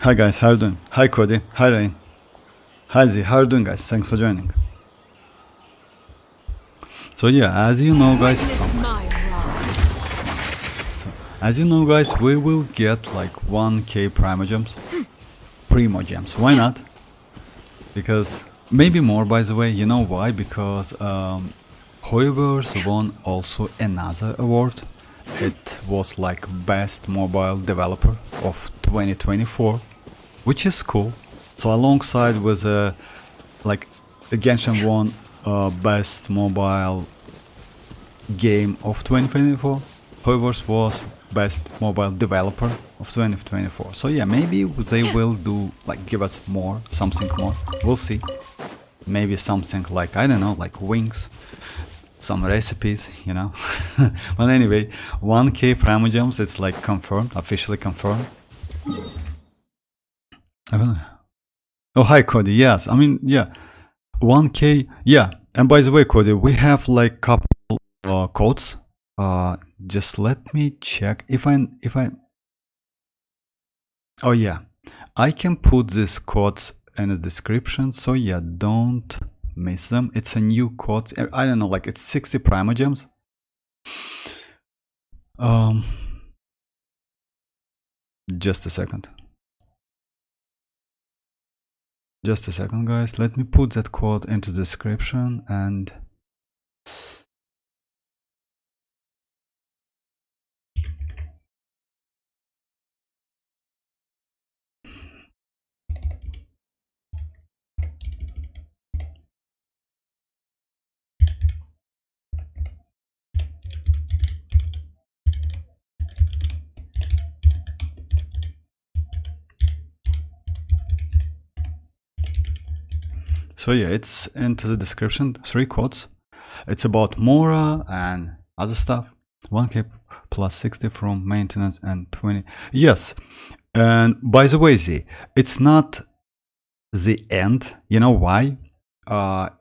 Hi guys, how are you doing? Hi Cody, hi Rain. Hi Z, how are you doing guys? Thanks for joining. So yeah, as you know guys, we will get like 1k Primogems. Why not? Because maybe more, by the way. You know why? Because Hoyoverse won also another award. It was like best mobile developer of 2024, which is cool. So alongside with like the Genshin won best mobile game of 2024, Hoyoverse was best mobile developer of 2024. So yeah, maybe they will do like give us more, something more. We'll see. Maybe something like, I don't know, like wings, some recipes, you know. But anyway, 1k Primogems, it's like confirmed, officially confirmed. Oh, hi Cody. Yes, I mean, yeah, 1k. Yeah, and by the way, Cody, we have like couple codes. Just let me check if I. Oh yeah, I can put these codes in the description. So yeah, don't miss them. It's a new code. I don't know, like it's 60 Primogems. Just a second. Just a second, guys. Let me put that code into the description and. So yeah, it's into the description, 3 codes. It's about Mora and other stuff. 1k plus 60 from maintenance and 20. Yes, and by the way, Z, it's not the end. You know why?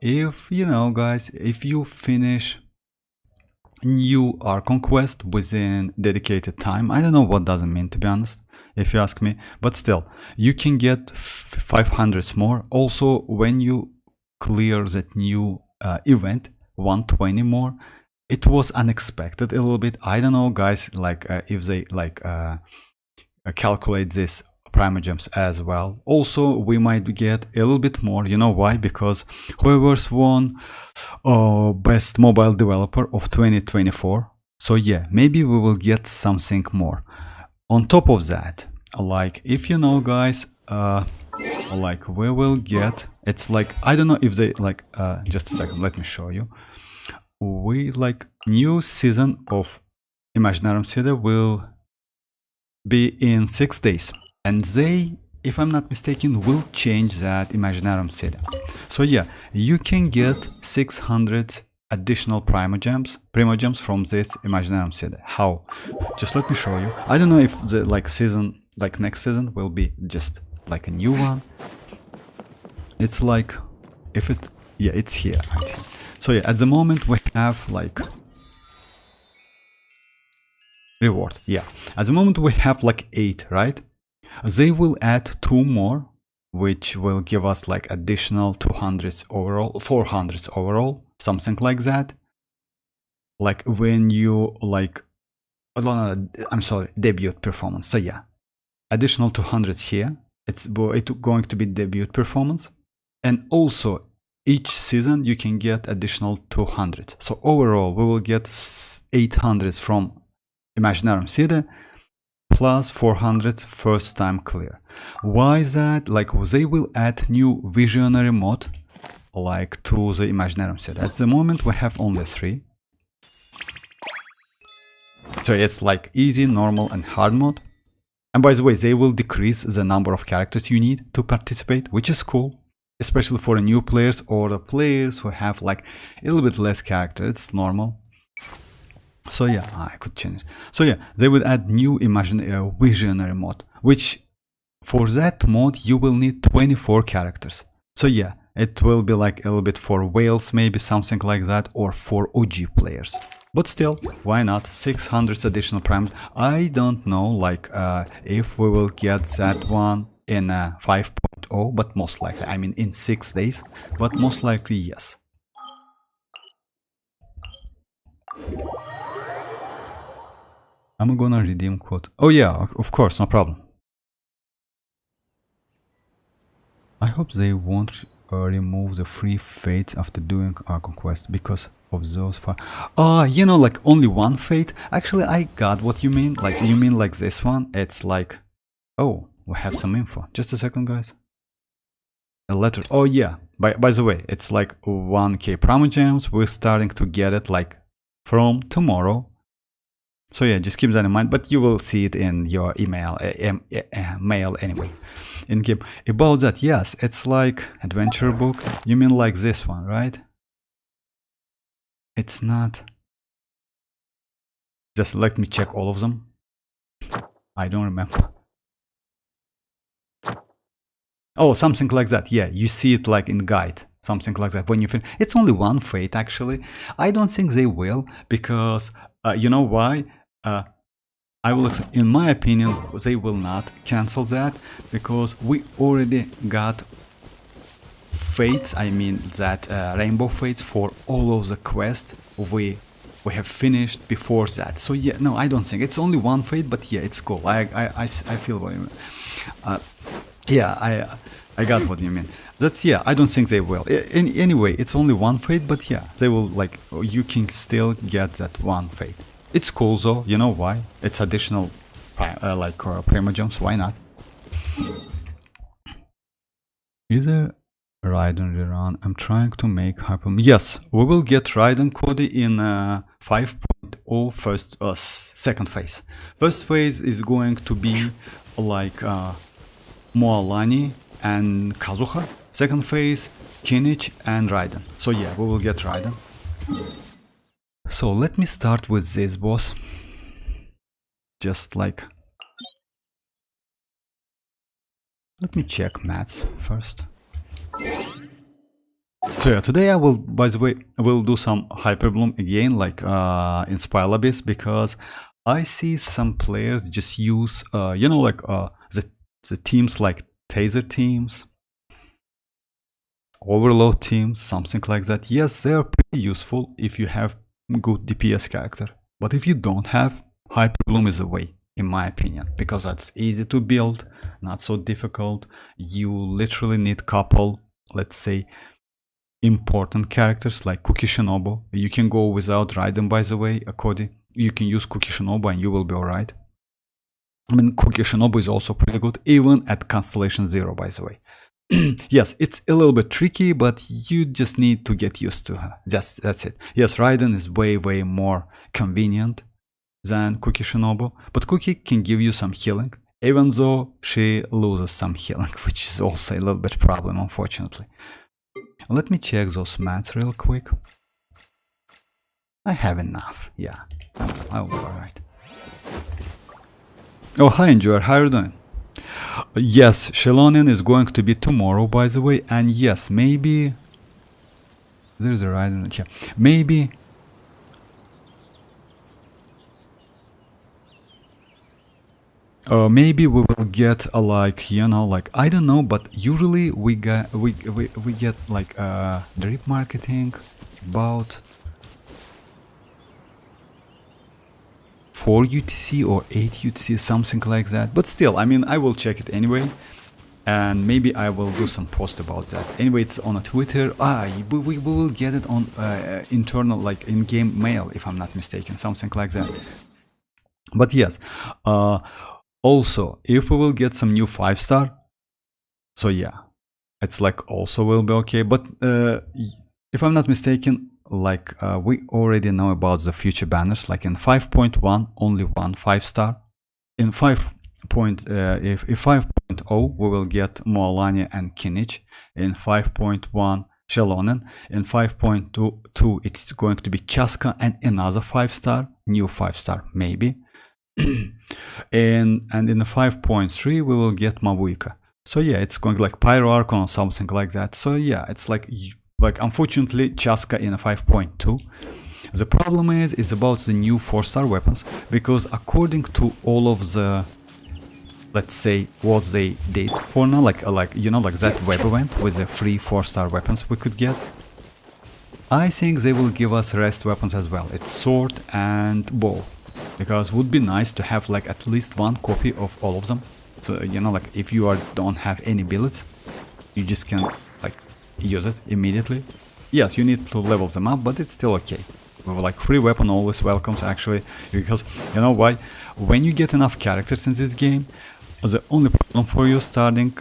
If you know, guys, if you finish new conquest within dedicated time, I don't know what does it mean, to be honest, if you ask me, but still you can get 500 more. Also, when you clear that new event, 120 more. It was unexpected a little bit. I don't know, guys, like if they like calculate this Primogems as well. Also, we might get a little bit more. You know why? Because Hoyoverse won best mobile developer of 2024. So yeah, maybe we will get something more. On top of that, like if you know, guys, like we will get, it's like, I don't know if they like just a second, let me show you. We like new season of Imaginarium City will be in 6 days, and they, if I'm not mistaken, will change that Imaginarium City. So yeah, you can get 600 additional Primogems from this Imaginarium City. How? Just let me show you. I don't know if the like season, like next season, will be just like a new one. It's like, if it, yeah, it's here, right here. So yeah, at the moment we have like reward. Yeah, at the moment we have like 8, right? They will add 2 more, which will give us like additional 200s overall, 400s overall, something like that. Like when you like, oh, no, I'm sorry, debut performance. So yeah, additional 200s here. It's going to be debut performance, and also each season you can get additional 200. So overall we will get 800 from Imaginarium City plus 400 first time clear. Why is that? Like they will add new visionary mode like to the Imaginarium City. At the moment we have only 3. So it's like easy, normal and hard mode. And by the way, they will decrease the number of characters you need to participate, which is cool. Especially for the new players or the players who have like a little bit less character. It's normal. So yeah, I could change. So yeah, they will add new visionary mode, which for that mode you will need 24 characters. So yeah, it will be like a little bit for whales, maybe something like that, or for OG players. But still, why not? 600 additional primes. I don't know, like if we will get that one in 5.0, but most likely, I mean in 6 days, but most likely yes. I'm gonna redeem code. Oh yeah, of course, no problem. I hope they won't remove the free fates after doing our conquest because of those you know, like only one fate. Actually, I got what you mean. Like, you mean like this one? It's like, oh, we have some info. Just a second, guys. A letter. Oh yeah. By the way, it's like 1k Primogems. We're starting to get it like from tomorrow. So yeah, just keep that in mind. But you will see it in your email, mail anyway. In game about that, yes, it's like adventure book. You mean like this one, right? It's not. Just let me check all of them. I don't remember. Oh, something like that. Yeah, you see it like in guide, something like that. When you finish, it's only one fate actually. I don't think they will because you know why? I will, in my opinion, they will not cancel that because we already got fates. I mean that rainbow fates for all of the quests we have finished before that. So yeah, no, I don't think it's only one fate, but yeah, it's cool. I feel what you mean. Yeah, I got what you mean. That's, yeah, I don't think they will. Anyway, it's only one fate, but yeah, they will, like, you can still get that one fate. It's cool though, you know why? It's additional, Primogems, why not? Is there Raiden rerun? I'm trying to make happen. Yes, we will get Raiden Cody in 5.0 second phase. First phase is going to be like Mualani and Kazuha. Second phase, Kinich and Raiden. So yeah, we will get Raiden. So let me start with this boss. Just like... Let me check mats first. So yeah, today I will, by the way, I will do some Hyperbloom again, like in Spile Abyss, because I see some players just use, you know, like the teams like Taser teams, Overload teams, something like that. Yes, they are pretty useful if you have good DPS character. But if you don't have, Hyperbloom is the way, in my opinion, because that's easy to build, not so difficult. You literally need couple, let's say, important characters like Cookie Shinobu. You can go without Raiden, by the way, Cody. You can use Cookie Shinobu and you will be alright. I mean, Cookie Shinobu is also pretty good, even at Constellation 0, by the way. Yes, it's a little bit tricky, but you just need to get used to her. That's it. Yes, Raiden is way more convenient than Cookie Shinobu, but Cookie can give you some healing, even though she loses some healing, which is also a little bit problem, unfortunately. Let me check those mats real quick. I have enough, yeah. I'll be alright. Oh, hi Enjoyer, how are you doing? Yes, Xianyun is going to be tomorrow, by the way, and yes, maybe... There's a rider here. Maybe... maybe we will get a, like, you know, like, I don't know, but usually we get like drip marketing about 4 UTC or 8 UTC, something like that. But still, I mean, I will check it anyway, and maybe I will do some post about that. Anyway, it's on a Twitter. We will get it on internal, like in-game mail, if I'm not mistaken, something like that. But yes, also, if we will get some new 5-star, so yeah, it's like also will be okay. But if I'm not mistaken, like we already know about the future banners. Like in 5.1, only one 5-star. In 5.0, we will get Mualani and Kinich. In 5.1, Xianyun. In 5.2, it's going to be Chaska and another 5-star, new 5-star maybe. and in the 5.3 we will get Mavuika. So yeah, it's going like Pyro Archon or something like that. So yeah, it's like unfortunately Chaska in a 5.2. The problem is about the new 4-star weapons, because according to all of the let's say what they did for now, like you know, like that web event with the free 4-star weapons we could get. I think they will give us rest weapons as well. It's sword and bow, because it would be nice to have like at least one copy of all of them. So you know, like if you don't have any bullets, you just can like use it immediately. Yes, you need to level them up, but it's still okay. Like free weapon always welcomes, actually, because you know why? When you get enough characters in this game, the only problem for you starting,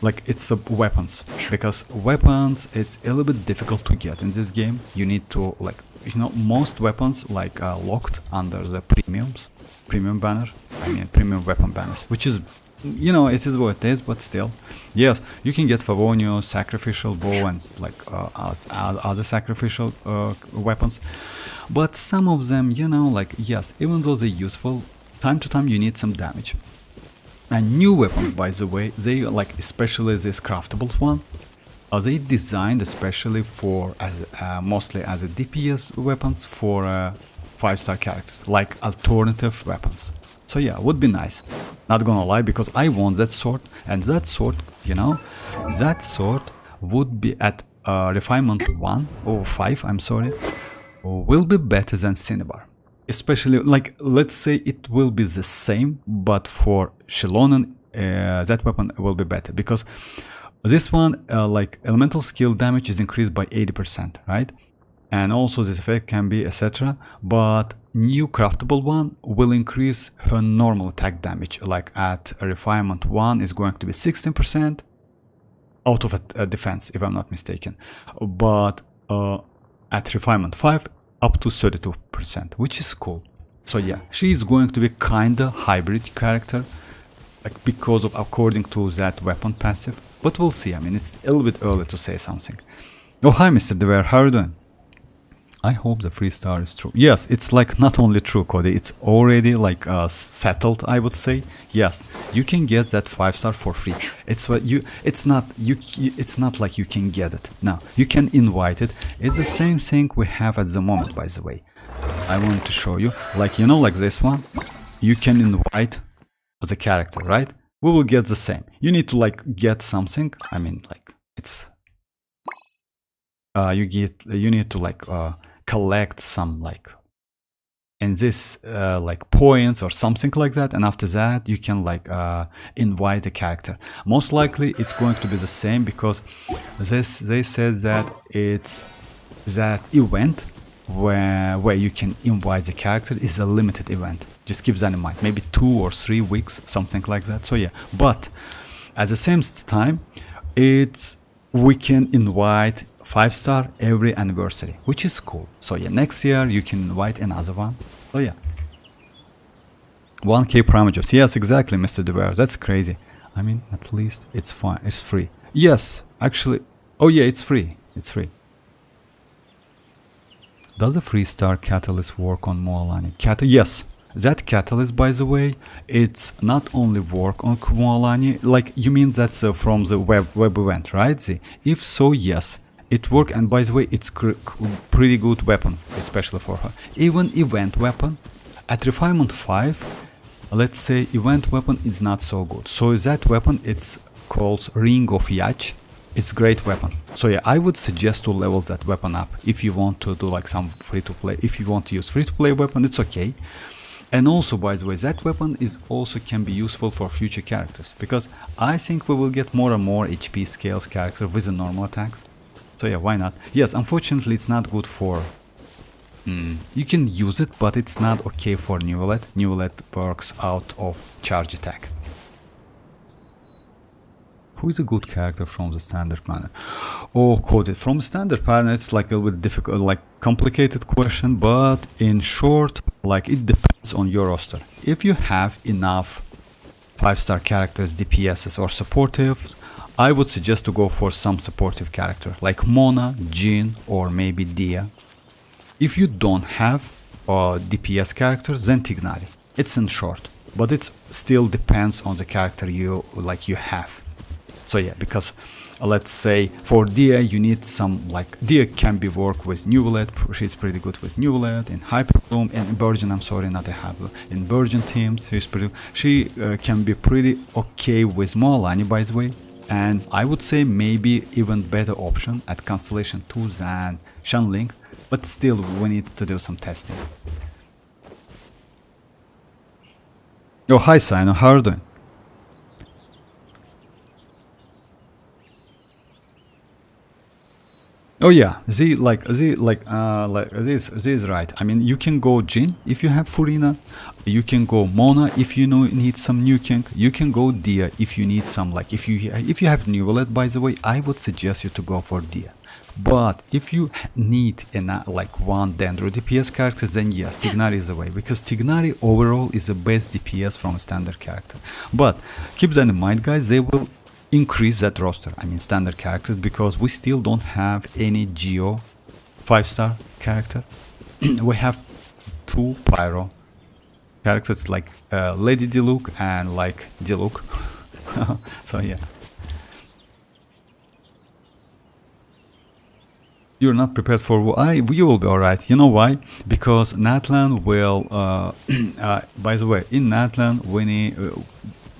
like, it's weapons, because weapons, it's a little bit difficult to get in this game. You need to, like, you know, most weapons like are locked under the premium banner, I mean premium weapon banners, which is, you know, it is what it is, but still, yes, you can get Favonio, sacrificial bow, and like other sacrificial weapons, but some of them, you know, like, yes, even though they're useful, time to time you need some damage. And new weapons, by the way, they like, especially this craftable one, they designed especially for mostly as a DPS weapons for 5-star characters, like alternative weapons. So yeah, would be nice. Not gonna lie, because I want that sword, and that sword, you know, that sword would be at refinement 1 or 5, I'm sorry, will be better than Cinnabar. Especially, like, let's say it will be the same, but for Xianyun, that weapon will be better, because this one, like, elemental skill damage is increased by 80%, right? And also this effect can be etc. But new craftable one will increase her normal attack damage, like at refinement 1 is going to be 16% out of a defense, if I'm not mistaken, but at refinement 5 up to 32%, which is cool. So yeah, she is going to be kinda hybrid character, like, because of, according to that weapon passive, but we'll see. I mean, it's a little bit early to say something. Oh, hi Mr. Dever, how are you doing? I hope the 3-star is true. Yes, it's like not only true, Cody, it's already like settled, I would say. Yes, you can get that 5-star for free. It's what you, it's not like you can get it. No, you can invite it. It's the same thing we have at the moment, by the way. I want to show you, like, you know, like this one, you can invite the character, right? We will get the same. You need to like get something. I mean, like, it's you need to like collect some, like, in this like points or something like that, and after that you can like invite a character. Most likely it's going to be the same, because they said that it's that event where you can invite the character is a limited event. Just keep that in mind. Maybe 2 or 3 weeks, something like that. So yeah, but at the same time, we can invite 5-star every anniversary, which is cool. So yeah, next year you can invite another one. So yeah, 1k Primogems. Yes, exactly, Mr. DeBear. That's crazy. I mean, at least it's fine. It's free. Yes, actually. Oh yeah, it's free. It's free. Does a 3-star catalyst work on mualani? Yes. That catalyst, by the way, it's not only work on mualani. Like, you mean that's from the web event, right? If so, yes. It worked, and by the way, it's pretty good weapon, especially for her. Even event weapon, at refinement 5, let's say event weapon is not so good. So that weapon, it's called Ring of Yach. It's great weapon. So yeah, I would suggest to level that weapon up if you want to do like some free-to-play. If you want to use free-to-play weapon, it's okay. And also, by the way, that weapon is also can be useful for future characters, because I think we will get more and more HP scales character with the normal attacks. So yeah, why not? Yes, unfortunately it's not good for... you can use it, but it's not okay for Neuvillette. Neuvillette works out of charge attack. Who is a good character from the standard banner? Oh, coded from standard banner, it's like a little bit difficult, like complicated question, but in short, like, it depends on your roster. If you have enough 5-star characters, DPSs or supportive, I would suggest to go for some supportive character like Mona, Jin, or maybe Dia. If you don't have DPS characters, then Tignari. It's in short, but it still depends on the character you have. So yeah, because let's say for Dia you need some, like Dia can be work with Neuvillette. She's pretty good with Neuvillette in Hyperbloom and in Virgin. I'm sorry, not in Hyperbloom. In Virgin teams, she can be pretty okay with mualani, by the way. And I would say maybe even better option at Constellation 2 than Shanling, but still we need to do some testing. Oh, hi Xianyun, how are you doing? Oh yeah, Z is right. I mean, you can go Jin if you have Furina. You can go Mona if you need some nuking. You can go Dia if you need some, like if you have Neuvillette, by the way, I would suggest you to go for Dia. But if you need like one Dendro DPS character, then yes, Tignari is the way, because Tignari overall is the best DPS from a standard character. But keep that in mind, guys. They will increase that roster, I mean standard characters, because we still don't have any Geo 5-star character. We have 2 Pyro characters, like Lady Diluc and like Diluc. So yeah, you're not prepared for you will be alright. You know why? Because Natlan will by the way, in Natlan we need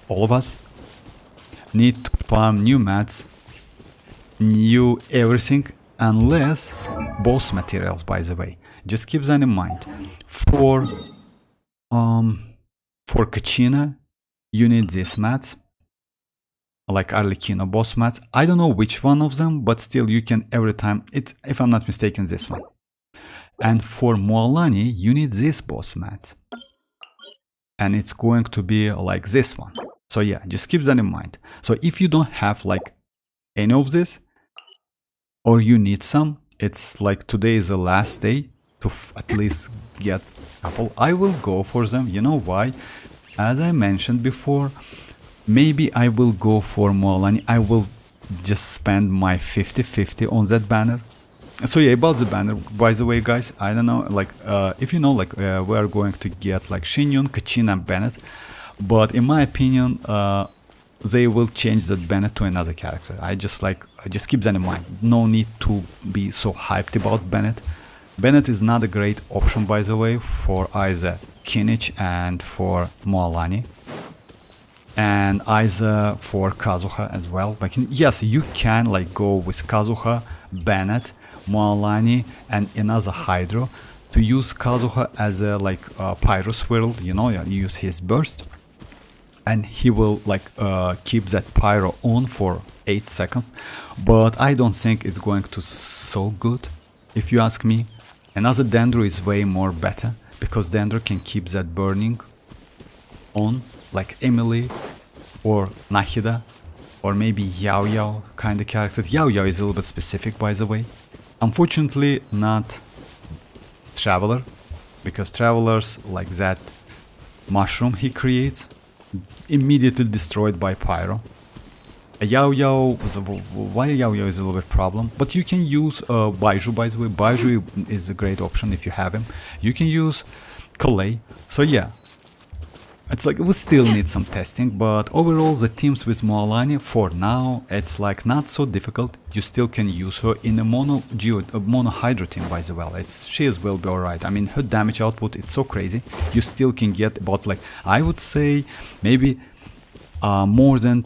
all of us need to farm new mats, new everything, unless boss materials, by the way. Just keep that in mind. For Kachina, you need these mats, like Arlecchino boss mats. I don't know which one of them, but still you can every time. It's, if I'm not mistaken, this one. And for Mualani, you need this boss mats. And it's going to be like this one. So yeah, just keep that in mind. So if you don't have like any of this, or you need some, it's like today is the last day to at least get a couple. I will go for them. You know why? As I mentioned before, maybe I will go for Mualani. I will just spend my 50-50 on that banner. So yeah, about the banner, by the way, guys, I don't know, like if you know, like we are going to get like Xianyun, Kachin and Bennett, but in my opinion they will change that Bennett to another character. I just keep that in mind. No need to be so hyped about Bennett. Bennett is not a great option, by the way, for either Kinich and for Mualani, and either for Kazuha as well. Like, yes, you can like go with Kazuha, Bennett, Mualani and another Hydro to use Kazuha as a like Pyro Swirl, you know, you use his burst and he will like keep that Pyro on for 8 seconds, but I don't think it's going to so good, if you ask me. Another Dendro is way more better, because Dendro can keep that burning on, like Emily or Nahida or maybe Yao Yao kind of characters. Yao Yao is a little bit specific, by the way. Unfortunately not Traveler, because Travelers, like that mushroom he creates, immediately destroyed by Pyro. Yao Yao, why Yao Yao is a little bit problem, but you can use Baiju, by the way. Baiju is a great option if you have him. You can use Kalei, so yeah. It's like we still need some testing, but overall the teams with Mualani for now it's like not so difficult. You still can use her in a mono Hydro team, by the way. She will be alright. I mean, her damage output, it's so crazy. You still can get about, like, I would say maybe more than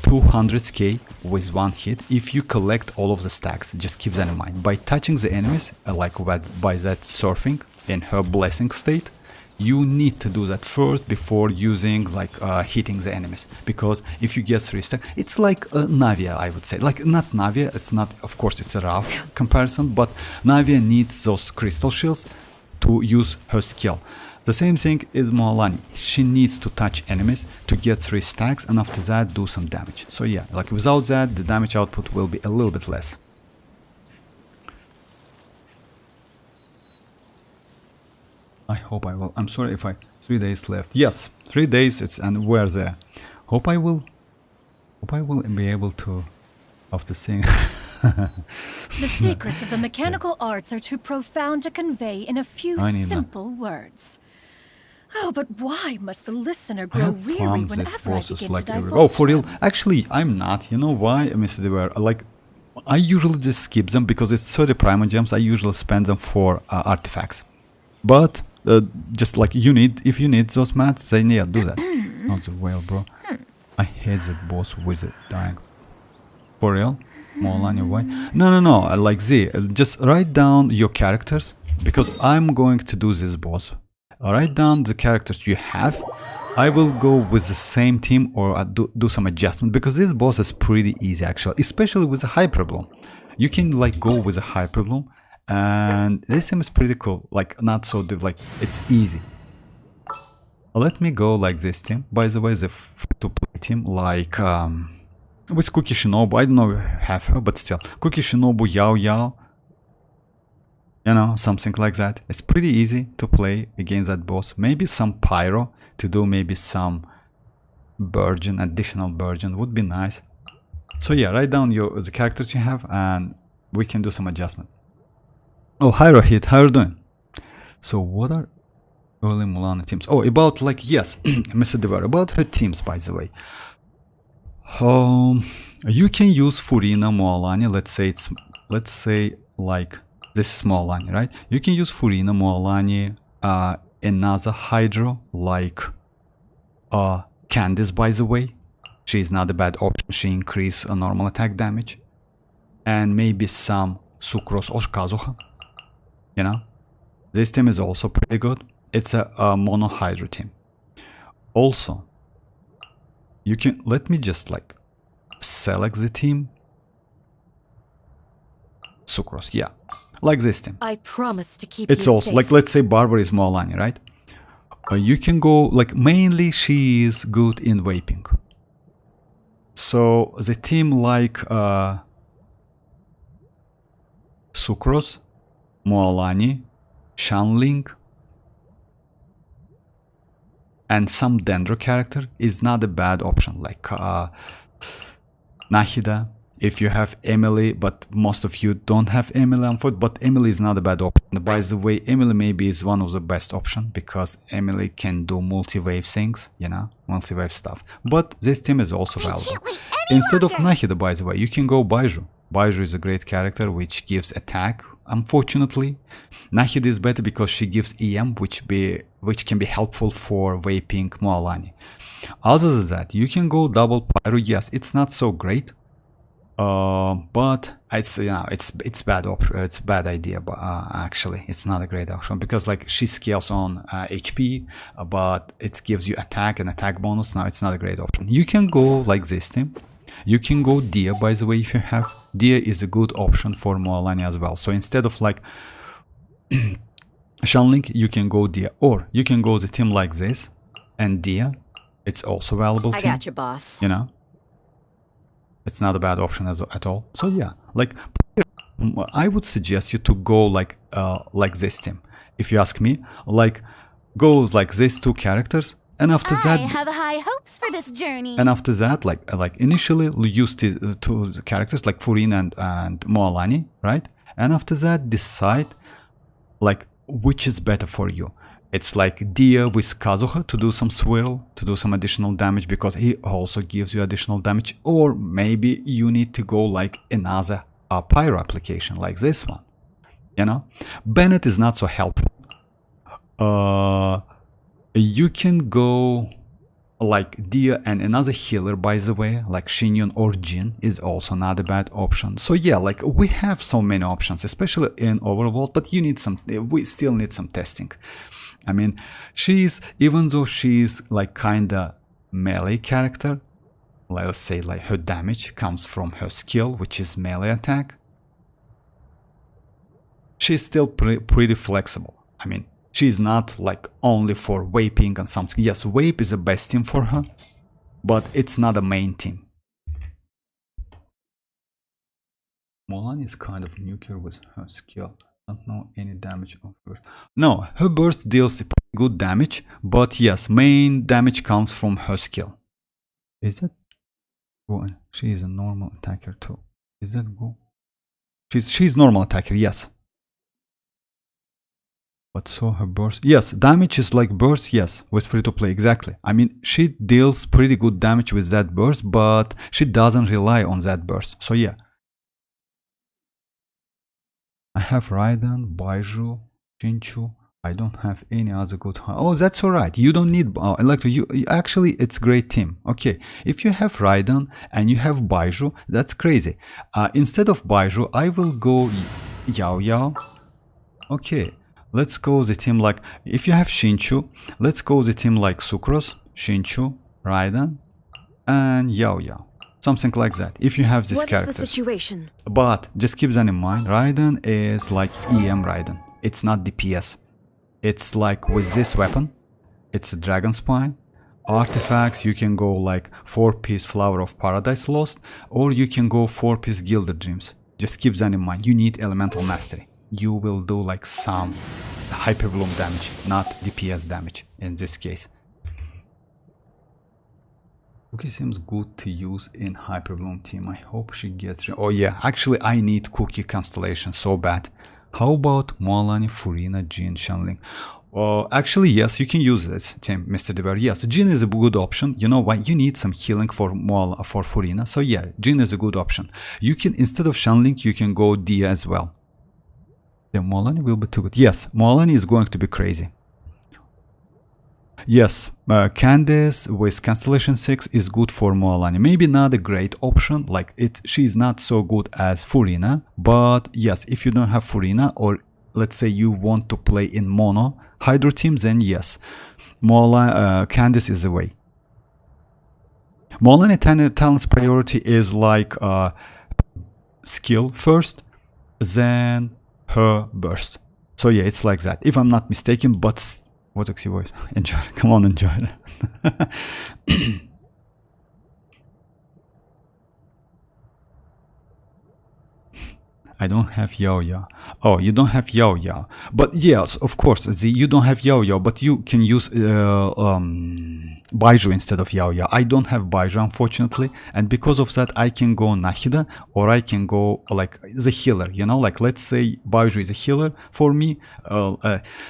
200k with one hit if you collect all of the stacks. Just keep that in mind. By touching the enemies, like by that surfing in her blessing state, you need to do that first before using like hitting the enemies, because if you get 3 stacks, it's like Navia, I would say. Like, not Navia, it's not, of course it's a rough comparison, but Navia needs those crystal shields to use her skill. The same thing is Mualani. She needs to touch enemies to get 3 stacks and after that do some damage. So yeah, like without that the damage output will be a little bit less. I hope I will. I'm sorry if 3 days left. Yes, 3 days. And we're there. Hope I will be able to after seeing. The secrets of the mechanical arts are too profound to convey in a few simple words. Oh, but why must the listener grow weary farmed these whenever I bosses begin like to every. divulge Oh, for real? them? Actually, I'm not. You know why, Mr. Dever? Like, I usually just skip them because it's 30 Primogems. I usually spend them for artifacts. But just like if you need those mats, then yeah, do that. Not the whale, bro. I hate that boss wizard dying. For real? Mualani, why? No. Like Z, just write down your characters because I'm going to do this boss. Write down the characters you have. I will go with the same team or do some adjustment because this boss is pretty easy actually, especially with a Hyper Bloom. You can like go with a Hyper Bloom and this team is pretty cool. Like not so div, like it's easy. Let me go like this team. By the way, the free-to-play team like with Cookie Shinobu, I don't know if I have her, but still. Cookie Shinobu, Yao, you know, something like that. It's pretty easy to play against that boss. Maybe some Pyro to do maybe some Burgeon, additional Burgeon would be nice. So yeah, write down the characters you have and we can do some adjustment. Oh, Hyro hit, how are you doing? So what are early Mualani teams? Oh, about like, yes, Mr. Devar, about her teams, by the way. You can use Furina Mualani. Let's say like this is Mualani, right? You can use Furina Mualani, another Hydro like Candice, by the way. She's not a bad option. She increases normal attack damage, and maybe some Sucrose or Kazuha. You know, this team is also pretty good. It's a mono Hydro team. Also, you can let me just like select the team. Sucrose, yeah, like this team. I promise to keep It's you also safe. like, let's say Barbara is Mualani, right? You can go like mainly she is good in vaping. So the team like Sucrose, Mualani, Shanling, and some Dendro character is not a bad option, like Nahida. If you have Emily, but most of you don't have Emily on foot, but Emily is not a bad option. By the way, Emily maybe is one of the best options because Emily can do multi-wave things, you know, multi-wave stuff. But this team is also valuable. Instead of Nahida, by the way, you can go Baiju. Baiju is a great character which gives attack. Unfortunately, Nahida is better because she gives EM, which can be helpful for vaping Mualani. Other than that, you can go double Pyro. Yes, it's not so great. But it's, you know, it's bad it's bad idea, but actually it's not a great option because like she scales on HP, but it gives you attack and attack bonus. Now it's not a great option. You can go like this team. You can go Dia, by the way, if you have. Dia is a good option for Mualani as well. So instead of like Shanling, you can go Dia, or you can go the team like this and Dia. It's also valuable team. I got you, boss. You know, it's not a bad option at all. So yeah, like I would suggest you to go like this team. If you ask me, like go like these two characters, and after that, I have high hopes for this journey. and after that, like initially use two characters like Furina and Mualani, right? And after that, decide like which is better for you. It's like Dia with Kazuha to do some swirl, to do some additional damage because he also gives you additional damage. Or maybe you need to go like another Pyro application like this one. You know, Bennett is not so helpful. You can go like Dia and another healer, by the way, like Xianyun or Jin is also not a bad option. So yeah, like we have so many options, especially in Overworld, but we still need some testing. I mean, even though she's like kinda melee character, let's say like her damage comes from her skill, which is melee attack, she's still pretty flexible. I mean, she's not like only for vaping and something. Yes, vape is the best team for her, but it's not a main team. Mualani is kind of nuclear with her skill. Don't know any damage of her. No, her burst deals good damage, but yes, main damage comes from her skill. Is that go? She is a normal attacker too. Is that go? She's normal attacker, yes. But so her burst, yes, damage is like burst, yes, with free to play, exactly. I mean, she deals pretty good damage with that burst, but she doesn't rely on that burst. So yeah. I have Raiden, Baiju, Chinchu. I don't have any other good. Oh, that's alright. You don't need. I like to. You actually, it's great team. Okay, if you have Raiden and you have Baiju, that's crazy. Instead of Baiju, I will go Yao Yao. Okay, let's go the team like. If you have Shinchu, let's go the team like Sucrose, Shinchu, Raiden, and Yao Yao. Something like that, if you have these characters. What is the situation? But just keep that in mind, Raiden is like EM Raiden. It's not DPS. It's like with this weapon, it's a Dragon Spine. Artifacts, you can go like 4-piece Flower of Paradise Lost, or you can go 4-piece Gilded Dreams. Just keep that in mind. You need Elemental Mastery. You will do like some Hyper Bloom damage, not DPS damage in this case. Cookie seems good to use in Hyper Bloom team. I hope she gets... Oh yeah, actually I need Cookie Constellation so bad. How about mualani, Furina, Jin, Shanling? Actually yes, you can use this team, Mr. Deber. Yes, Jin is a good option. You know why? You need some healing for Furina. So yeah, Jin is a good option. You can, instead of Shanling, you can go Dia as well. The mualani will be too good. Yes, mualani is going to be crazy. Yes, Candice with Constellation 6 is good for mualani. Maybe not a great option, like she is not so good as Furina, but yes, if you don't have Furina, or let's say you want to play in mono Hydro team, then yes, Candice is the way. Mualani talent's priority is like skill first, then her burst. So yeah, it's like that, if I'm not mistaken, but... What Oxy voice? Enjoy it. Come on, enjoy it. I don't have Yao Yao. Oh, you don't have Yao Yao. But yes, of course, you don't have Yao Yao, but you can use Baiju instead of Yao Yao. I don't have Baiju, unfortunately, and because of that, I can go Nahida, or I can go like the healer, you know, like let's say Baiju is a healer for me,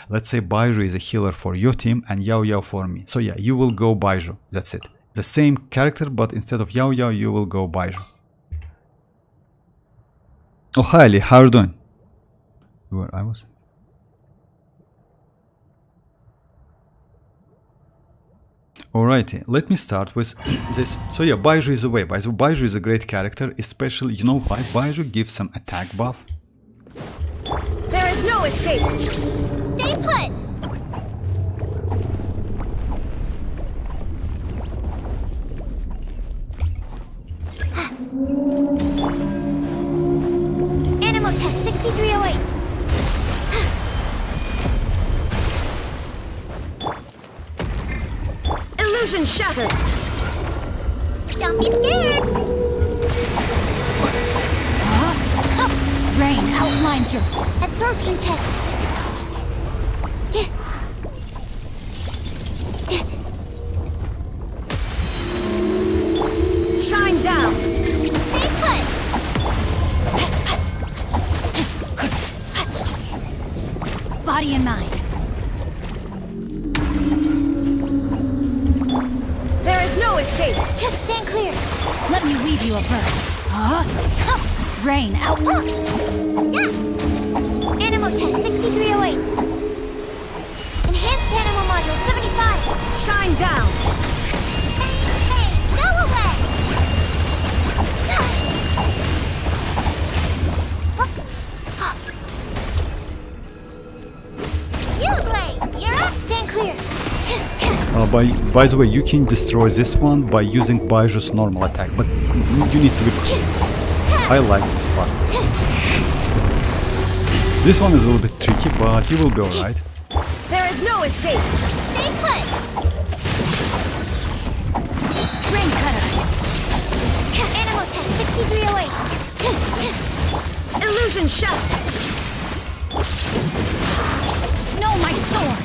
let's say Baiju is a healer for your team, and Yao Yao for me. So yeah, you will go Baiju, that's it. The same character, but instead of Yao Yao, you will go Baiju. Oh, hi, Ali. How are you doing? Where I was? Alrighty, let me start with this. So yeah, Baiju is away. Baiju is a great character, especially, you know why? Baiju gives some attack buff. There is no escape! Stay put! Animal test 6308. Illusion shattered! Don't be scared! Rain outlines your Absorption test. shine down! Stay put! Body and mind. There is no escape! Just stand clear. Let me weave you a verse. Rain out. Yeah. Animal test 6308. Enhanced animal module 75. Shine down! Hey, go away! You, Blade, you're up. Stand clear. By the way, you can destroy this one by using Baiju's normal attack, but you need to be... I like this part. This one is a little bit tricky, but you will be alright. There is no escape! Stay put. Rain cutter! Animal test 6308. Illusion shot! No, my sword!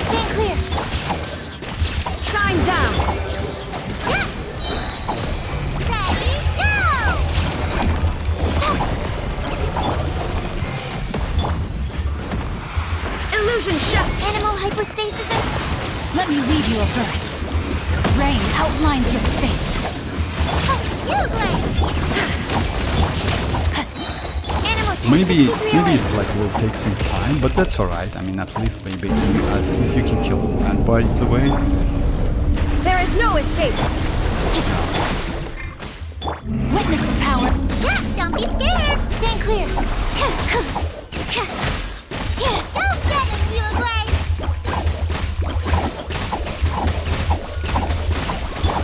Stand clear. Shine down! Ready, go! hypostasis and... Let me read you a verse. Rain outlines your fate. You blame! Animal test Maybe 6308. it's like will take some time, but that's alright. I mean, at least maybe at least you can kill him. And by the way, There is no escape. Witness the power. Yeah, don't be scared. Stand clear. Don't get it, you blame!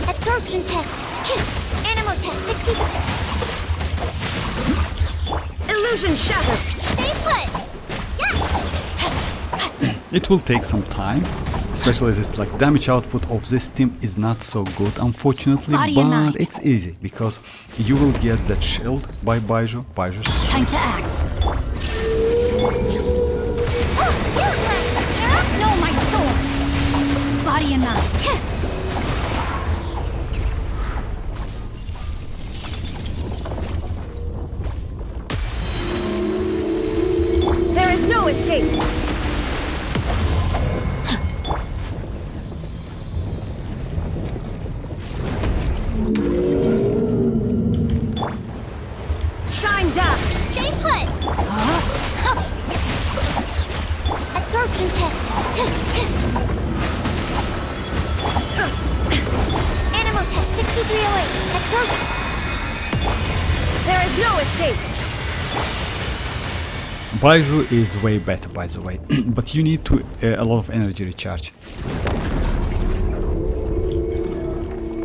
Absorption test. Animal test 60. Illusion shattered. Stay put. Yeah. it will take some time, especially as it's like damage output of this team is not so good, unfortunately, Body but unite. it's easy because you will get that shield by Baiju's Time to act. You blame. You're up. No, my sword. Body and mind. There is no escape. Shine down. Stay put. Absorption test. Animal test 6308. Absorption. There is no escape. Baiju is way better, by the way, but you need to a lot of energy recharge.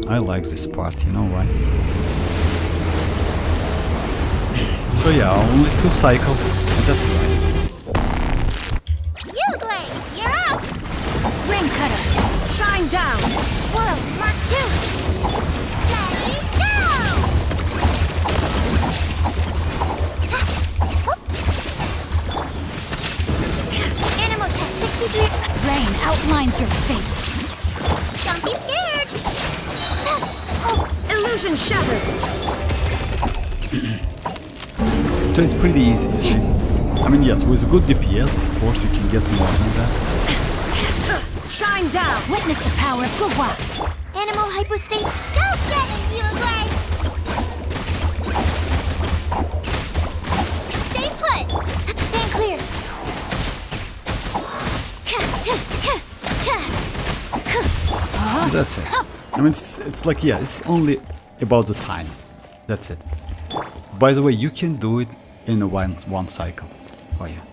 I like this part, you know why? So yeah, only 2 cycles, and that's right. You blame. You're up. Ring cutter. Shine down. World Mark 2. Let me go. Animal test 63. Rain outlines your fate. Don't be scared. Illusion shattered. So it's pretty easy, you see. I mean, yes, with good DPS, of course, you can get more than that. Shine down. Witness the power of Gua. Animal hypostate. Go get it, you blame. Stay put. Stand clear. That's it. I mean, it's like, yeah, it's only about the time. That's it. By the way, you can do it in one cycle. Oh yeah.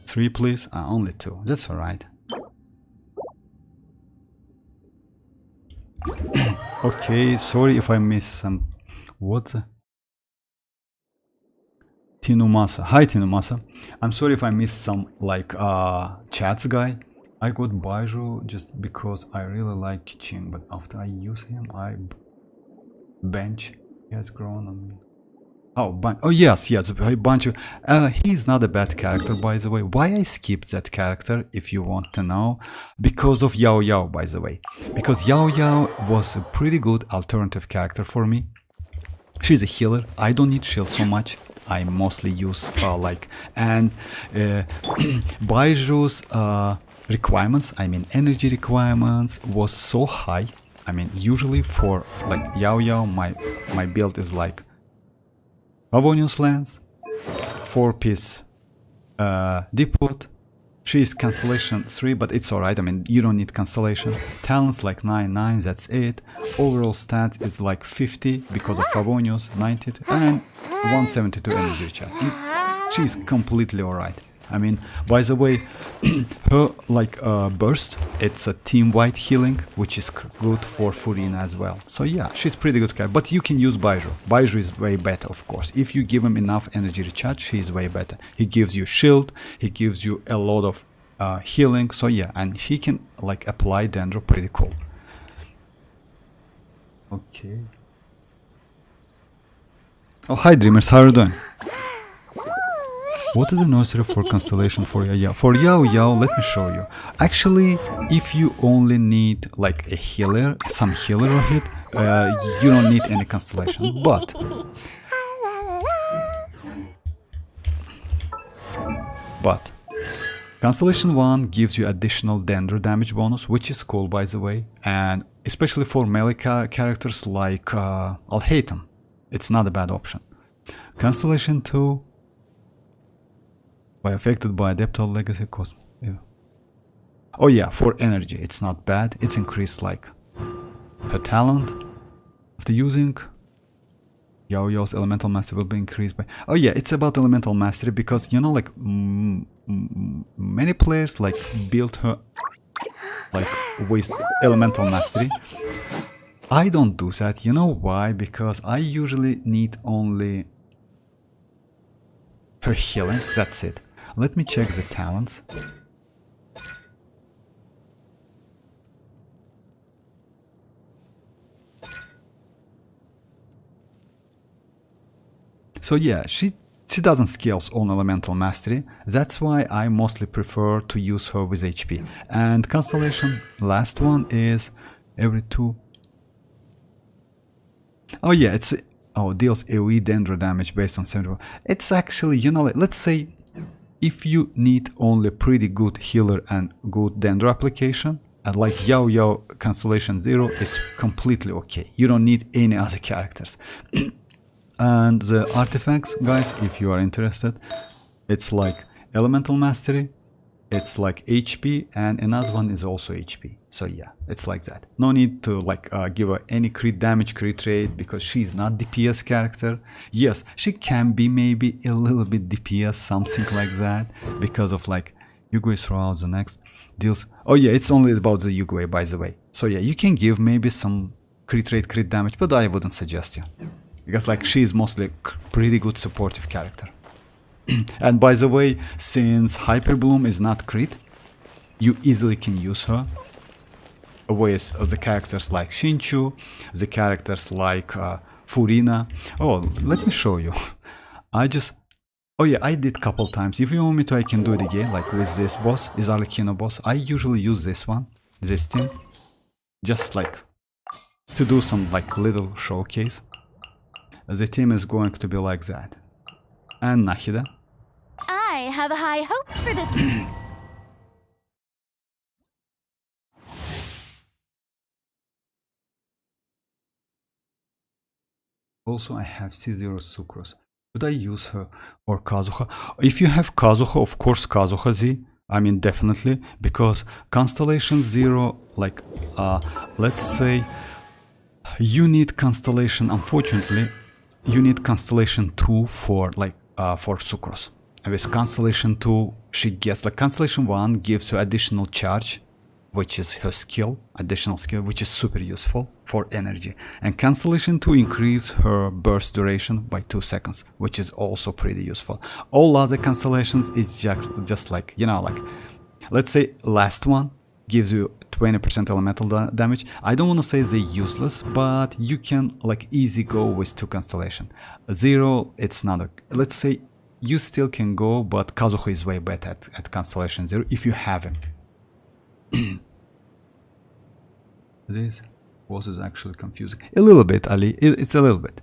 3, please. Only 2. That's alright. Okay, sorry if I missed some. What? Tinumasa. Hi Tinumasa. I'm sorry if I missed some like chats guy. I got Baiju just because I really like Kichin, but after I use him I bench. He has grown on me. Oh yes, a bunch of he's not a bad character, by the way. Why I skipped that character, if you want to know? Because of Yao Yao, by the way. Because Yao Yao was a pretty good alternative character for me. She's a healer. I don't need shield so much. I mostly use Baiju's requirements, I mean energy requirements, was so high. I mean, usually for like Yao Yao, my build is like Favonius Lens, 4-piece Depot. She's Constellation 3, but it's alright. I mean, you don't need Constellation. Talents like 9, that's it. Overall stats is like 50 because of Favonius, 90, and 172 energy recharge. She's completely alright. I mean, by the way, her like burst, it's a team-wide healing, which is good for Furina as well. So yeah, she's pretty good character. But you can use Baiju. Baiju is way better, of course. If you give him enough energy recharge, he is way better. He gives you shield, he gives you a lot of healing. So yeah, and he can like apply Dendro, pretty cool. Okay. Oh, hi Dreamers, how are you doing? What is the nursery for constellation for Yao Yao? For Yao Yao, let me show you. Actually, if you only need like a healer, some healer or hit, you don't need any constellation. But But Constellation 1 gives you additional Dendro damage bonus, which is cool by the way, and especially for melee characters like I'll hate him. It's not a bad option. Constellation 2, by affected by Adeptal Legacy cost. Yeah. Oh yeah, for energy, it's not bad. It's increased like her talent after using. Yaoyao's elemental mastery will be increased by. Oh yeah, it's about elemental mastery because you know, like many players like build her like with elemental mastery. I don't do that. You know why? Because I usually need only her healing. That's it. Let me check the talents. So yeah, she doesn't skills on elemental mastery. That's why I mostly prefer to use her with HP. And Constellation, last one is every 2. Oh yeah, it's deals AoE Dendro damage based on 70. It's actually, you know, let's say if you need only pretty good healer and good Dendro application, and like Yaoyao Constellation 0 is completely okay. You don't need any other characters. And the artifacts, guys, if you are interested, it's like elemental mastery, it's like HP, and another one is also HP. So yeah, it's like that. No need to like give her any crit damage, crit rate, because she's not DPS character. Yes, she can be maybe a little bit DPS, something like that, because of like Yugui throughout the next deals. Oh yeah, it's only about the Yugui, by the way. So yeah, you can give maybe some crit rate, crit damage, but I wouldn't suggest you. Because like she is mostly a pretty good supportive character. And by the way, since Hyper Bloom is not crit, you easily can use her with the characters like Shinchu, the characters like Furina. Oh, let me show you. Oh yeah, I did couple times. If you want me to, I can do it again, like with this boss, is Arlecchino boss. I usually use this one, this team, just like to do some like little showcase. The team is going to be like that. And Nahida. I have high hopes for this. Also, I have C0 Sucrose. Should I use her or Kazuha? If you have Kazuha, of course Kazuha Z. I mean, definitely, because Constellation 0, like, let's say, you need Constellation, unfortunately, you need Constellation 2 for, like, for Sucrose. And with Constellation 2, she gets, like, Constellation 1 gives her additional charge, which is her skill, additional skill, which is super useful for energy. And Constellation 2 increase her burst duration by 2 seconds, which is also pretty useful. All other constellations is just like, you know, like, let's say last one gives you 20% elemental damage. I don't want to say they're useless, but you can like easy go with 2 constellation. 0, it's not a, let's say you still can go, but Kazuha is way better at Constellation 0 if you have him. This boss is actually confusing. A little bit, Ali. It's a little bit.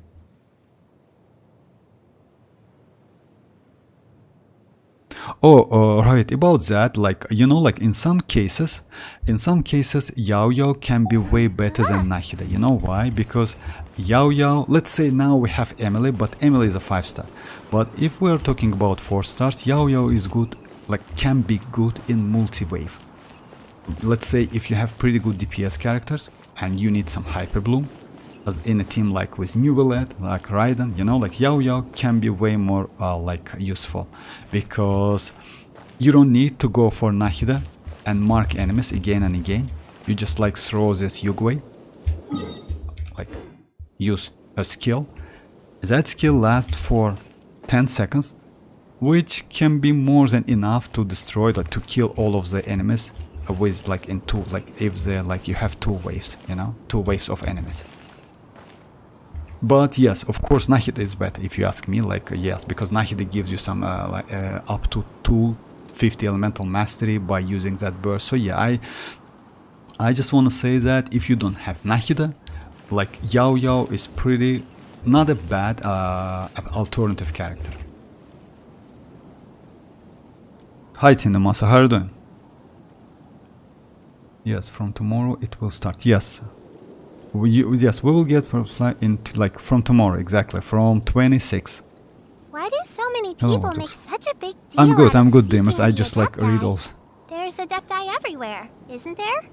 Oh, right. About that, like, you know, like in some cases, Yaoyao can be way better than Nahida. You know why? Because Yaoyao, let's say now we have Emily, but Emily is a 5-star. But if we're talking about 4 stars, Yaoyao is good, like can be good in multi-wave. Let's say if you have pretty good DPS characters and you need some Hyper Bloom, as in a team like with Neuvillette, like Raiden, you know, like Yaoyao can be way more like useful, because you don't need to go for Nahida and mark enemies again and again. You just like throw this Yugui, like use a skill. That skill lasts for 10 seconds, which can be more than enough to destroy, like to kill all of the enemies with like in 2, like if they're like you have 2 waves, you know, 2 waves of enemies. But yes, of course Nahida is better if you ask me, like yes, because Nahida gives you some like up to 250 elemental mastery by using that burst. So yeah, I just want to say that if you don't have Nahida, like Yaoyao is pretty not a bad alternative character. Hi Tindamasa, how are you doing? Yes, from tomorrow it will start. Yes. Yes, we will get into like from tomorrow, exactly, from 26. Why do so many Hello, people Dux. make such a big deal I'm good, out of Demers. seeking I the just like Adepti? riddles. There's Adepti everywhere, isn't there?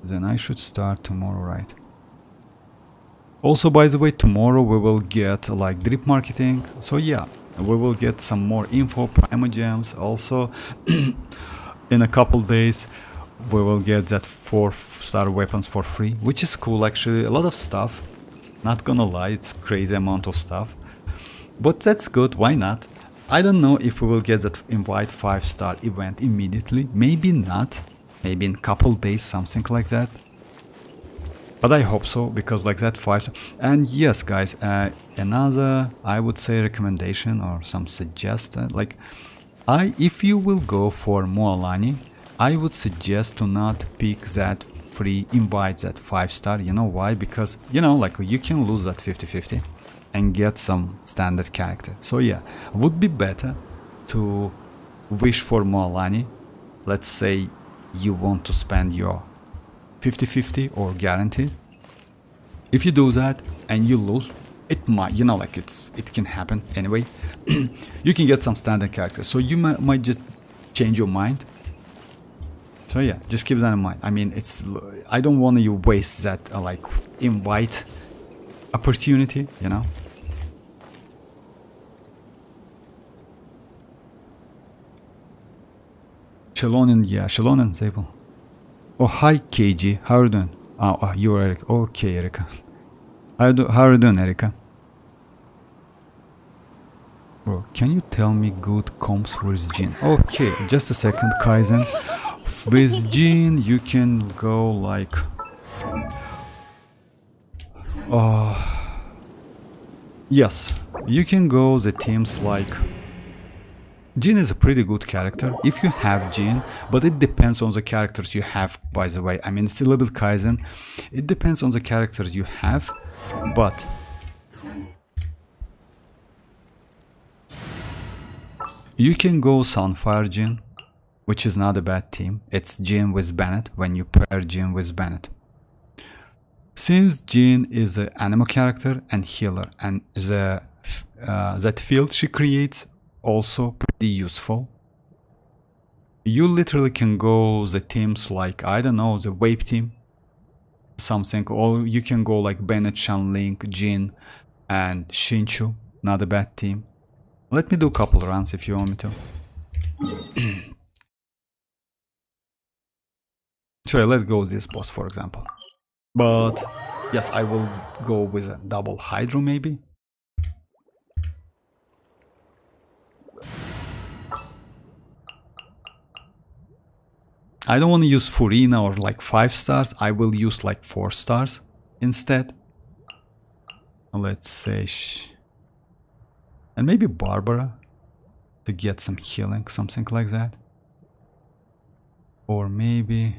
Then I should start tomorrow, right? Also, by the way, tomorrow we will get like drip marketing. So yeah, we will get some more info, Primogems. Also, in a couple days, we will get that 4-star weapons for free, which is cool actually. A lot of stuff. Not gonna lie, it's crazy amount of stuff. But that's good, why not? I don't know if we will get that invite 5-star event immediately. Maybe not. Maybe in couple days, something like that. But I hope so, because like that 5 star. And yes, guys, another, I would say, recommendation or some suggestion. Like, if you will go for mualani, I would suggest to not pick that free invite, that 5-star. You know why? Because, you know, like you can lose that 50-50 and get some standard character. So yeah, would be better to wish for mualani. Let's say you want to spend your 50-50 or guaranteed. If you do that and you lose, it might, you know, like it can happen anyway. You can get some standard characters, so you might just change your mind. So yeah, just keep that in mind. I mean, I don't want you waste that like invite opportunity, you know. Xianyun, yeah, Xianyun Sable. Oh, hi KG, how are you doing? Oh, you're Erica. Okay, Erica. How are you doing, Erica? Bro, can you tell me good comps with Jin? Okay, just a second, Kaizen. With Jin, you can go like... yes, you can go the teams like... Jin is a pretty good character if you have Jin, but it depends on the characters you have, by the way. I mean, it's a little bit Kaizen. It depends on the characters you have, but... you can go Sunfire Jin, which is not a bad team. It's Jin with Bennett when you pair Jin with Bennett. Since Jin is an animo character and healer, and that field she creates also pretty useful. You literally can go the teams like, I don't know, the Wave team, something, or you can go like Bennett, Shanlink, Jin, and Shinchu, not a bad team. Let me do a couple runs if you want me to. So yeah, let's go with this boss, for example. But yes, I will go with a double Hydro maybe. I don't want to use Furina or like 5 stars. I will use like 4 stars instead. Let's say and maybe Barbara to get some healing, something like that. Or maybe...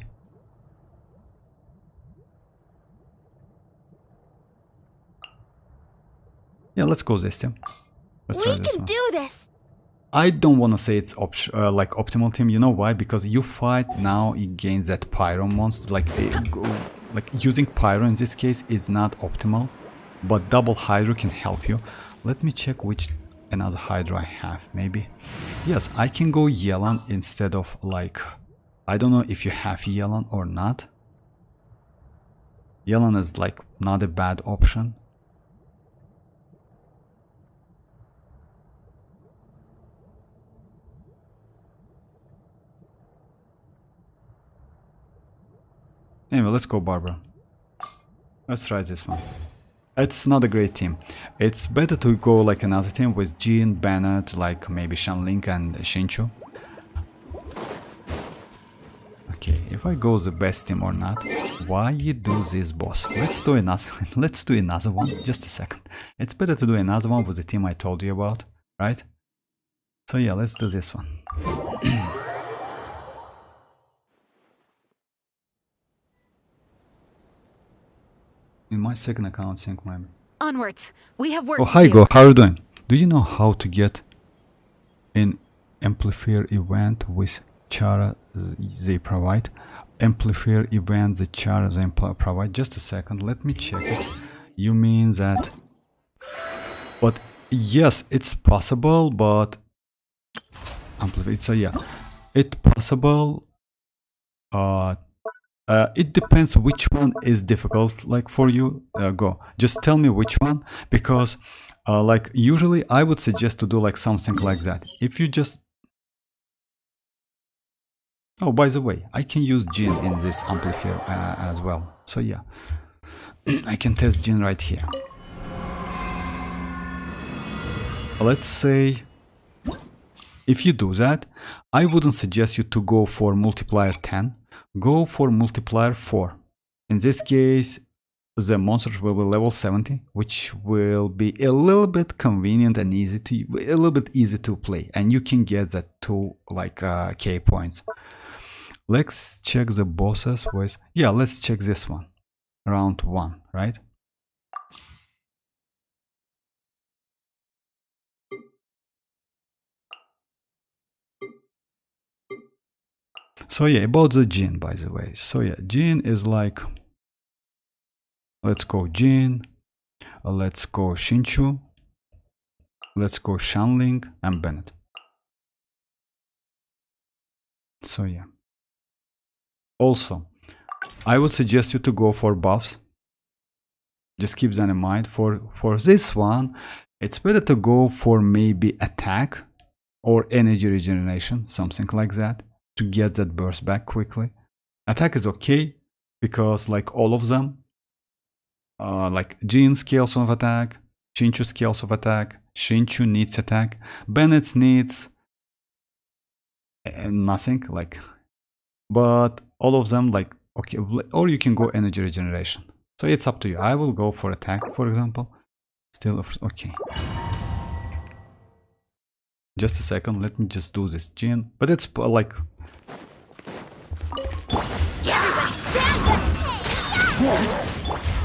yeah, let's go this team. Let's try this one. We can do this! I don't want to say it's like optimal team. You know why? Because you fight now against that Pyro monster. Like using Pyro in this case is not optimal, but double Hydro can help you. Let me check which another Hydro I have. Maybe yes, I can go Yelan instead of like, I don't know if you have Yelan or not. Yelan is like not a bad option. Anyway, let's go Barbara. Let's try this one. It's not a great team. It's better to go like another team with Jean, Bennett, like maybe Shanlink and Shinchu. Okay, if I go the best team or not, why you do this, boss? Let's do another one. Just a second. It's better to do another one with the team I told you about, right? So yeah, let's do this one. In my second account, sync my... Onwards. We have work Oh, to hi do. Go, how are you doing? Do you know how to get in amplifier event with chara they provide. Amplifier event the chara they provide. Just a second, let me check it. You mean that? But yes, it's possible, but amplifier. So yeah, it's possible. It depends which one is difficult like for you. Go, just tell me which one, because like usually I would suggest to do like something like that. If you just, oh, by the way, I can use Jin in this amplifier as well. So yeah, I can test Jin right here. Let's say if you do that, I wouldn't suggest you to go for multiplier 10. Go for multiplier 4. In this case, the monsters will be level 70, which will be a little bit convenient and easy to play, and you can get that 2 like K points. Let's check the bosses with, yeah, let's check this one. Round 1, right? So yeah, about the Jin, by the way. So yeah, Jin is like, let's go Jin, let's go Shinchu, let's go Shanling and Bennett. So yeah. Also, I would suggest you to go for buffs. Just keep that in mind. For this one, it's better to go for maybe attack or energy regeneration, something like that, to get that burst back quickly. Attack is okay because like all of them, like Jin scales of attack, Shinchu scales of attack, Shinchu needs attack, Bennett needs nothing, like, but all of them like okay, or you can go energy regeneration. So it's up to you. I will go for attack, for example. Still okay. Just a second, let me just do this Jin, but it's like. Everybody stand up!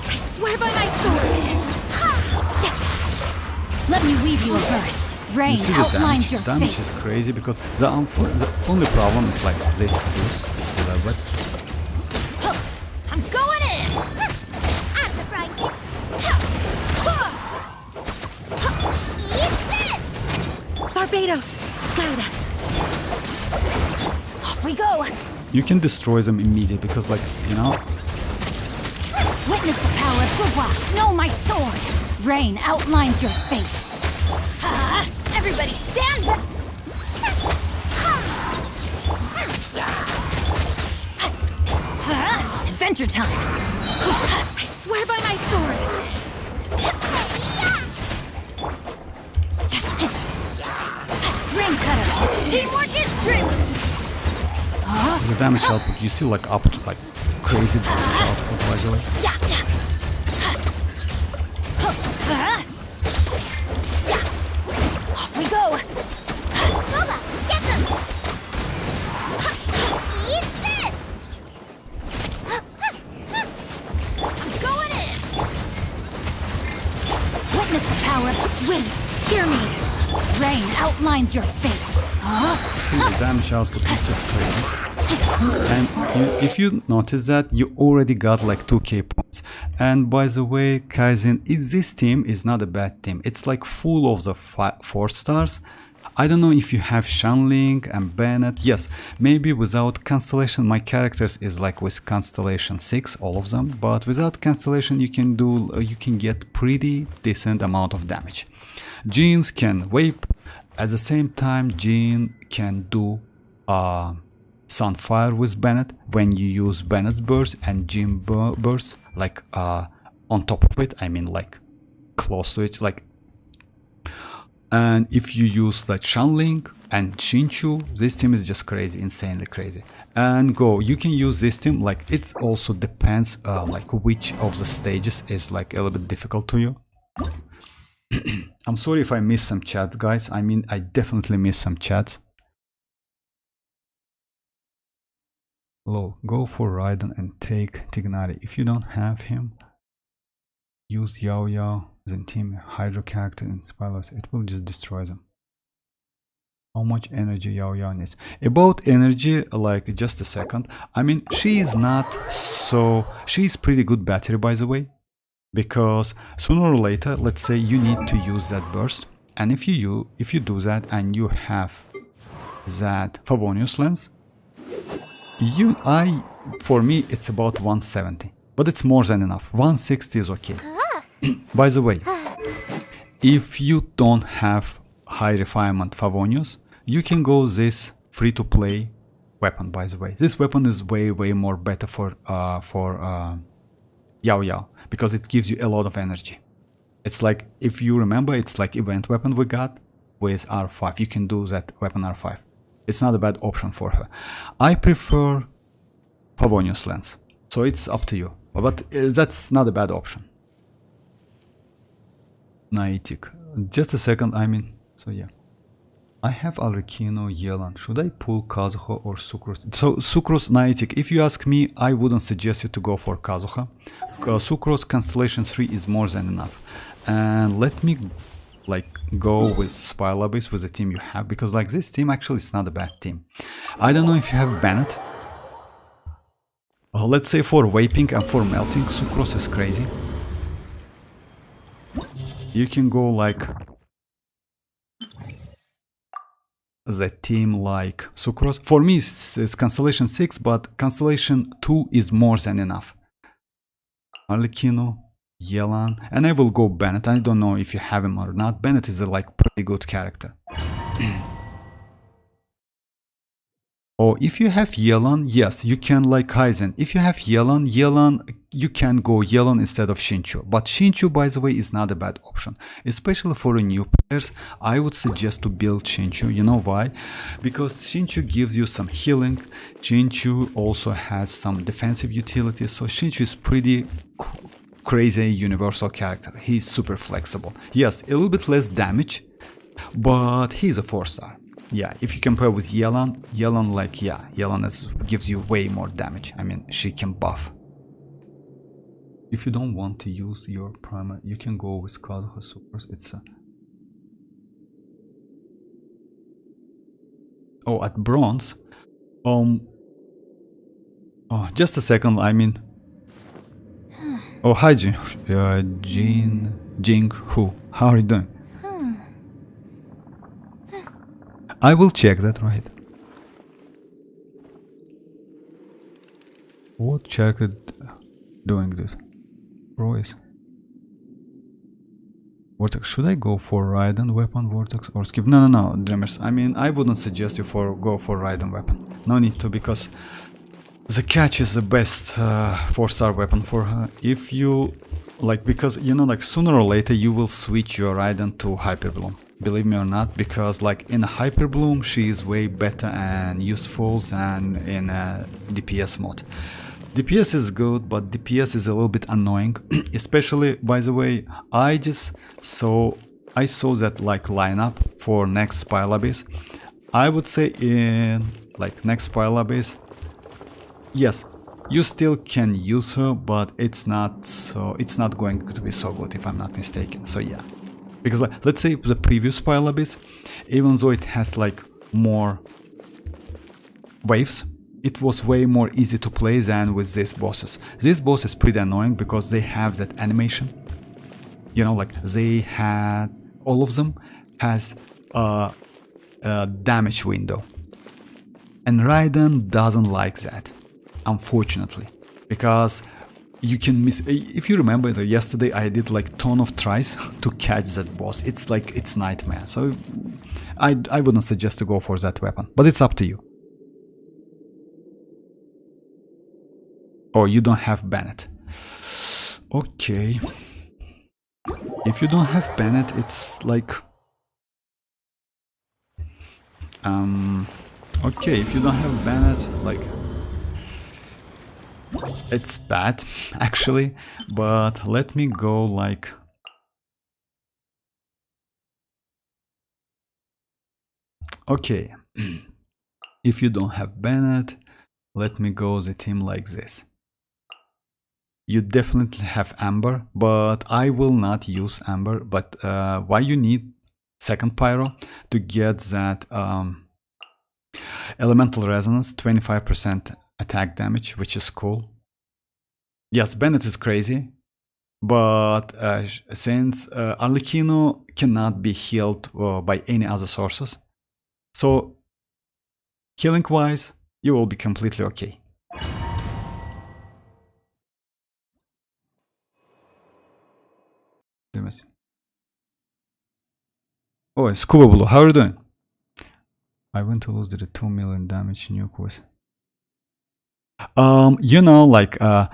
I swear by my sword! Let me weave you a verse. Rain You see the outlines damage? your Damage fate. is crazy because the only problem is like this dudes. I'm going in! I'm surprised. Eat this! Barbados, guide us. Off we go. You can destroy them immediately because, like, you know. Witness the power of Fuwa. Know my sword. Rain outlines your fate. Everybody stand back! Adventure time. I swear by my sword! Rain cutter. Teamwork is strength! The damage output, you see, like, up to like crazy damage output, by the way. Off we go. Boba, get them! Eat this! I'm going in! Witness the power. Wind, hear me. Rain outlines your fate. See, the damage output is just crazy. And if you notice that, you already got like 2k points. And by the way, Kaizen, this team is not a bad team. It's like full of the 4 stars. I don't know if you have Shanling and Bennett. Yes, maybe without Constellation, my characters is like with Constellation 6, all of them. But without Constellation, you can get pretty decent amount of damage. Jeans can wipe. At the same time, Jean can do Sunfire with Bennett when you use Bennett's burst and Jean burst, like on top of it. I mean, like close to it, like. And if you use like Shanling and Shinchu, this team is just crazy, insanely crazy. And Go, you can use this team, like it also depends like which of the stages is like a little bit difficult to you. I'm sorry if I missed some chat, guys. I mean, I definitely missed some chats. Low, go for Raiden and take Tignari. If you don't have him, use Yao Yao, then team Hydro character and Spylos. It will just destroy them. How much energy Yao Yao needs? About energy, like just a second. I mean, she is not so. She's pretty good battery, by the way, because sooner or later, let's say you need to use that burst, and if you do that and you have that Favonius lens, for me it's about 170, but it's more than enough. 160 is okay. By the way, if you don't have high refinement Favonius, you can go this free-to-play weapon. By the way, this weapon is way more better for Yao Yao, because it gives you a lot of energy. It's like, if you remember, it's like event weapon we got with R5. You can do that weapon R5. It's not a bad option for her. I prefer Favonius lens, so it's up to you, but that's not a bad option. Naitic. Just a second, I mean, so yeah. I have Alrekino, Yelan. Should I pull Kazuha or Sucrose? So Sucrose, Naitic, if you ask me, I wouldn't suggest you to go for Kazuha. Sucrose Constellation 3 is more than enough. And let me like go with Spire Abyss with the team you have, because like this team actually is not a bad team. I don't know if you have Bennett. Let's say for vaping and for melting, Sucrose is crazy. You can go like the team like Sucrose. For me it's Constellation 6, but Constellation 2 is more than enough. Arlecchino, Yelan, and I will go Bennett. I don't know if you have him or not. Bennett is a like pretty good character. Oh, if you have Yelan, yes, you can like Kaizen. If you have Yelan, you can go Yelan instead of Shinchu. But Shinchu, by the way, is not a bad option. Especially for a new players, I would suggest to build Shinchu. You know why? Because Shinchu gives you some healing. Shinchu also has some defensive utility. So Shinchu is pretty crazy universal character. He's super flexible. Yes, a little bit less damage, but he's a 4-star. Yeah, if you compare with Yelan, like, yeah, Yelan gives you way more damage. I mean, she can buff. If you don't want to use your primer, you can go with Kazuha Supers. It's a... Oh, at bronze? Oh, just a second, I mean... Oh, hi, Jing Hu. How are you doing? I will check that, right? What character doing this? Royce. Vortex. Should I go for Raiden weapon, Vortex, or skip? No, Dreamers. I mean, I wouldn't suggest you go for Raiden weapon. No need to, because the catch is the best 4-star weapon for her. If you like, because you know, like sooner or later you will switch your Raiden to Hyperbloom. Believe me or not, because like in a Hyperbloom she is way better and useful than in a DPS mode. DPS is good, but DPS is a little bit annoying. Especially, by the way, I saw that like lineup for next Spire Abyss. I would say in like next Spire Abyss, yes, you still can use her, but it's not going to be so good if I'm not mistaken. So yeah. Because like, let's say the previous Spire Abyss, even though it has like more waves, it was way more easy to play than with these bosses. This boss is pretty annoying because they have that animation. You know, like they had, all of them has a damage window. And Raiden doesn't like that, unfortunately, because you can miss. If you remember, yesterday I did like ton of tries to catch that boss. It's like, it's nightmare. So I wouldn't suggest to go for that weapon, but it's up to you. Oh, you don't have Bennett. Okay. If you don't have Bennett, it's like... Okay, if you don't have Bennett, like... It's bad, actually, but let me go like... Okay, if you don't have Bennett, let me go the team like this. You definitely have Amber, but I will not use Amber. But why you need second pyro to get that elemental resonance, 25% attack damage, which is cool. Yes, Bennett is crazy, but since Arlecchino cannot be healed by any other sources, so healing wise, you will be completely okay. Oh, Scuba Blue, how are you doing? I went to lose the 2 million damage nuke with. You know, like I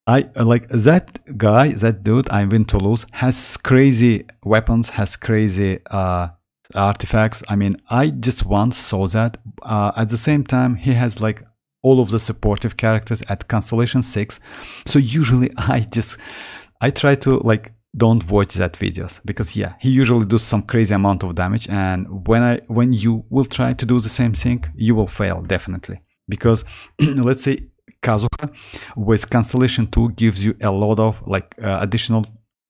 like that guy, that dude I win to lose has crazy weapons, has crazy artifacts. I mean, I just once saw that. At the same time, he has like all of the supportive characters at Constellation 6. So usually I try to like don't watch that videos, because yeah, he usually does some crazy amount of damage, and when you will try to do the same thing, you will fail definitely, because let's say Kazuha with Constellation 2 gives you a lot of like additional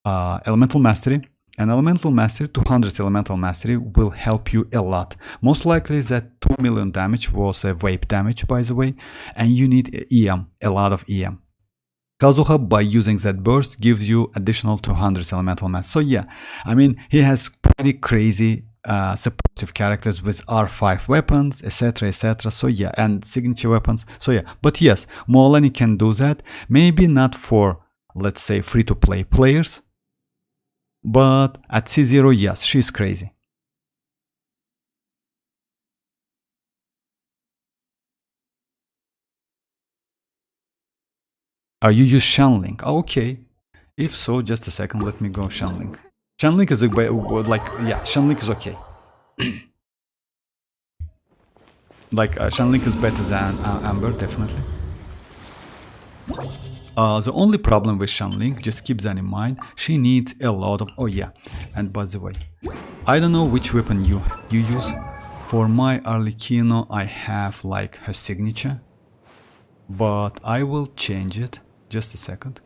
elemental mastery, and elemental mastery, 200 elemental mastery will help you a lot. Most likely that 2 million damage was a vape damage, by the way, and you need EM, a lot of EM. Kazuha, by using that burst, gives you additional 200 elemental mass. So yeah, I mean, he has pretty crazy supportive characters with R5 weapons, etc, etc. So yeah, and signature weapons. So yeah, but yes, mualani can do that. Maybe not for, let's say, free-to-play players, but at C0, yes, she's crazy. You use Shanling. Okay. If so, just a second, let me go Shanling. Shanling is Shanling is okay. Like, Shanling is better than Amber, definitely. The only problem with Shanling, just keep that in mind, she needs a lot of... Oh yeah, and by the way, I don't know which weapon you use. For my Arlecchino, I have like her signature, but I will change it. Just a second.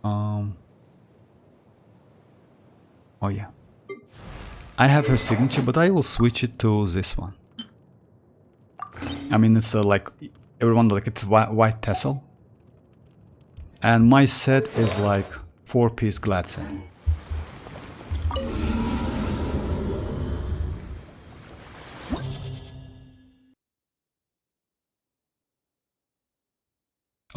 Oh yeah, I have her signature, but I will switch it to this one. I mean, it's like everyone, like it's white tassel, and my set is like 4-piece glad set.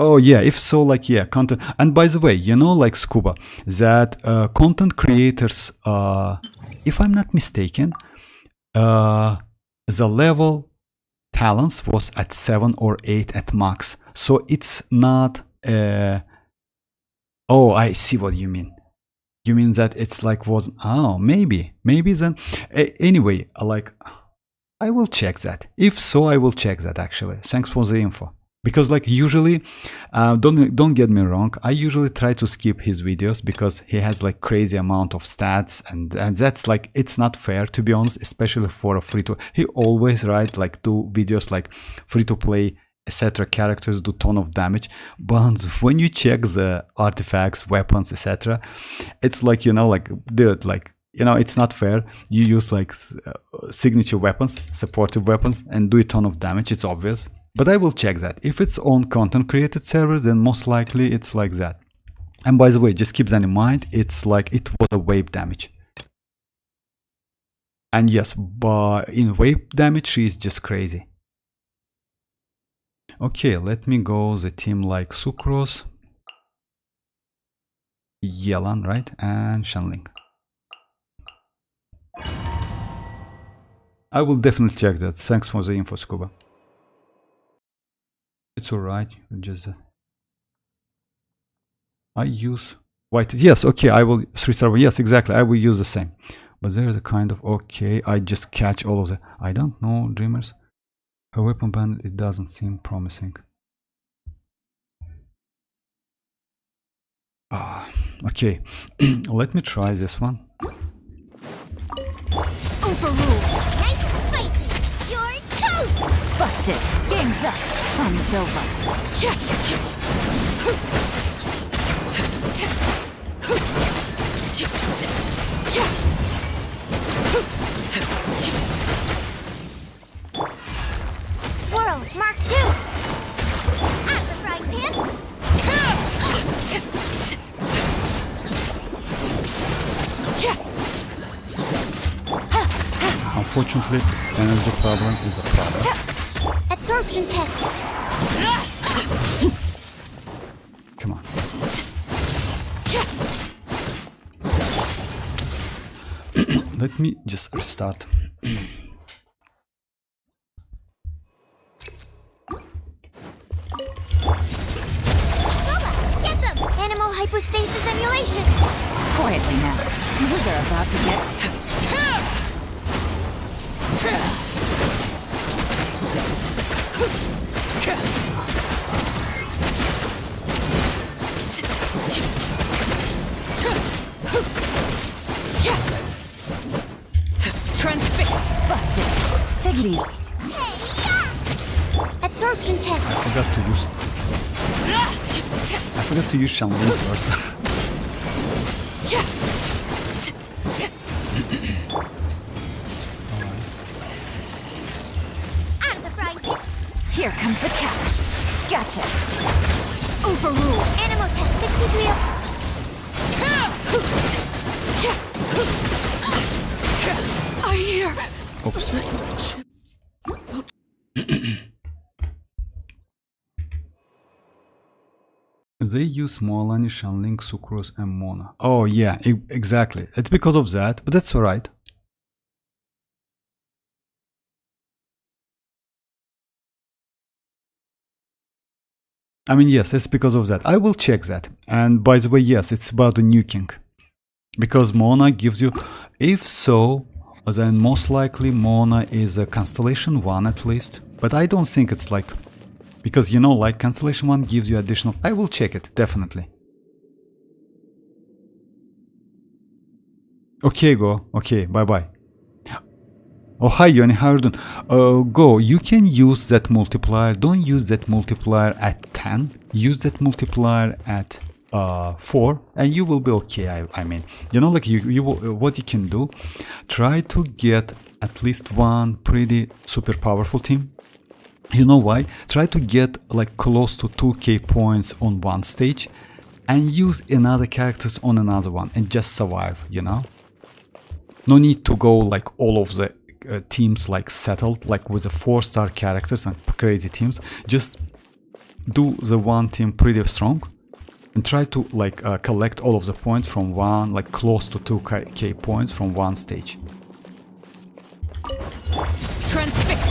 Oh yeah, if so, like yeah, content. And by the way, you know, like Scuba, that content creators, if I'm not mistaken, the level talents was at 7 or 8 at max. So it's not... Oh, I see what you mean. You mean that it's like was... Oh, maybe then... Anyway, like, I will check that. If so, I will check that actually. Thanks for the info. Because like usually, don't get me wrong, I usually try to skip his videos because he has like crazy amount of stats, and that's like, it's not fair, to be honest, especially for a free to... He always write like 2 videos like free to play, etc. characters do ton of damage, but when you check the artifacts, weapons, etc., it's like, you know, like, dude, like, you know, it's not fair. You use like signature weapons, supportive weapons, and do a ton of damage, it's obvious. But I will check that. If it's on content created servers, then most likely it's like that. And by the way, just keep that in mind, it's like it was a wave damage. And yes, but in wave damage, she is just crazy. Okay, let me go the team like Sucrose, Yelan, right? And Shanling. I will definitely check that. Thanks for the info, Scuba. It's alright, just... I use white... Yes, okay, I will... 3-star... Yes, exactly, I will use the same. But there's a kind of... Okay, I just catch all of the... I don't know, Dreamers. Her weapon band, it doesn't seem promising. Okay. Let me try this one. Overruled. Nice and spicy. You're toast. Busted. Game's up. Fun is over. Swirl, Mark 2. Out of the frying pan. Unfortunately, energy problem is a problem. Absorption test. Come on. Let me just restart. Get them! Animal hypostasis emulation. Quietly now. Those are about to get... Transfix! Busted! Take it easy. Absorption test. I forgot to use Xianyun first. Out of the frying pan. Here comes the catch. Gotcha. Overrule. Animal test 63. I hear. Oops. They use mualani, Shanling, sucrose, and Mona. Oh yeah, exactly. It's because of that, but that's alright. I mean, yes, it's because of that. I will check that. And by the way, yes, it's about the nuking. Because Mona gives you... If so, then most likely Mona is a Constellation 1 at least. But I don't think it's like... Because, you know, like Constellation 1 gives you additional... I will check it, definitely. Okay, Go. Okay, bye-bye. Oh, hi, Yoni, how are you doing? Go, you can use that multiplier. Don't use that multiplier at 10. Use that multiplier at 4, and you will be okay. I mean, you know, like what you can do, try to get at least one pretty super powerful team. You know why? Try to get like close to 2k points on one stage and use another characters on another one and just survive, you know? No need to go like all of the teams like settled, like with the 4-star characters and crazy teams. Just do the one team pretty strong and try to like collect all of the points from one, like close to 2k points from one stage. Transfix!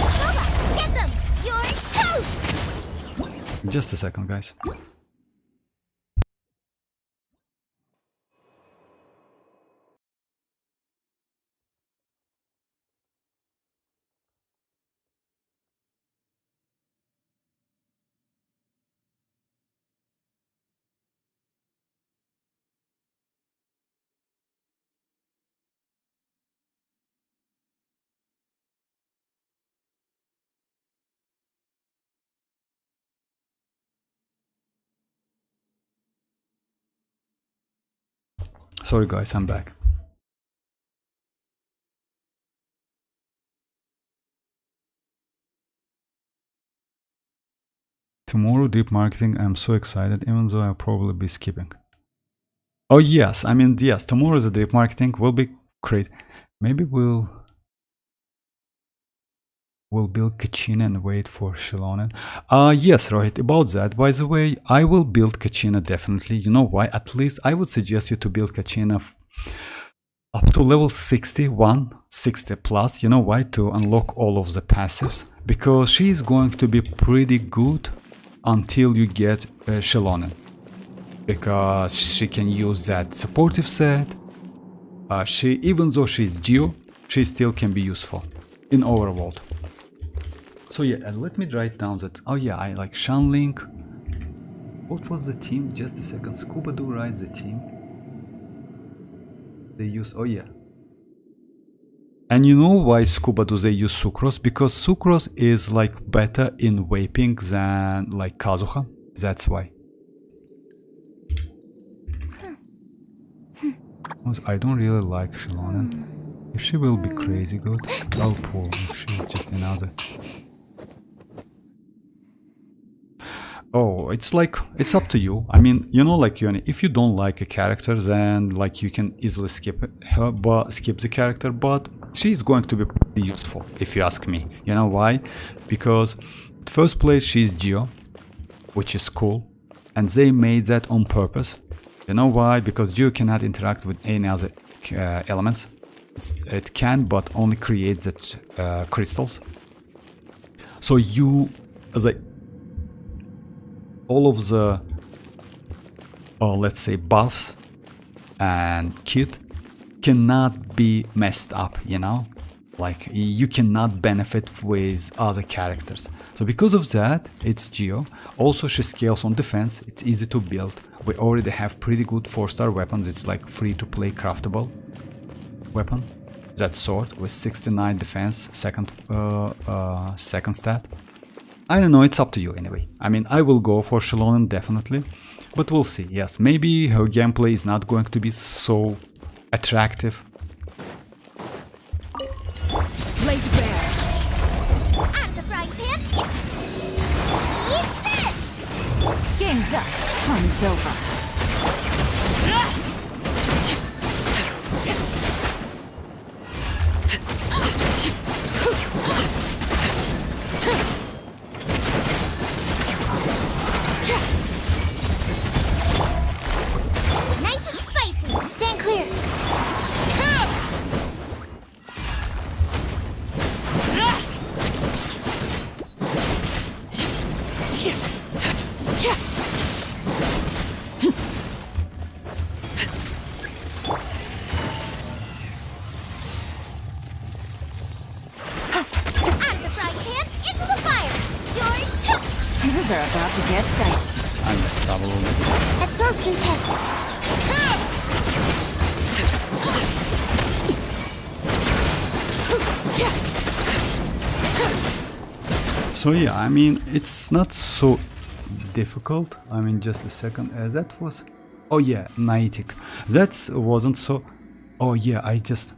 Get them! You're toast! Just a second, guys. Sorry guys, I'm back. Tomorrow deep marketing, I'm so excited, even though I'll probably be skipping. Oh yes, I mean, yes, tomorrow the deep marketing will be great. Maybe we'll build Kachina and wait for Shilonen. Yes, Rohit, about that, by the way, I will build Kachina definitely. You know why? At least I would suggest you to build Kachina up to level 61, 60 plus. You know why? To unlock all of the passives. Because she is going to be pretty good until you get Shilonen. Because she can use that supportive set. Even though she's Geo, she still can be useful in Overworld. So yeah, and let me write down that. Oh yeah, I like Shanling. What was the team? Just a second. Scuba Do writes the team. They use. Oh yeah. And you know why Scuba Do they use Sucrose? Because Sucrose is like better in vaping than like Kazuha. That's why. I don't really like Xianyun. If she will be crazy good, I'll pull. If she's just another. Oh, it's like, it's up to you. I mean, you know, like Yoni, if you don't like a character, then like you can easily skip her, but skip the character, but she's going to be pretty useful if you ask me. You know why? Because first place she's Geo, which is cool, and they made that on purpose. You know why? Because Geo cannot interact with any other elements. It can, but only creates the crystals. So you, as a all of the, let's say, buffs and kit cannot be messed up, you know? Like, you cannot benefit with other characters. So because of that, it's Geo. Also, she scales on defense. It's easy to build. We already have pretty good 4-star weapons. It's like free-to-play craftable weapon. That sword with 69 defense, second stat. I don't know, it's up to you anyway. I mean, I will go for Xianyun definitely, but we'll see. Yes, maybe her gameplay is not going to be so attractive. Laser bear. At the frying pan. Eat this! Game's up. Fun's over. Nice and spicy. Stand clear. At the frying pan, into the fire. You're toast. Things are about to get dicey. I messed up a little bit. Absorption test. So yeah, I mean, it's not so difficult. I mean, just a second. That was... Oh yeah, Niantic. That wasn't so... Oh yeah, I use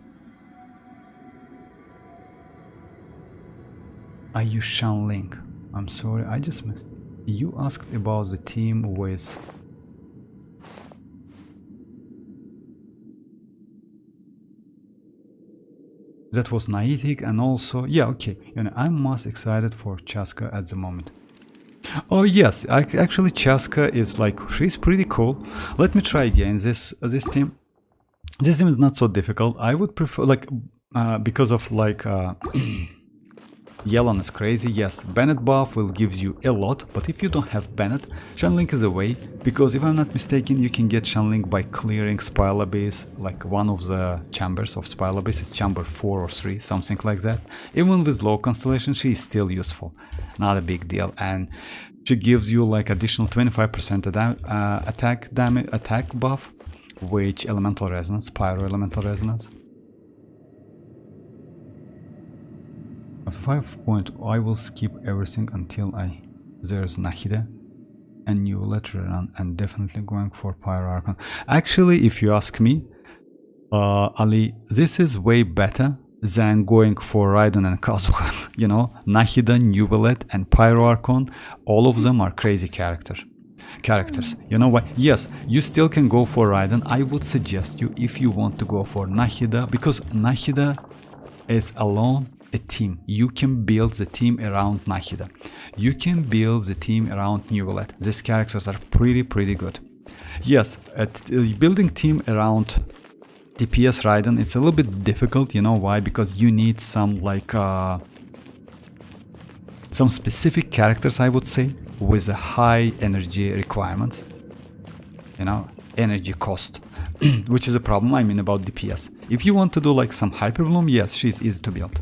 Xianyun. I'm sorry, I just missed. You asked about the team with... That was Niantic, and also... Yeah, okay. You know, I'm most excited for Chaska at the moment. Oh yes, actually Chaska is like... She's pretty cool. Let me try again this team. This team is not so difficult. I would prefer, like... because of like... Yellow is crazy, yes, Bennett buff will give you a lot, but if you don't have Bennett, Xianyun is a way, because if I'm not mistaken, you can get Xianyun by clearing Spire Abyss, like one of the chambers of Spire Abyss is chamber 4 or 3, something like that. Even with low constellation, she is still useful, not a big deal, and she gives you like additional 25% attack buff, which elemental resonance, pyro elemental resonance. At 5 point, I will skip everything until there's Nahida and Neuvillette run, and definitely going for Pyro Archon. Actually, if you ask me, Ali, this is way better than going for Raiden and Kazuha. You know, Nahida, Neuvillette, and Pyro Archon, all of them are crazy characters. You know what? Yes, you still can go for Raiden. I would suggest you, if you want to go for Nahida, because Nahida is alone a team. You can build the team around Nahida. You can build the team around Neuvillette. These characters are pretty good. Yes, building team around DPS Raiden, it's a little bit difficult. You know why? Because you need some like some specific characters, I would say, with a high energy requirements. You know, energy cost, which is a problem. I mean about DPS. If you want to do like some Hyper Bloom, yes, she's easy to build.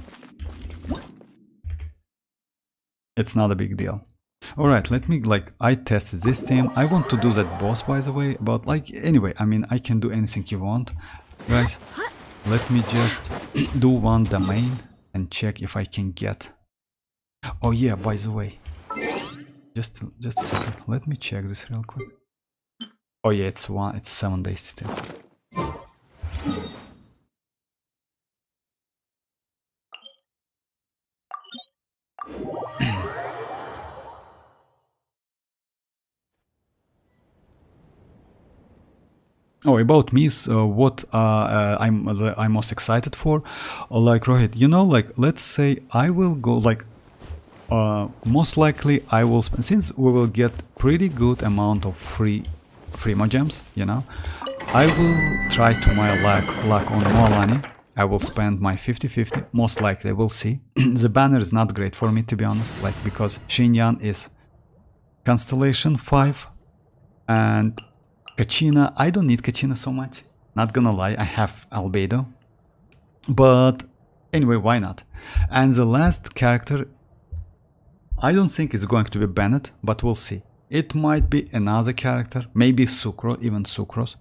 It's not a big deal. Alright, let me, like, I tested this team. I want to do that boss, by the way, but like, anyway, I mean, I can do anything you want. Guys, let me just do one domain and check if I can get... Oh yeah, by the way, just a second, let me check this real quick. Oh yeah, it's 7 days still. Oh, about me, what I'm most excited for, like Rohit, you know, like let's say I will go like most likely I will spend, since we will get pretty good amount of free Primogems, you know, I will try to my luck on mualani. I will spend my 50-50, most likely, we'll see. The banner is not great for me, to be honest, like because Xianyun is Constellation 5 and Kachina, I don't need Kachina so much, not gonna lie, I have Albedo, but anyway, why not? And the last character, I don't think it's going to be Bennett, but we'll see. It might be another character, maybe Sucro, even Sucros,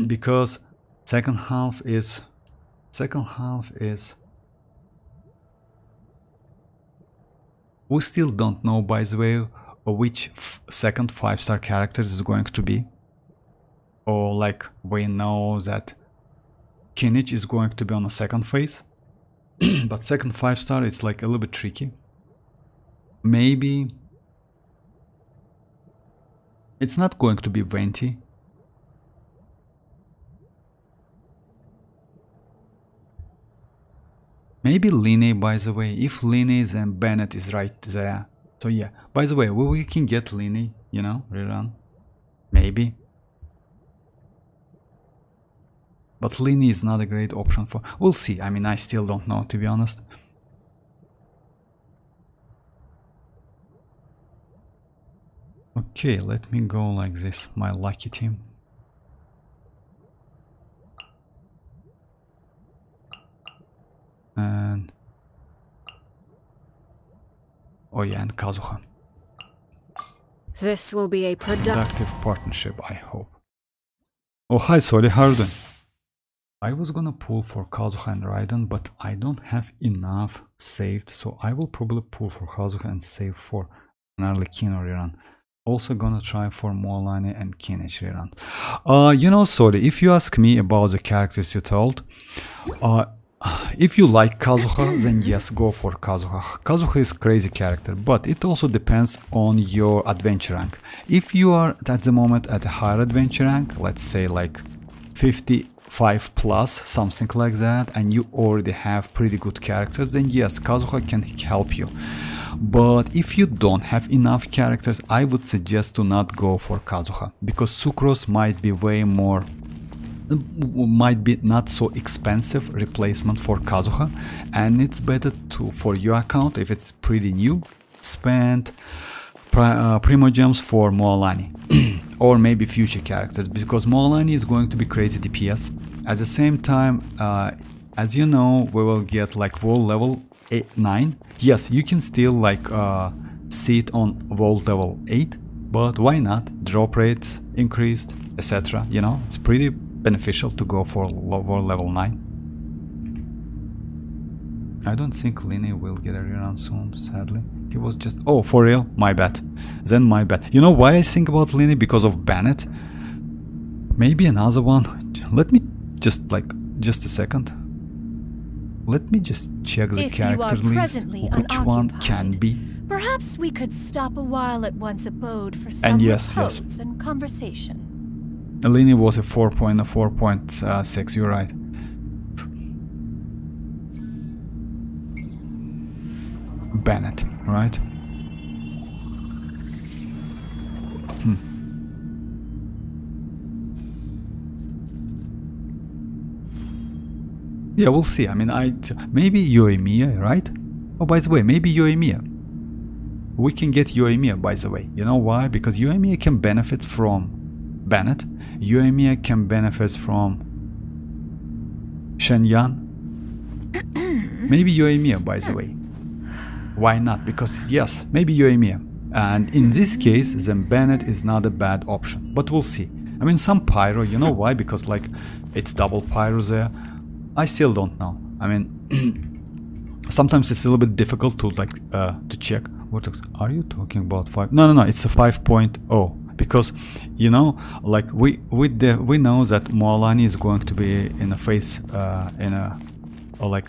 because second half is we still don't know, by the way, which second 5-star character is going to be. Or like we know that Kinich is going to be on a second phase, but second 5-star is like a little bit tricky. Maybe it's not going to be Venti. Maybe Line, by the way, if Line is and Bennett is right there. So yeah, by the way, we can get Line, you know, rerun. Maybe. But Line is not a great option for... We'll see, I mean, I still don't know, to be honest. Okay, let me go like this, my lucky team. And oh yeah, and Kazuha. This will be a Productive partnership, I hope. Oh hi Soli, how are you doing? I was gonna pull for Kazuha and Raiden, but I don't have enough saved, so I will probably pull for Kazuha and save for an early Kino rerun. Also gonna try for mualani and kinich rerun. You know, Soli, if you ask me about the characters you told, if you like Kazuha, then yes, go for Kazuha. Kazuha is crazy character, but it also depends on your adventure rank. If you are at the moment at a higher adventure rank, let's say like 55 plus, something like that, and you already have pretty good characters, then yes, Kazuha can help you. But if you don't have enough characters, I would suggest to not go for Kazuha, because Sucrose might be way more, might be not so expensive replacement for Kazuha, and it's better to, for your account, if it's pretty new, spend Primogems for mualani or maybe future characters, because mualani is going to be crazy DPS. At the same time, as you know, we will get like wall level 9. Yes, you can still like sit on wall level 8, but why not? Drop rates increased, etc. You know, it's pretty beneficial to go for lower level 9. I don't think Line will get a rerun soon, sadly. He was just... Oh, for real? My bad. Then my bad. You know why I think about Line? Because of Bennett? Maybe another one. Let me just like... Just a second. Let me just check the character list. Which one can be? Perhaps we could stop a while at one's abode for some And yes, repose and conversation. Line was a 4.6, you're right. Bennett, right? Yeah, we'll see. I mean, maybe Yoimiya, right? Oh, by the way, maybe Yoimiya. We can get Yoimiya, by the way. You know why? Because Yoimiya can benefit from Bennett. Yoimiya can benefit from Xianyun. Maybe Yoimiya, by the way. Why not? Because yes, maybe Yoimiya. And in this case, then Bennett is not a bad option. But we'll see. I mean, some Pyro, you know why? Because like, it's double Pyro there. I still don't know. I mean, sometimes it's a little bit difficult to like, to check. What are you talking about? 5? No, it's a 5.0. Because, you know, like we know that mualani is going to be in a phase, or like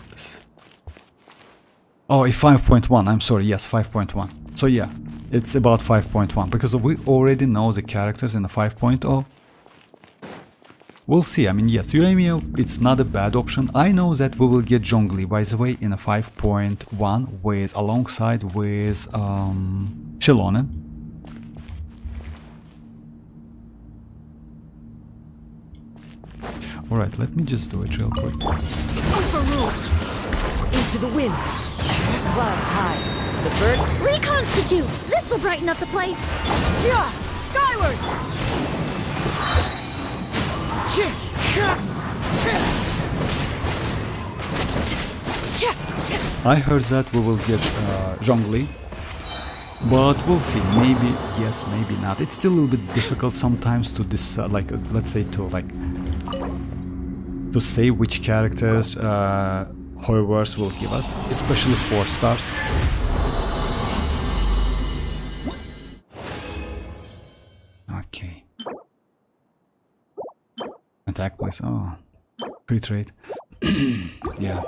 Oh, 5.1. I'm sorry. Yes, 5.1. So yeah, it's about 5.1 because we already know the characters in the 5.0. We'll see. I mean, yes, Xianyun, it's not a bad option. I know that we will get Zhongli, by the way, in a 5.1 with alongside with Xianyun. Alright, let me just do it real quick. Overrule. Into the wind. Clouds high. The bird. Reconstitute! This'll brighten up the place! Yeah! Skyward! I heard that we will get Zhongli, but we'll see. Maybe yes, maybe not. It's still a little bit difficult sometimes to decide, like let's say to say which characters Hoyoverse will give us, especially 4 stars. Okay. Attack place. Oh, crit rate. Yeah.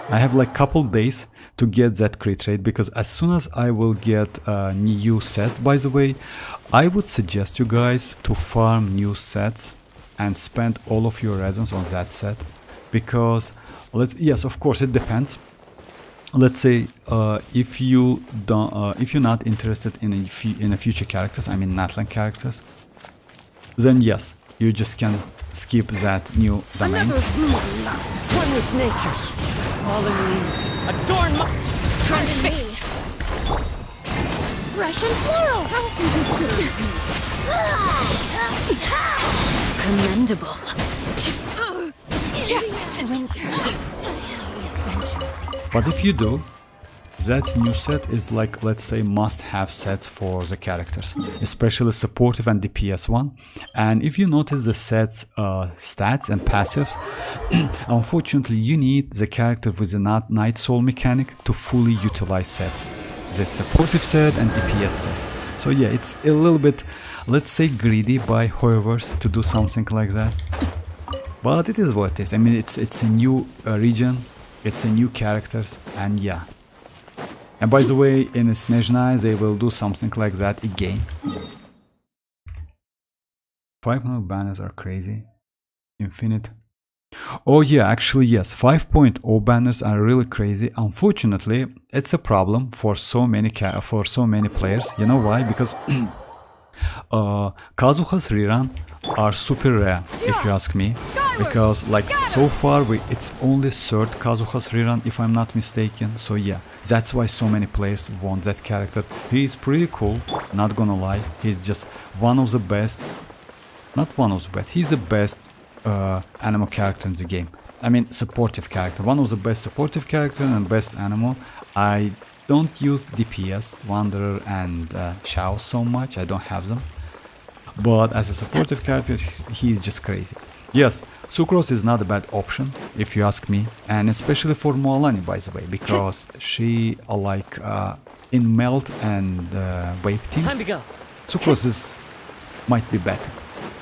I have like couple days to get that crit rate because as soon as I will get a new set, by the way, I would suggest you guys to farm new sets and spend all of your resins on that set because yes, of course it depends. Let's say if you don't if you're not interested in a future characters, I mean natlan characters, then yes, you just can skip that new domains. Another rude lot. One with nature. Fallen leaves. Adorn my... Transfixed. Fresh and floral! How Commendable. Winter. But if you do, that new set is like, let's say, must-have sets for the characters, especially supportive and DPS one. And if you notice the sets stats and passives, unfortunately you need the character with the Night Soul mechanic to fully utilize sets. The supportive set and DPS set. So yeah, it's a little bit, let's say, greedy by Hoyoverse to do something like that. But it is what it is. I mean, it's a new region, it's a new characters, and yeah. And by the way, in Xianyun they will do something like that again. 500 banners are crazy. Infinite. Oh yeah, actually yes, 5.0 banners are really crazy. Unfortunately, it's a problem for so many players. You know why? Because Kazuha's rerun are super rare, if you ask me. Because like so far it's only 3rd Kazuha's rerun, if I'm not mistaken. So yeah, that's why so many players want that character. He is pretty cool, not gonna lie. He's just one of the best, not one of the best, he's the best animal character in the game. I mean supportive character, one of the best supportive character and best animal. I don't use DPS, Wanderer and Xiao so much, I don't have them. But as a supportive character, he's just crazy. Yes, Sucrose is not a bad option, if you ask me, and especially for Mualani, by the way, because she, like, in Melt and Wave teams, Sucrose might be better.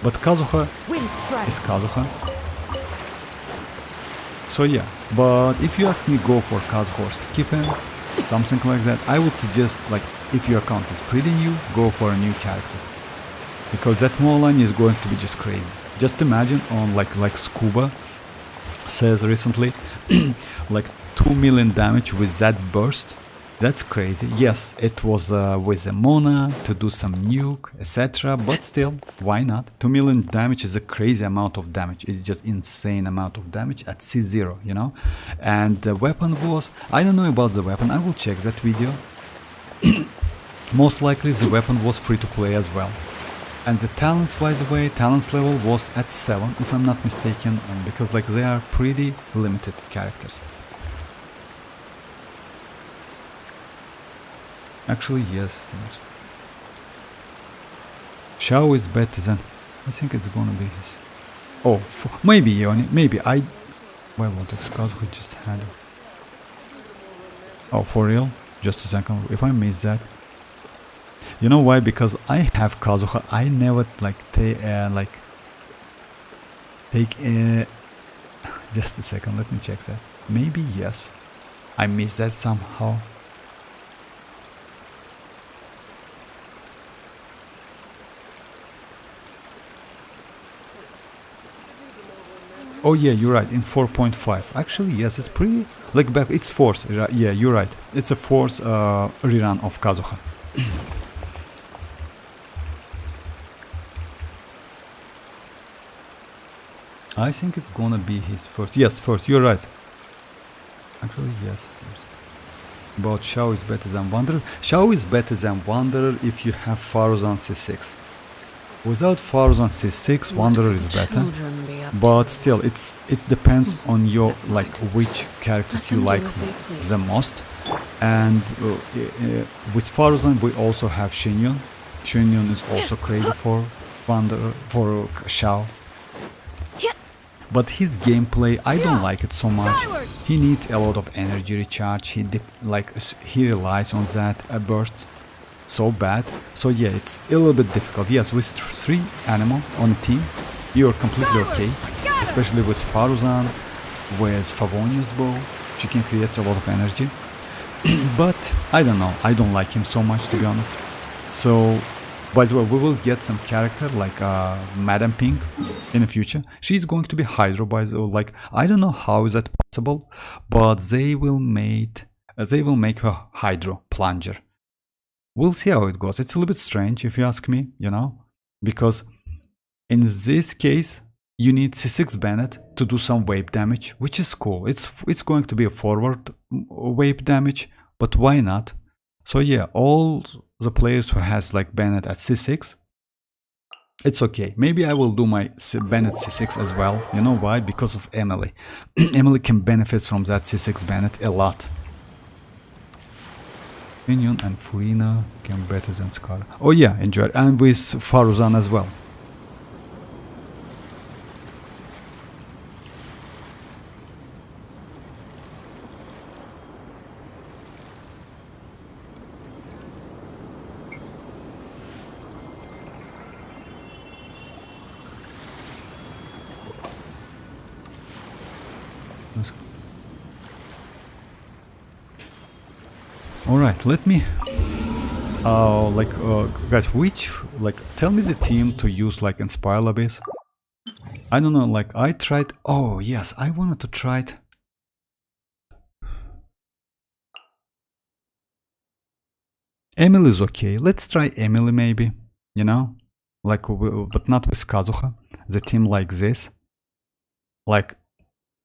But Kazuha is Kazuha. So yeah, but if you ask me, go for Kazuha or skip him, something like that, I would suggest, like, if your account is pretty new, go for a new characters. Because that Mualani is going to be just crazy. Just imagine on like Scuba says recently, like 2 million damage with that burst. That's crazy. Yes, it was with the Mona to do some nuke, etc. But still, why not? 2 million damage is a crazy amount of damage. It's just insane amount of damage at C0, you know. And the weapon was, I don't know about the weapon. I will check that video. Most likely the weapon was free to play as well. And the talents, by the way, talents level was at 7, if I'm not mistaken, because like they are pretty limited characters. Actually, yes. Xiao is better than... I think it's gonna be his... Oh, maybe Yoni, maybe I... Why won't Kazuha just had... Oh, for real? Just a second, if I miss that... You know why? Because I have Kazuha. I never like take just a second. Let me check that. Maybe yes. I missed that somehow. Oh yeah, you're right, in 4.5. Actually, yes, it's pretty, like back, it's force, yeah, you're right. It's a force rerun of Kazuha. I think it's gonna be his first, yes, first, you're right. Actually, yes. About Xiao is better than Wanderer. Xiao is better than Wanderer if you have Faruzan C6. Without Faruzan C6, Wanderer is better. But still, it depends on your like which characters you like the most. And with Faruzan we also have Xianyun. Xianyun is also crazy for Wanderer, for Xiao. But his gameplay, I don't like it so much. He needs a lot of energy recharge. He relies on that bursts so bad. So yeah, it's a little bit difficult. Yes, with 3 animal on a team, you're completely okay. Especially with Faruzan, with Favonius bow, she can create a lot of energy. But I don't know, I don't like him so much, to be honest. So, by the way, we will get some character like Madame Pink in the future. She's going to be Hydro, by the way. Like, I don't know how is that possible, but they will make her Hydro Plunger. We'll see how it goes. It's a little bit strange if you ask me, you know, because in this case you need C6 Bennett to do some wave damage, which is cool. It's going to be a forward wave damage, but why not? So yeah, all the players who has like Bennett at C6, it's okay. Maybe I will do my Bennett C6 as well. You know why? Because of Emily. Emily can benefit from that C6 Bennett a lot. Xianyun and Furina can better than Scar. Oh yeah, enjoy it. And with Faruzan as well. Alright, let me guys, tell me the team to use like Inspire Abyss. I don't know, like I tried, oh yes, I wanted to try it. Emily is okay, let's try Emily maybe, you know, like, but not with Kazuha, the team like this. Like,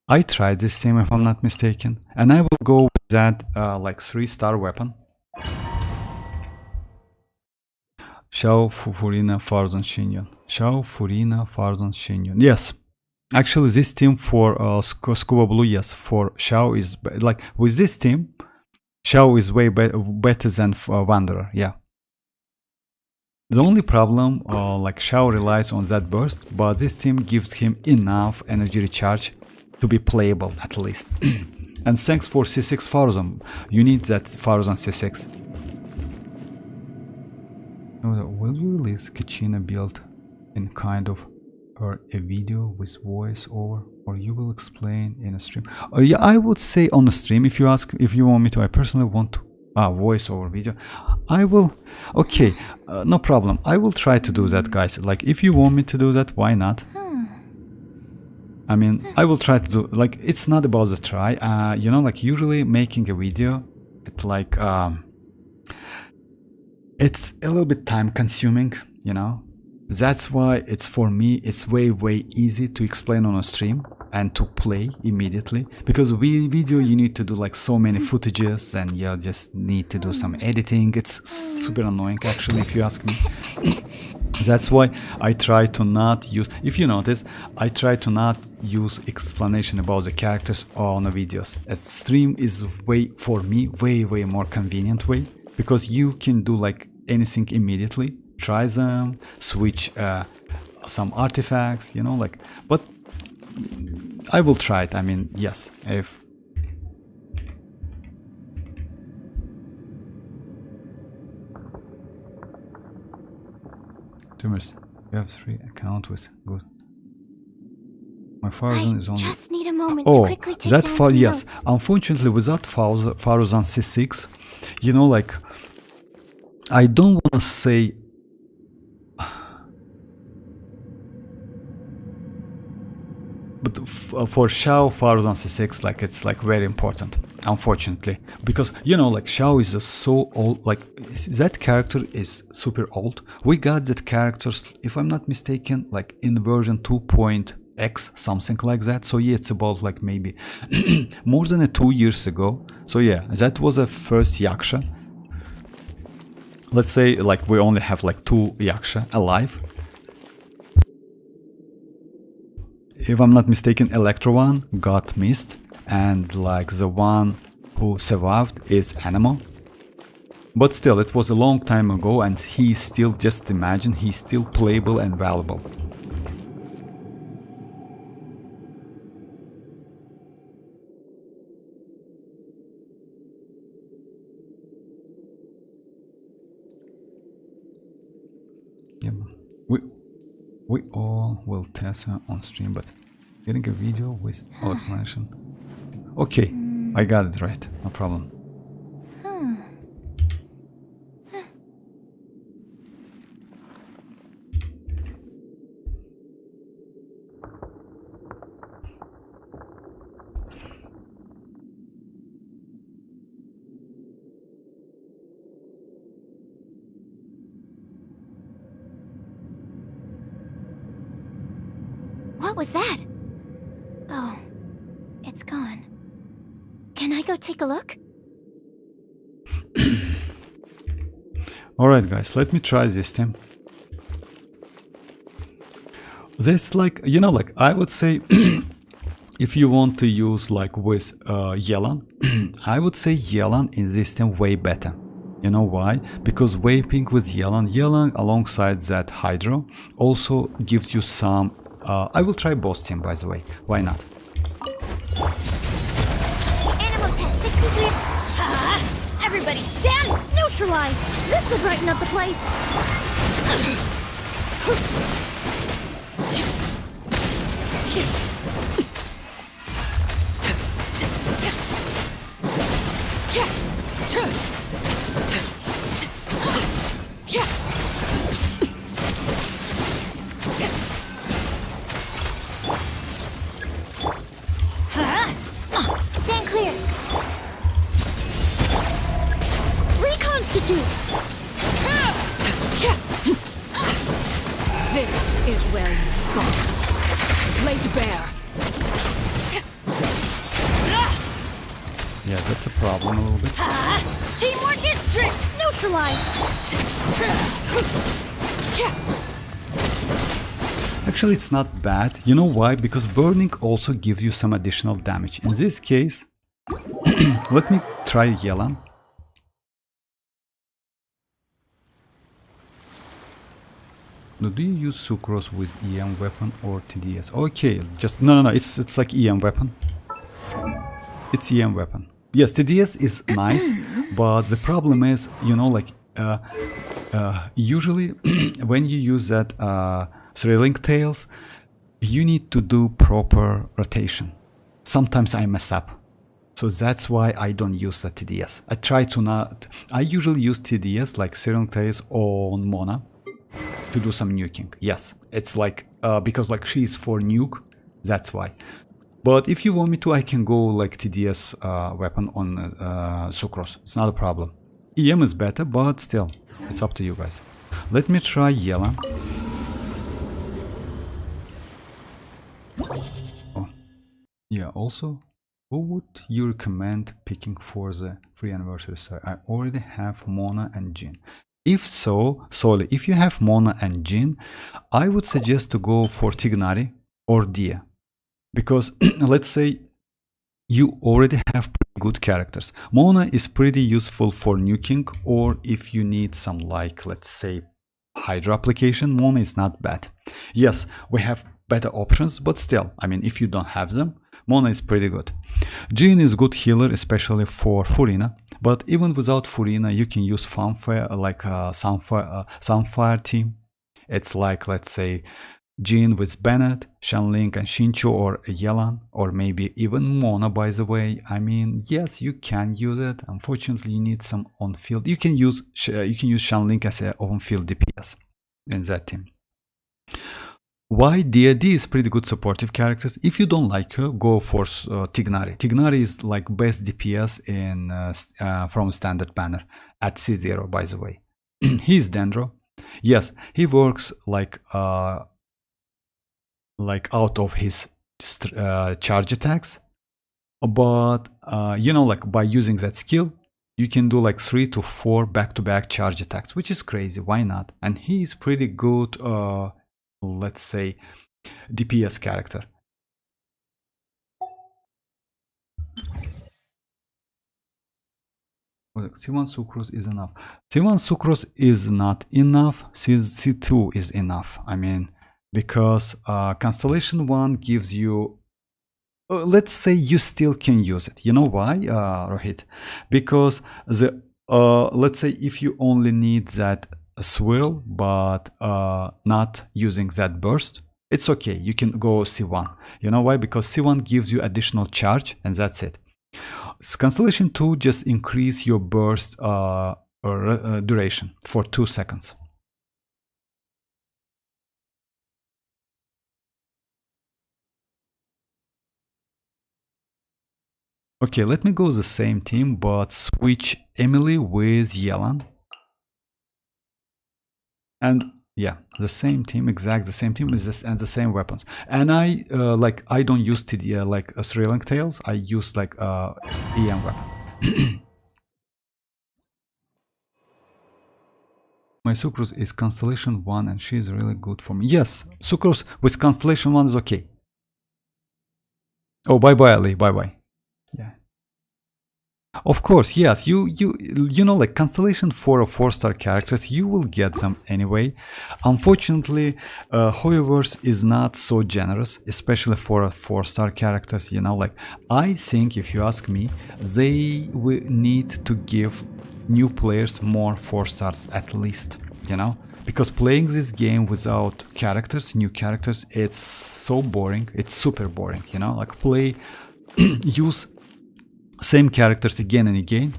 I tried this team if I'm not mistaken, and I will go with that like 3-star weapon. Xiao, Furina, Faruzan, Xianyun. Xiao, Furina, Faruzan, Xianyun. Yes, actually this team for Scuba Blue, yes, for Xiao is like, with this team, Xiao is way better than Wanderer, yeah. The only problem, like Xiao relies on that burst, but this team gives him enough energy recharge to be playable at least. And thanks for C6 Faruzan. You need that Faruzan C6. Will you release Kachina build in kind of a video with voice over, or you will explain in a stream? Yeah, I would say on the stream if you ask, if you want me to. I personally want to voice over video. I will. Okay, no problem. I will try to do that, guys. Like, if you want me to do that, why not? I mean, I will try to do, like, it's not about the try, you know, like usually making a video, it's like, it's a little bit time consuming, you know, that's why it's, for me, it's way easy to explain on a stream and to play immediately, because video you need to do like so many footages and you just need to do some editing. It's super annoying actually, if you ask me. That's why I try to not use, if you notice, I try to not use explanation about the characters on the videos. A stream is for me, way more convenient way, because you can do like anything immediately, try them, switch some artifacts, you know, like, but I will try it. I mean, yes, if you have 3 accounts with good. My Faruzan is I only... just need a moment to Oh, quickly take that down far, some yes. notes. Unfortunately, without Faruzan C6, you know, like, I don't want to say... But for Xiao, Faruzan C6, like, it's like very important, unfortunately. Because, you know, like, Xiao is just so old, like, that character is super old. We got that characters, if I'm not mistaken, like, in version 2.x, something like that. So yeah, it's about like maybe more than 2 years ago. So yeah, that was a first Yaksha. Let's say like we only have like 2 Yaksha alive. If I'm not mistaken, Electro one got missed, and like the one who survived is Animo. But still, it was a long time ago, and he's still, just imagine, he's still playable and valuable. Yeah, we all will test her on stream, but getting a video with automation. Okay, I got it right, no problem. What was that? Oh, it's gone. Can I go take a look? Alright guys, let me try this time. This, like, you know, like, I would say if you want to use like with Yelan, I would say Yelan in this time way better. You know why? Because vaping with Yelan alongside that Hydro also gives you some... I will try both team, by the way. Why not? Animal test 63. Everybody stand! Neutralize! This will brighten up the place. Stand clear. Reconstitute. This is where you fall. Laid bare. Yeah, that's a problem a little bit. Teamwork is strength. Neutralize. Actually, it's not bad. You know why? Because burning also gives you some additional damage. In this case, let me try Yelan. Now, do you use Sucrose with EM weapon or TDS? Okay, just no, it's like EM weapon. It's EM weapon. Yes, TDS is nice, but the problem is, you know, like usually when you use that thrilling tails, you need to do proper rotation. Sometimes I mess up, so that's why I don't use the TDS. I try to not. I usually use TDS like thrilling tails on Mona to do some nuking. Yes, it's like because like she's for nuke, that's why. But if you want me to, I can go like TDS weapon on Sucrose. It's not a problem. EM is better, but still, it's up to you guys. Let me try Yelan. Oh, yeah. Also, who would you recommend picking for the free anniversary sale? I already have Mona and Jin. If so, solely, if you have Mona and Jin, I would suggest to go for Tignari or Dia. Because let's say you already have pretty good characters. Mona is pretty useful for nuking, or if you need some, like, let's say, Hydra application, Mona is not bad. Yes, we have better options, but still, I mean, if you don't have them, Mona is pretty good. Jin is good healer, especially for Furina, but even without Furina, you can use Sunfire, like Sunfire team. It's like, let's say, Jin with Bennett, Shanling and Shinchu or Yelan, or maybe even Mona, by the way. I mean, yes, you can use it. Unfortunately, you need some on-field. You can use Shanling as an on-field DPS in that team. Why DAD is pretty good supportive characters. If you don't like her, go for Tignari. Tignari is like best DPS in from standard banner at C0, by the way. He's Dendro. Yes, he works like out of his charge attacks, but you know, like by using that skill, you can do like 3 to 4 back-to-back charge attacks, which is crazy. Why not? And he's pretty good. Let's say DPS character. C1 Sucrose is enough. C1 Sucrose is not enough. C2 is enough. I mean, because Constellation 1 gives you, let's say you still can use it. You know why, Rohit? Because the let's say if you only need that swirl but not using that burst, it's okay, you can go C1. You know why? Because C1 gives you additional charge and that's it. Constellation 2 just increase your burst duration for 2 seconds. Okay, let me go the same team but switch Emily with Yelan. And yeah, the same team, exact the same team is this, and the same weapons. And I I don't use TD like Sri Lank tails. I use like EM weapon. My Sucrose is Constellation 1 and she's really good for me. Yes, Sucrose with Constellation 1 is okay. Oh, bye bye Ali, bye bye. Yeah. Of course, yes, you know, like Constellation 4 or 4-star characters, you will get them anyway. Unfortunately, Hoyoverse is not so generous, especially for 4-star characters, you know, like I think if you ask me, they will need to give new players more 4-stars at least, you know, because playing this game without characters, new characters, it's so boring, it's super boring, you know, like use same characters again and again,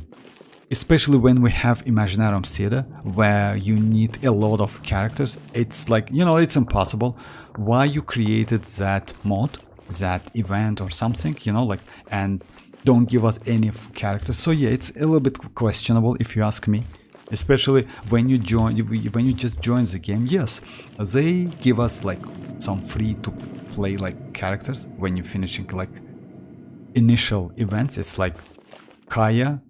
especially when we have Imaginarium Theater where you need a lot of characters. It's like, you know, it's impossible. Why you created that mod, that event or something, you know, like, and don't give us any characters. So yeah, it's a little bit questionable if you ask me, especially when you just join the game. Yes, they give us like some free to play like characters when you're finishing like initial events. It's like Kaya,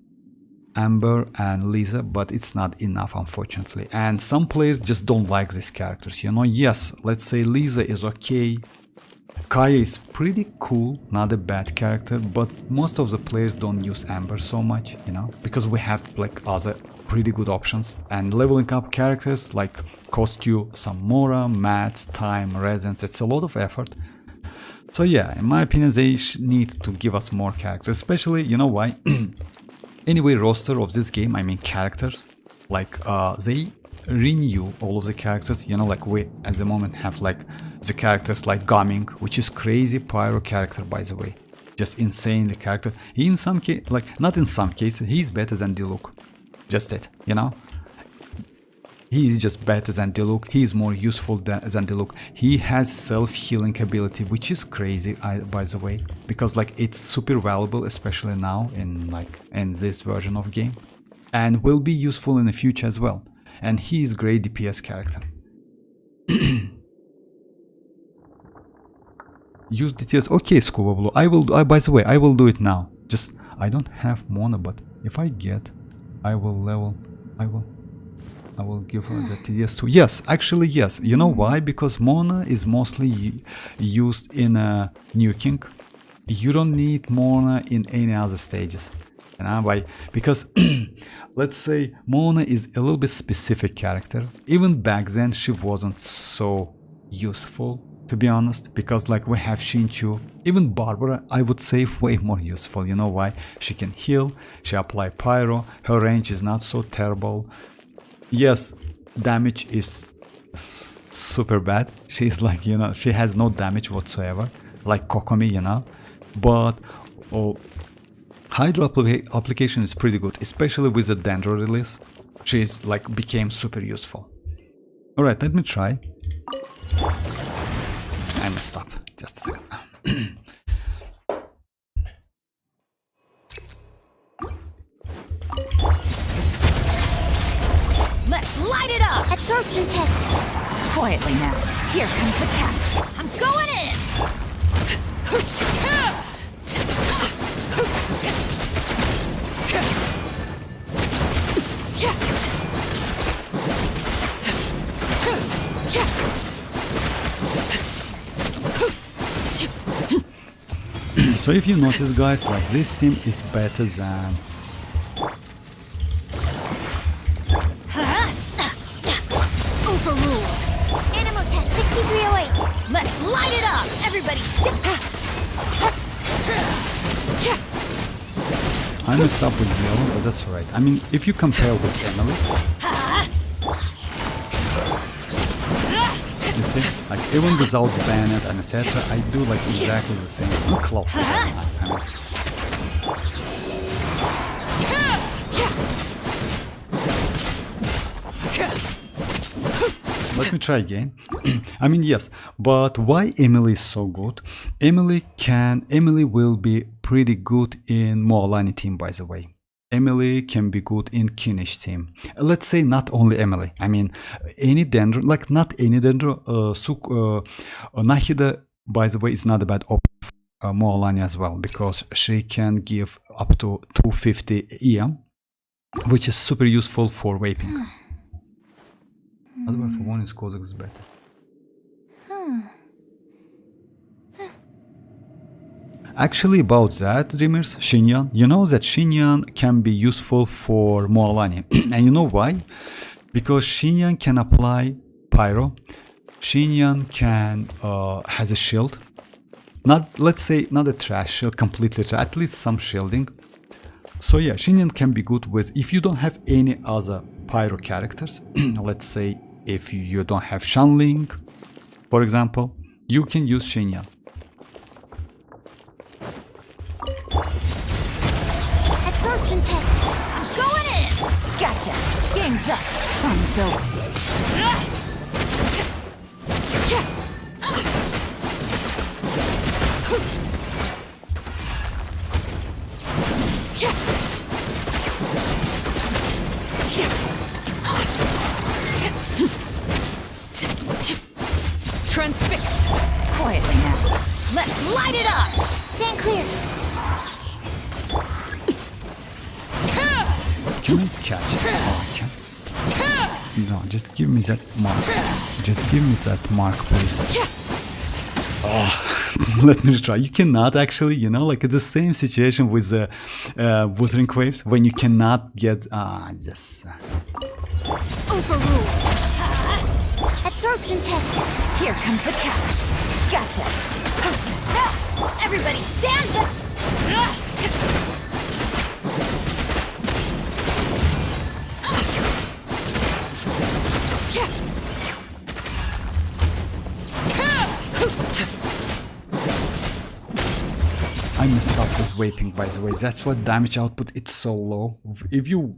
Amber and Lisa, but it's not enough, unfortunately. And some players just don't like these characters, you know. Yes, let's say Lisa is okay, Kaya is pretty cool, not a bad character, but most of the players don't use Amber so much, you know, because we have like other pretty good options. And leveling up characters like cost you some Mora, mats, time, resins. It's a lot of effort. So yeah, in my opinion, they need to give us more characters, especially, you know why? Anyway, roster of this game, I mean characters, like they renew all of the characters, you know, like we at the moment have like the characters like Gaming, which is crazy pyro character, by the way, just insane the character. He in some case, like not in some cases, he's better than Diluc, just it, you know. He is just better than Diluc. He is more useful than Diluc. He has self-healing ability, which is crazy, by the way, because like it's super valuable, especially now in this version of game, and will be useful in the future as well. And he is great DPS character. Use DTS. Okay, Scuba Blue. I will. By the way, I will do it now. Just I don't have Mona, but if I get, I will level. I will give her the TDS too. Yes, actually yes. You know why? Because Mona is mostly used in nuking. You don't need Mona in any other stages. You know why? Because let's say Mona is a little bit specific character. Even back then she wasn't so useful, to be honest, because like we have Shinchu. Even Barbara, I would say, way more useful. You know why? She can heal, she apply pyro, her range is not so terrible. Yes, damage is super bad. She's like, you know, she has no damage whatsoever, like Kokomi, you know. But Hydro application is pretty good, especially with the Dendro release. She's like became super useful. Alright, let me try. I messed up. Just a second. Let's light it up! Absorption test. Quietly now. Here comes the catch. I'm going in! So if you notice, guys, like this team is better than Overruled. Animal test 6308. Let's light it up! Everybody I messed up with Zero, but that's alright. I mean, if you compare with Emily, you see, like even without Bennett and etc., I do like exactly the same. I'm close to that. I mean, let me try again. I mean, yes, but why Emily is so good? Emily will be pretty good in mualani team, by the way. Emily can be good in kinich team. Let's say not only Emily. I mean, any Dendro, like not any Dendro. Nahida, by the way, is not a bad option for mualani as well, because she can give up to 250 EM, which is super useful for vaping. Otherwise, for one, his codex is better. Actually, about that, Dreamers, Xianyun, you know that Xianyun can be useful for mualani. And you know why? Because Xianyun can apply pyro. Xianyun can has a shield. Not, let's say, not a trash shield, completely trash, at least some shielding. So yeah, Xianyun can be good with, if you don't have any other pyro characters, let's say if you don't have Shanling, for example, you can use Xianyun. Absorption test. I'm going in! Gotcha! Game's up! Fun's over! Transfixed! Quietly now. Let's light it up! Stand clear. Can I catch it? Oh, I can. No, just give me that mark. Just give me that mark, please. Oh, let me try. You cannot actually, you know, like it's the same situation with the Wuthering Waves when you cannot get. Yes. Overruled! Absorption test. Here comes the catch. Gotcha. Everybody stand up. I messed up with vaping, by the way. That's what damage output. It's so low. If you,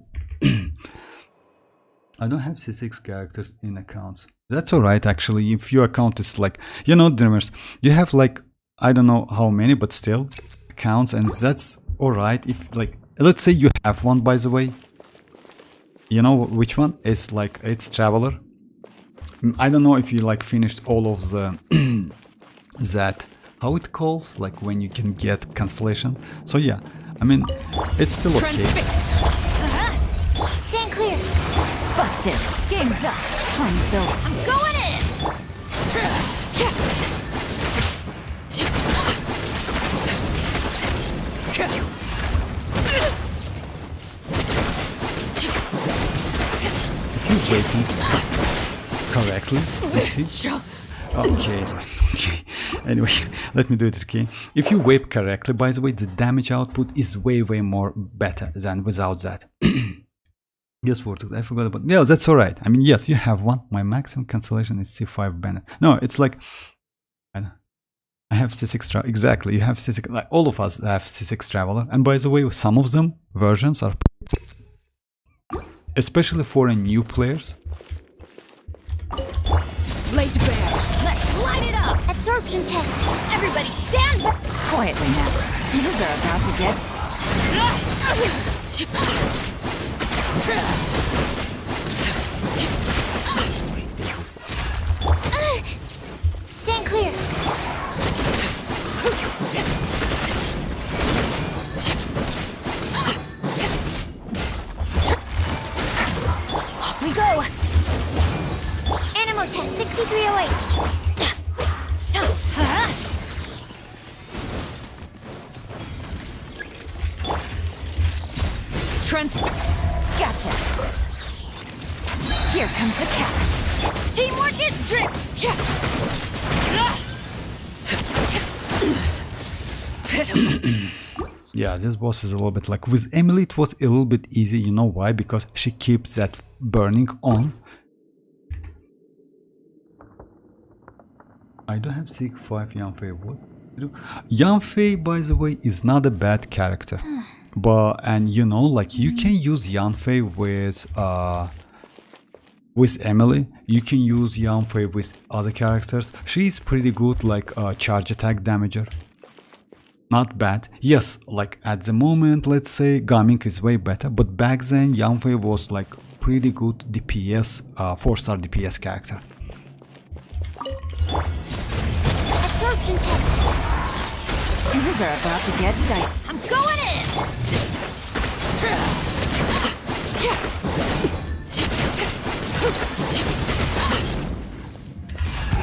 I don't have C6 characters in accounts. That's alright, actually. If your account is like, you know, Dreamers, you have like, I don't know how many, but still accounts, and that's alright. If like, let's say you have one, by the way. You know which one? It's like, it's Traveler. I don't know if you like finished all of the that, how it calls, like when you can get cancellation. So yeah, I mean, it's still okay. Transfixed! Stand clear. Busted! Game's up! Fun's over! I'm going in! If you're waiting correctly, you see? Okay, okay. Anyway, let me do it again. If you vape correctly, by the way, the damage output is way more better than without that. Yes, Vortex, I forgot about. No, that's alright. I mean, yes, you have one. My maximum cancellation is C5 Bennett. No, it's like I have C6 Traveler. Exactly, you have C6. Like all of us have C6 Traveler. And by the way, some of them versions are, especially for new players. Laid bare. Let's light it up! Absorption test! Everybody stand back! Quietly now. These are about to get... Stand clear! Off we go! Animal test 6308! Gotcha. Here comes the catch. Teamwork is drip! Yeah, this boss is a little bit like with Emily. It was a little bit easy. You know why? Because she keeps that burning on. I don't have Seek 5 Yanfei. What? Yanfei, by the way, is not a bad character. But, and you know, like you can use Yanfei with Emily. You can use Yanfei with other characters. She's pretty good, like charge attack damager. Not bad. Yes, like at the moment, let's say Gaming is way better. But back then, Yanfei was like pretty good DPS, 4-star DPS character. Absorption test! These are about to get tight. I'm going in!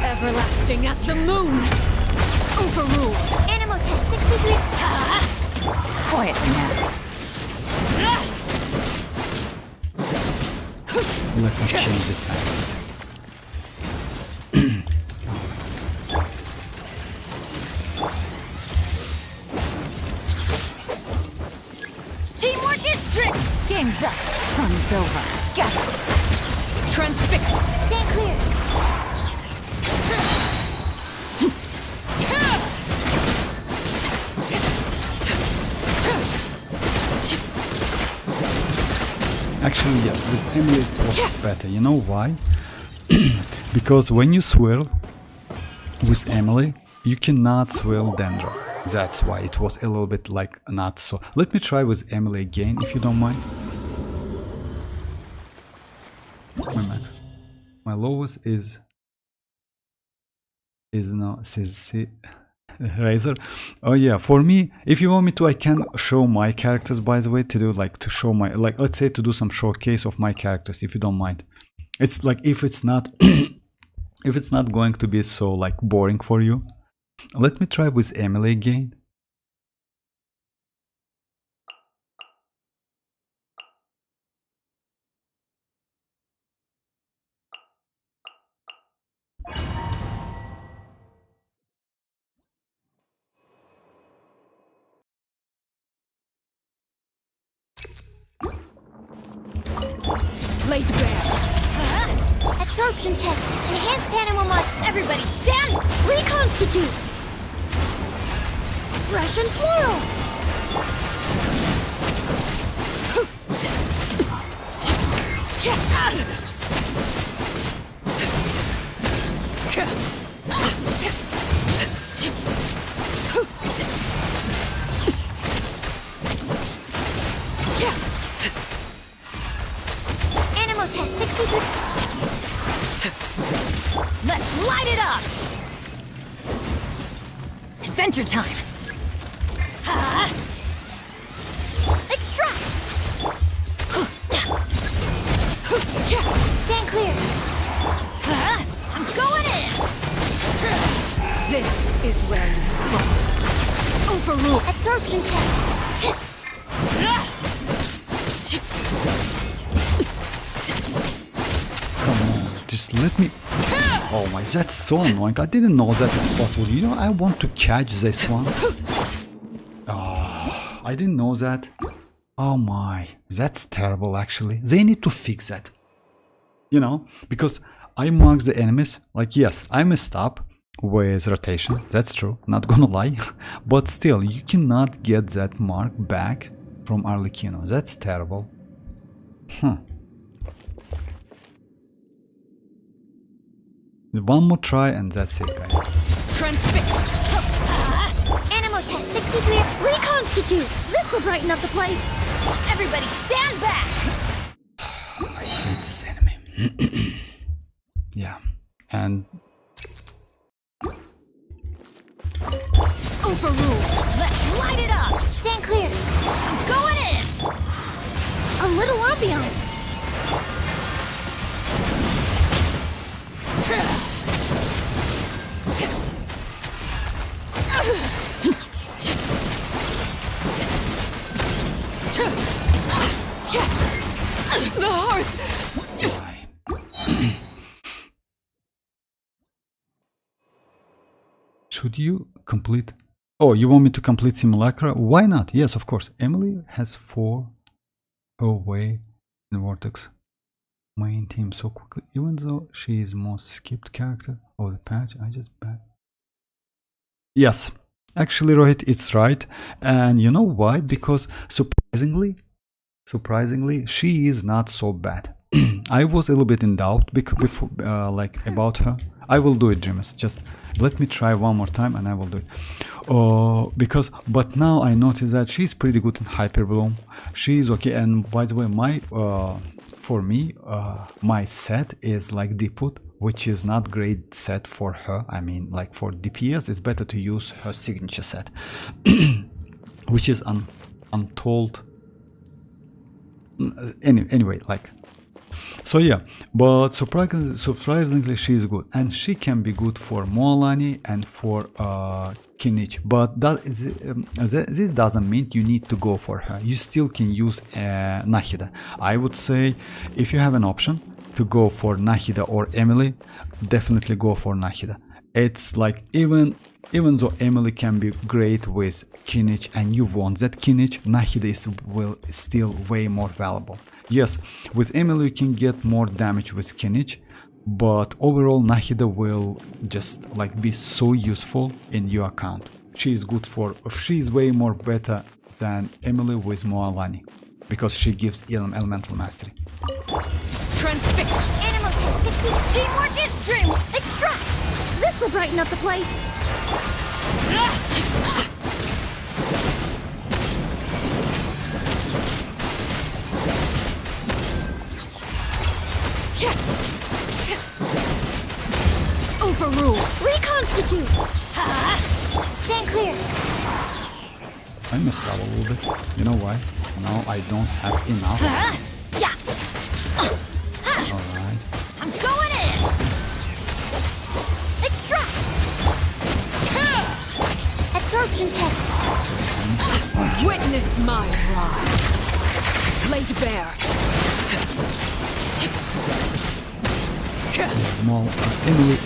Everlasting as the moon. Overruled. Animal test 63... Quietly now. Let me change the tactic. Teamwork is drip! Game's up. Fun's over. Gotcha. Transfixed. Stand clear! Actually, yes, with Emily it was better. You know why? Because when you swirl with Emily, you cannot swirl Dendro. That's why it was a little bit like not so. Let me try with Emily again, if you don't mind. My max. My lowest is now says Razor. Oh yeah, for me, if you want me to, I can show my characters, by the way, to do like to show my, like, let's say to do some showcase of my characters, if you don't mind. It's like if it's not if it's not going to be so like boring for you. Let me try with Emily again. Laid bare. Absorption test! Enhanced animal mod! Everybody stand! Reconstitute! Fresh and floral! Animal test 63... Let's light it up! Adventure time. Extract! Stand clear! I'm going in! This is where you fall. Overruled. Absorption test! Come on, just let me. Oh my, that's so annoying. I didn't know that it's possible. You know, I want to catch this one. Oh, I didn't know that. Oh my, that's terrible actually. They need to fix that. You know, because I marked the enemies, like yes, I messed up with rotation, that's true, not gonna lie, but still, you cannot get that mark back from Arlecchino, that's terrible. One more try and that's it, guys. Transfix. Animal test 63. Reconstitute. This will brighten up the place. Everybody stand back! I hate this enemy. Yeah, and Overruled! Let's light it up! Stand clear. I'm going in! A little ambiance. The hearth. should you complete? Oh, you want me to complete simulacra? Why not? Yes, of course. Emily has 4 away in Vortex main team so quickly, even though she is most skipped character of the patch. I just bet. Yes, actually, Rohit, it's right, and you know why? Because surprisingly, she is not so bad. I was a little bit in doubt before, like about her. I will do it, Dreamers. Just let me try one more time, and I will do it. But now I notice that she's pretty good in Hyper Bloom. She's okay. And by the way, for me, my set is like Diput, which is not great set for her. I mean, like for DPS, it's better to use her signature set, which is untold. Anyway, like, so yeah, but surprisingly she is good, and she can be good for mualani and for kinich, but this doesn't mean you need to go for her. You still can use Nahida. I would say if you have an option to go for Nahida or Emily, definitely go for Nahida. It's like even though Emily can be great with kinich and you want that kinich, Nahida will still way more valuable. Yes, with Emily you can get more damage with kinich, but overall Nahida will just like be so useful in your account. She's way more better than Emily with mualani, because she gives elemental mastery. Transfix. Animal test 60. Teamwork is dream! Extract. This will brighten up the place. Overrule. Reconstitute. Stand clear. I messed up a little bit. You know why? Now I don't have enough. Yeah! Alright. I'm going in! Extract. Absorption test. Witness my rise. Laid bare. Emily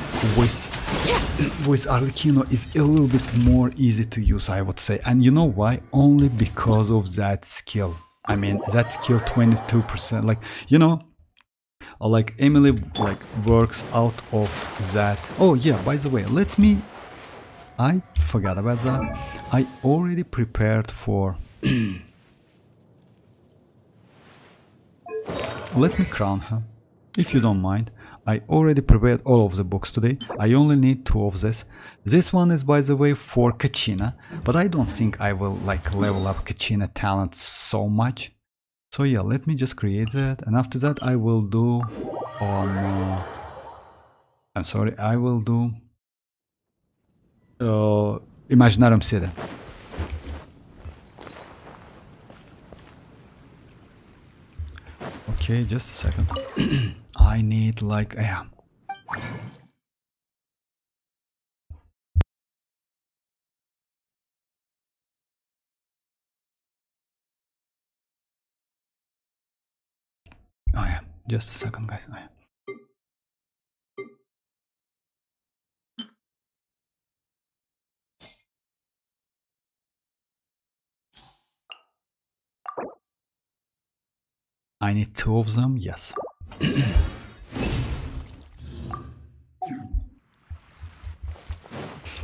with Arlecchino is a little bit more easy to use, I would say. And you know why? Only because of that skill. I mean, that skill 22%. Like, you know, like Emily like works out of that. Oh yeah, by the way, I forgot about that. I already prepared for let me crown her, if you don't mind. I already prepared all of the books today. I only need 2 of this. This one is, by the way, for Kachina, but I don't think I will like level up Kachina talent so much. So yeah, let me just create that, and after that I will do on I will do Imaginarium City. Okay, just a second. I need like yeah. Oh yeah, just a second, guys. Oh, yeah. I need 2 of them, yes.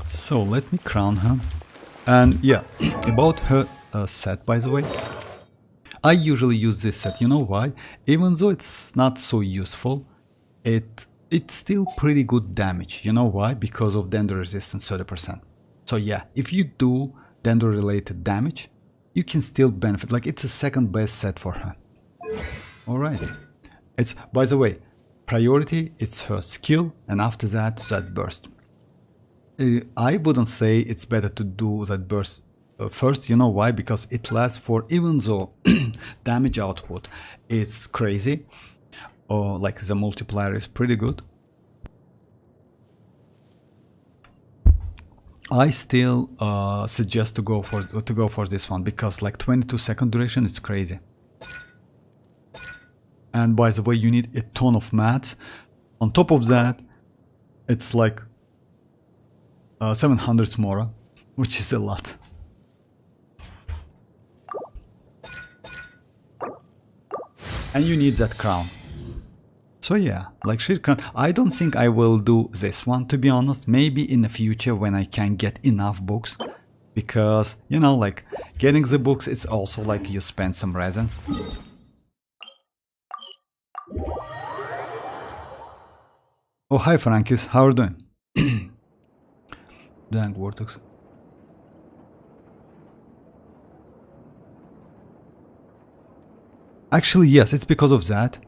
So let me crown her. And yeah, about her set, by the way, I usually use this set. You know why? Even though it's not so useful, it's still pretty good damage. You know why? Because of Dendro resistance 30%. So yeah, if you do Dendro related damage, you can still benefit. Like, it's the second best set for her. Alright. It's, by the way, priority, it's her skill, and after that, that burst. I wouldn't say it's better to do that burst first. You know why? Because it lasts for, even though damage output is crazy, or like the multiplier is pretty good, I still suggest to go for this one, because like 22-second duration is crazy. And by the way, you need a ton of mats. On top of that, it's like 700 Mora, which is a lot. And you need that crown. So yeah, like sheer crown. I don't think I will do this one, to be honest. Maybe in the future when I can get enough books. Because, you know, like getting the books, it's also like you spend some resins. Oh, hi Frankis, how are you doing? Dang, Vortex. Actually, yes, it's because of that.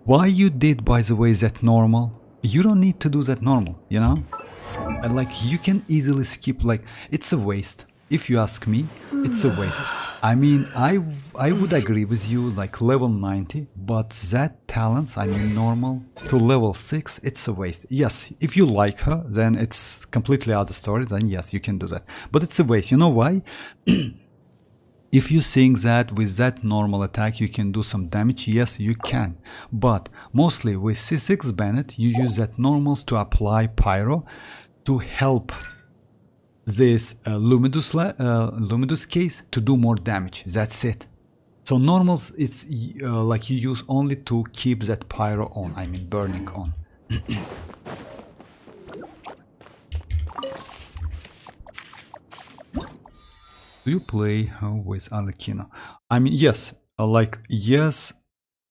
Why you did, by the way, that normal? You don't need to do that normal, you know? And like, you can easily skip, like, it's a waste. If you ask me, it's a waste. I mean, I would agree with you, like level 90, but that talents, I mean normal, to level 6, it's a waste. Yes, if you like her, then it's completely other story, then yes, you can do that. But it's a waste, you know why? If you think that with that normal attack you can do some damage, yes, you can. But mostly with C6 Bennett, you use that normals to apply Pyro to help this Lumidus case to do more damage. That's it. So normals, it's like you use only to keep that Pyro on, I mean burning on. Do you play with Arlecchino? I mean, yes, like, yes,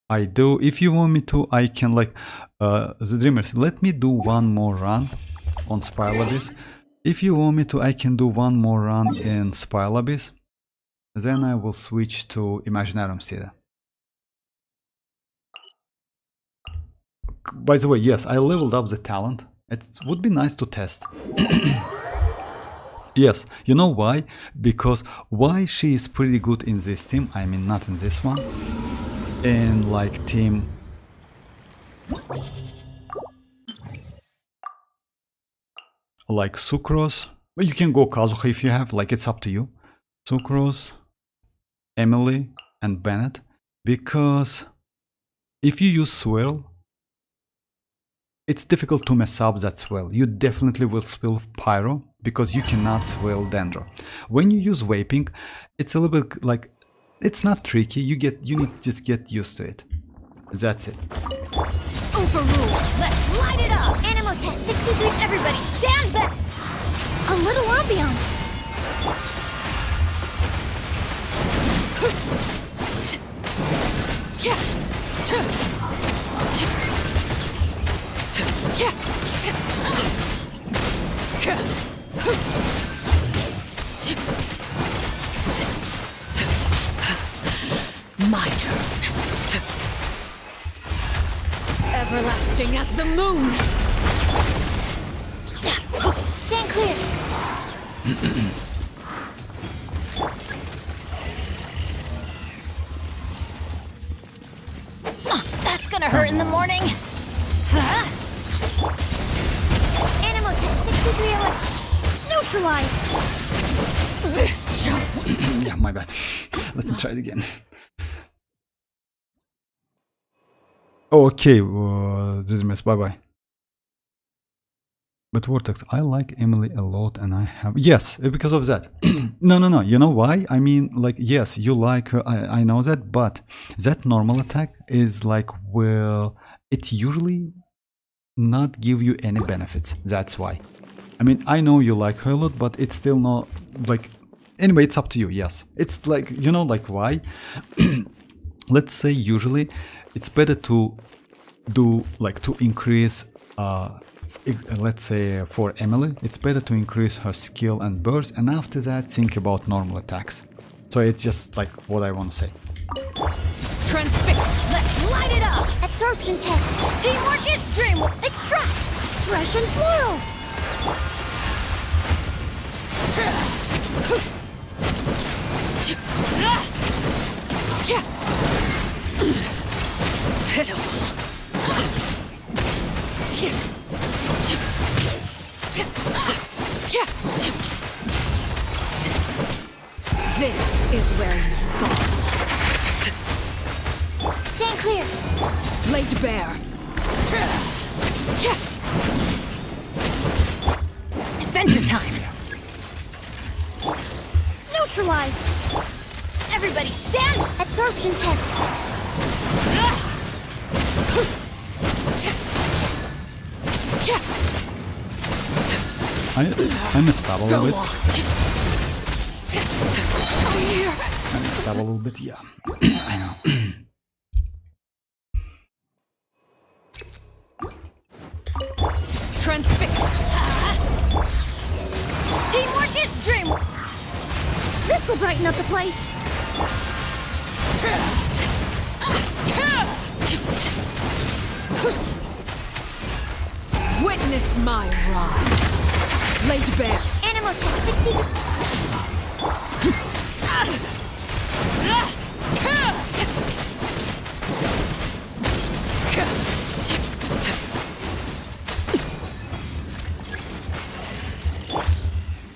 I do. If you want me to, I can, like, the Dreamers, let me do one more run on Spiral Abyss. If you want me to, I can do one more run in Spiral Abyss. Then I will switch to Imaginarium City. By the way, yes, I leveled up the talent. It would be nice to test. Yes, you know why? Because why she is pretty good in this team, I mean not in this one, in like team like Sucrose, but you can go Kazuha if you have, like, it's up to you. Sucrose, Emily and Bennett, because if you use Swirl, it's difficult to mess up that swirl. You definitely will spill Pyro because you cannot swirl Dendro. When you use Vaping, it's a little bit like, it's not tricky. You need to just get used to it. That's it. Overrule! Let's light it up! Animal test 63, everybody stand back! A little ambiance! My turn. Everlasting as the moon. Stand clear! That's gonna hurt in the morning! Huh? Animal test 63 neutralize! This shall... Yeah, my bad. Let me try it again. Okay, this mess, bye bye. But Vortex, I like Emily a lot, and I have yes because of that. No. You know why? I mean, like yes, you like her. I know that, but that normal attack is like well, it usually not give you any benefits. That's why. I mean, I know you like her a lot, but it's still not like. Anyway, it's up to you. Yes, it's like you know like why. Let's say usually it's better to do like to increase. Let's say for Emily, it's better to increase her skill and burst, and after that think about normal attacks. So it's just like what I want to say. Transfix. Let's light it up. Absorption test. Teamwork is dream. Extract. Fresh and floral. Pitiful. This is where you fall. Stand clear. Laid bare. Adventure time. Neutralize. Everybody stand. Absorption test. I messed up a little bit. Over here. I messed up a little bit, yeah. I know. Transfix. Teamwork is dream. This will brighten up the place. Witness my rise. Laid bare. Animal test 60.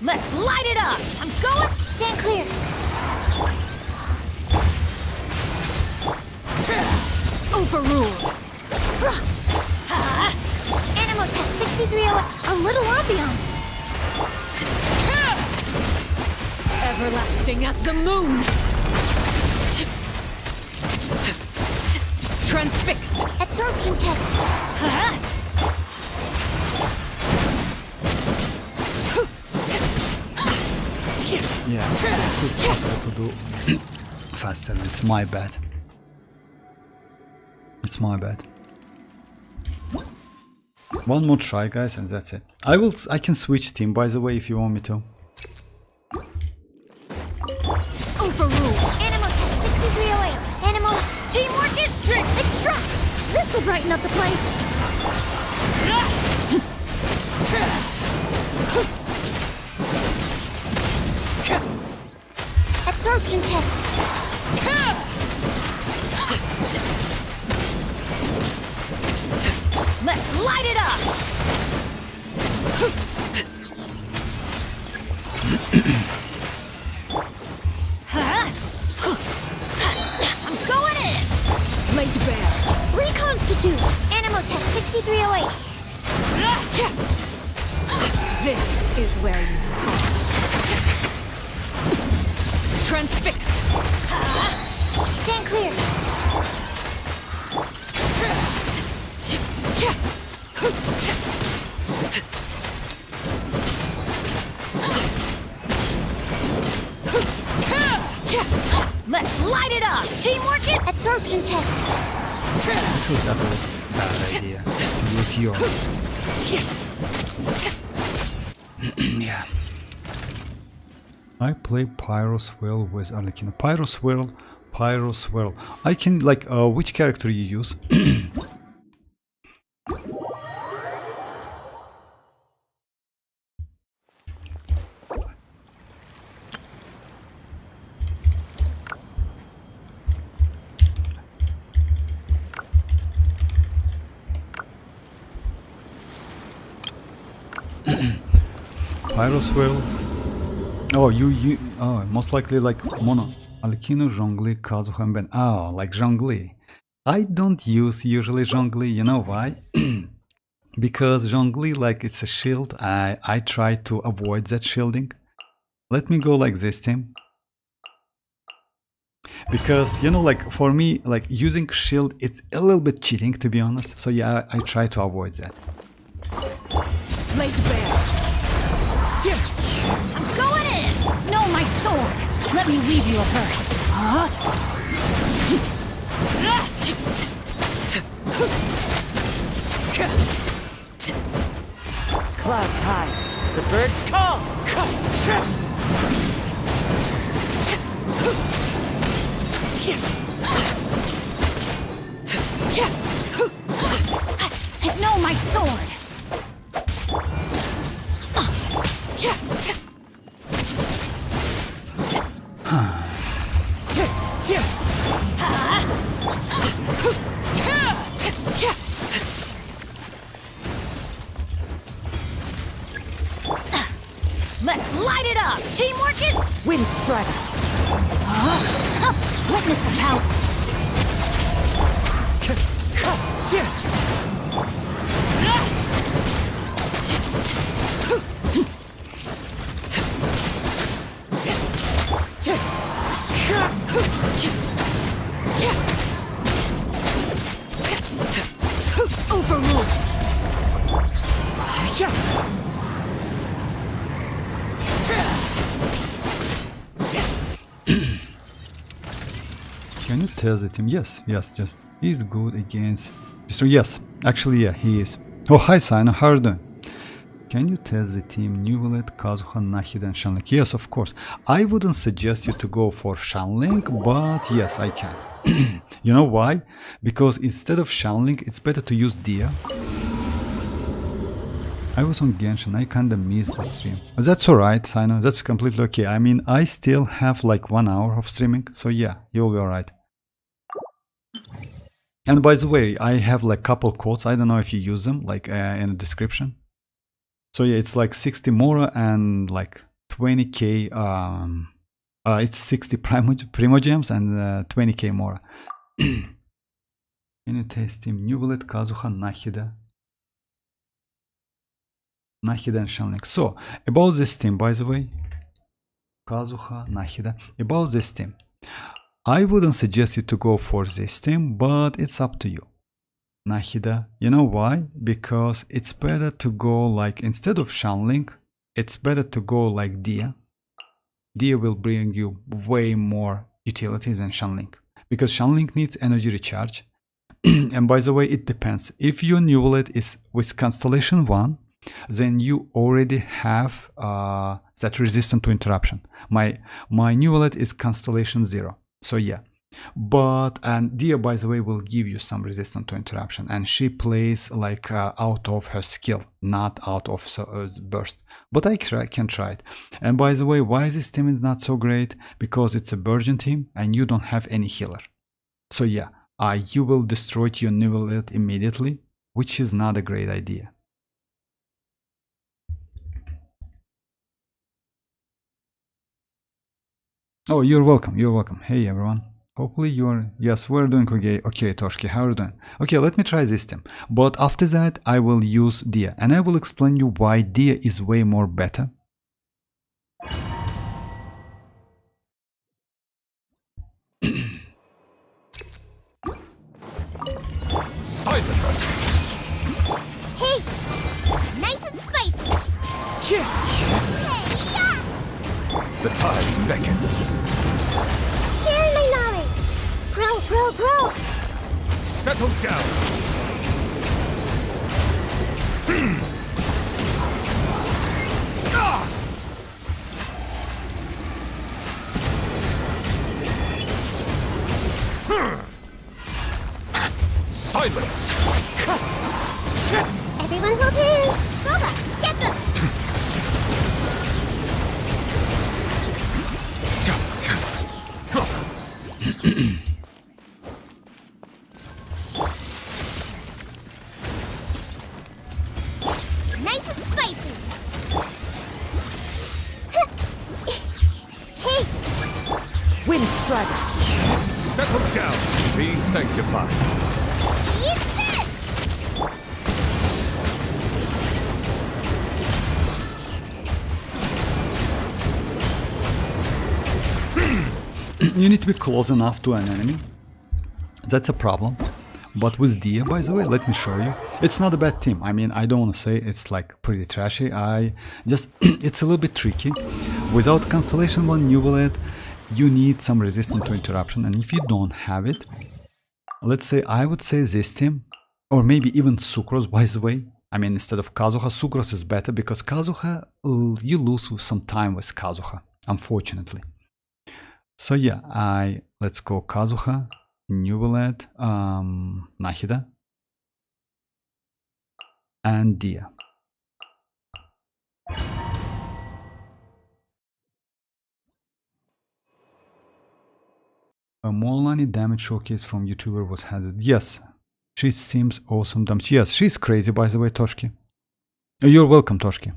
Let's light it up. I'm going. Stand clear. Overruled. Animal test 6308. A little ambiance. Everlasting as the moon. Transfixed. Absorption test. Yeah, it's still possible to do faster. It's my bad. It's my bad. One more try, guys, and that's it. I can switch team, by the way, if you want me to. Overruled. Animal test 6308. Animal. Teamwork is strict. Extract. This will brighten up the place. Absorption test. Let's light it up. I'm going in. Laid bare. Reconstitute. Animal test 6308. This is where you fall. Transfixed. Stand clear. Let's light it up. Teamwork is absorption test. Actually, that was a bad idea. Use your. Yeah. I play Pyro Swirl with Arlecchino. Pyro Swirl. I can like which character you use? Pyro Swirl. Oh, you most likely like Mono. Arlecchino, Zhongli, Kazuha, and Ben. Oh, like Zhongli. I don't use usually Zhongli, you know why? because Zhongli, like, it's a shield. I try to avoid that shielding. Let me go like this, team. Because, you know, like, for me, like, using shield, it's a little bit cheating, to be honest. So yeah, I try to avoid that. Blade bear. I'm going in! No, my sword! Let me read you a verse. Huh? Clouds high. The birds call. No, my sword! Let's light it up! Teamwork is... Wind strider. Witness the power! Overrule! Can you tell the team? Yes, just he's good against. So yes, actually, yeah, he is. Oh, hi, Sino, how are you doing? Can you tell the team Neuvillette, Kazuha, Nahida, and Shanling? Yes, of course. I wouldn't suggest you to go for Shanling, but yes, I can. You know why? Because instead of Shanling, it's better to use Dia. I was on Genshin, I kinda missed the stream. But that's alright, Sino, that's completely okay. I mean, I still have like 1 hour of streaming, so yeah, you'll be alright. And by the way, I have like couple quotes, I don't know if you use them, like in the description. So yeah, it's like 60 Mora and like 20k, it's 60 Primogems and 20k Mora. Can you taste him? Neuvillette, Kazuha, Nahida. Nahida and Shanling. So, about this team, by the way, Kazuha, Nahida, about this team, I wouldn't suggest you to go for this team, but it's up to you. Nahida, you know why? Because it's better to go like, instead of Shanling, it's better to go like Dia. Dia will bring you way more utilities than Shanling, because Shanling needs energy recharge. And by the way, it depends. If your Neuvillette is with Constellation 1, then you already have that resistance to interruption. My Neuvillette is Constellation 0, so yeah. But, and Dia, by the way, will give you some resistance to interruption, and she plays like out of her skill, not out of burst. But I can try it. And by the way, why this team is not so great? Because it's a virgin team and you don't have any healer. So yeah, you will destroy your Neuvillette immediately, which is not a great idea. Oh, you're welcome, you're welcome. Hey everyone. Hopefully you're... Yes, we're doing okay. Okay, Toshki, how are you doing? Okay, let me try this team. But after that, I will use Dia. And I will explain you why Dia is way more better. Silence! Hey! Nice and spicy! The tides beckon. Share my knowledge! Grow, grow, grow! Settle down. Silence! Everyone hold in! Boba, get them! Nice and spicy! Hey! Wind strider. Settle down. Be sanctified. Eat this! you need to be close enough to an enemy. That's a problem. But with Dia, by the way, let me show you. It's not a bad team. I mean, I don't want to say it's like pretty trashy. It's a little bit tricky. Without Constellation 1 Neuvillette, you need some resistance to interruption. And if you don't have it, let's say, I would say this team, or maybe even Sucrose, by the way. I mean, instead of Kazuha, Sucrose is better because Kazuha, you lose some time with Kazuha, unfortunately. So yeah, let's go Kazuha, Neuvillette, Nahida, and Dia. A mualani damage showcase from YouTuber was handed. Yes, she seems awesome damage. Yes, she's crazy, by the way, Toshki. You're welcome, Toshki.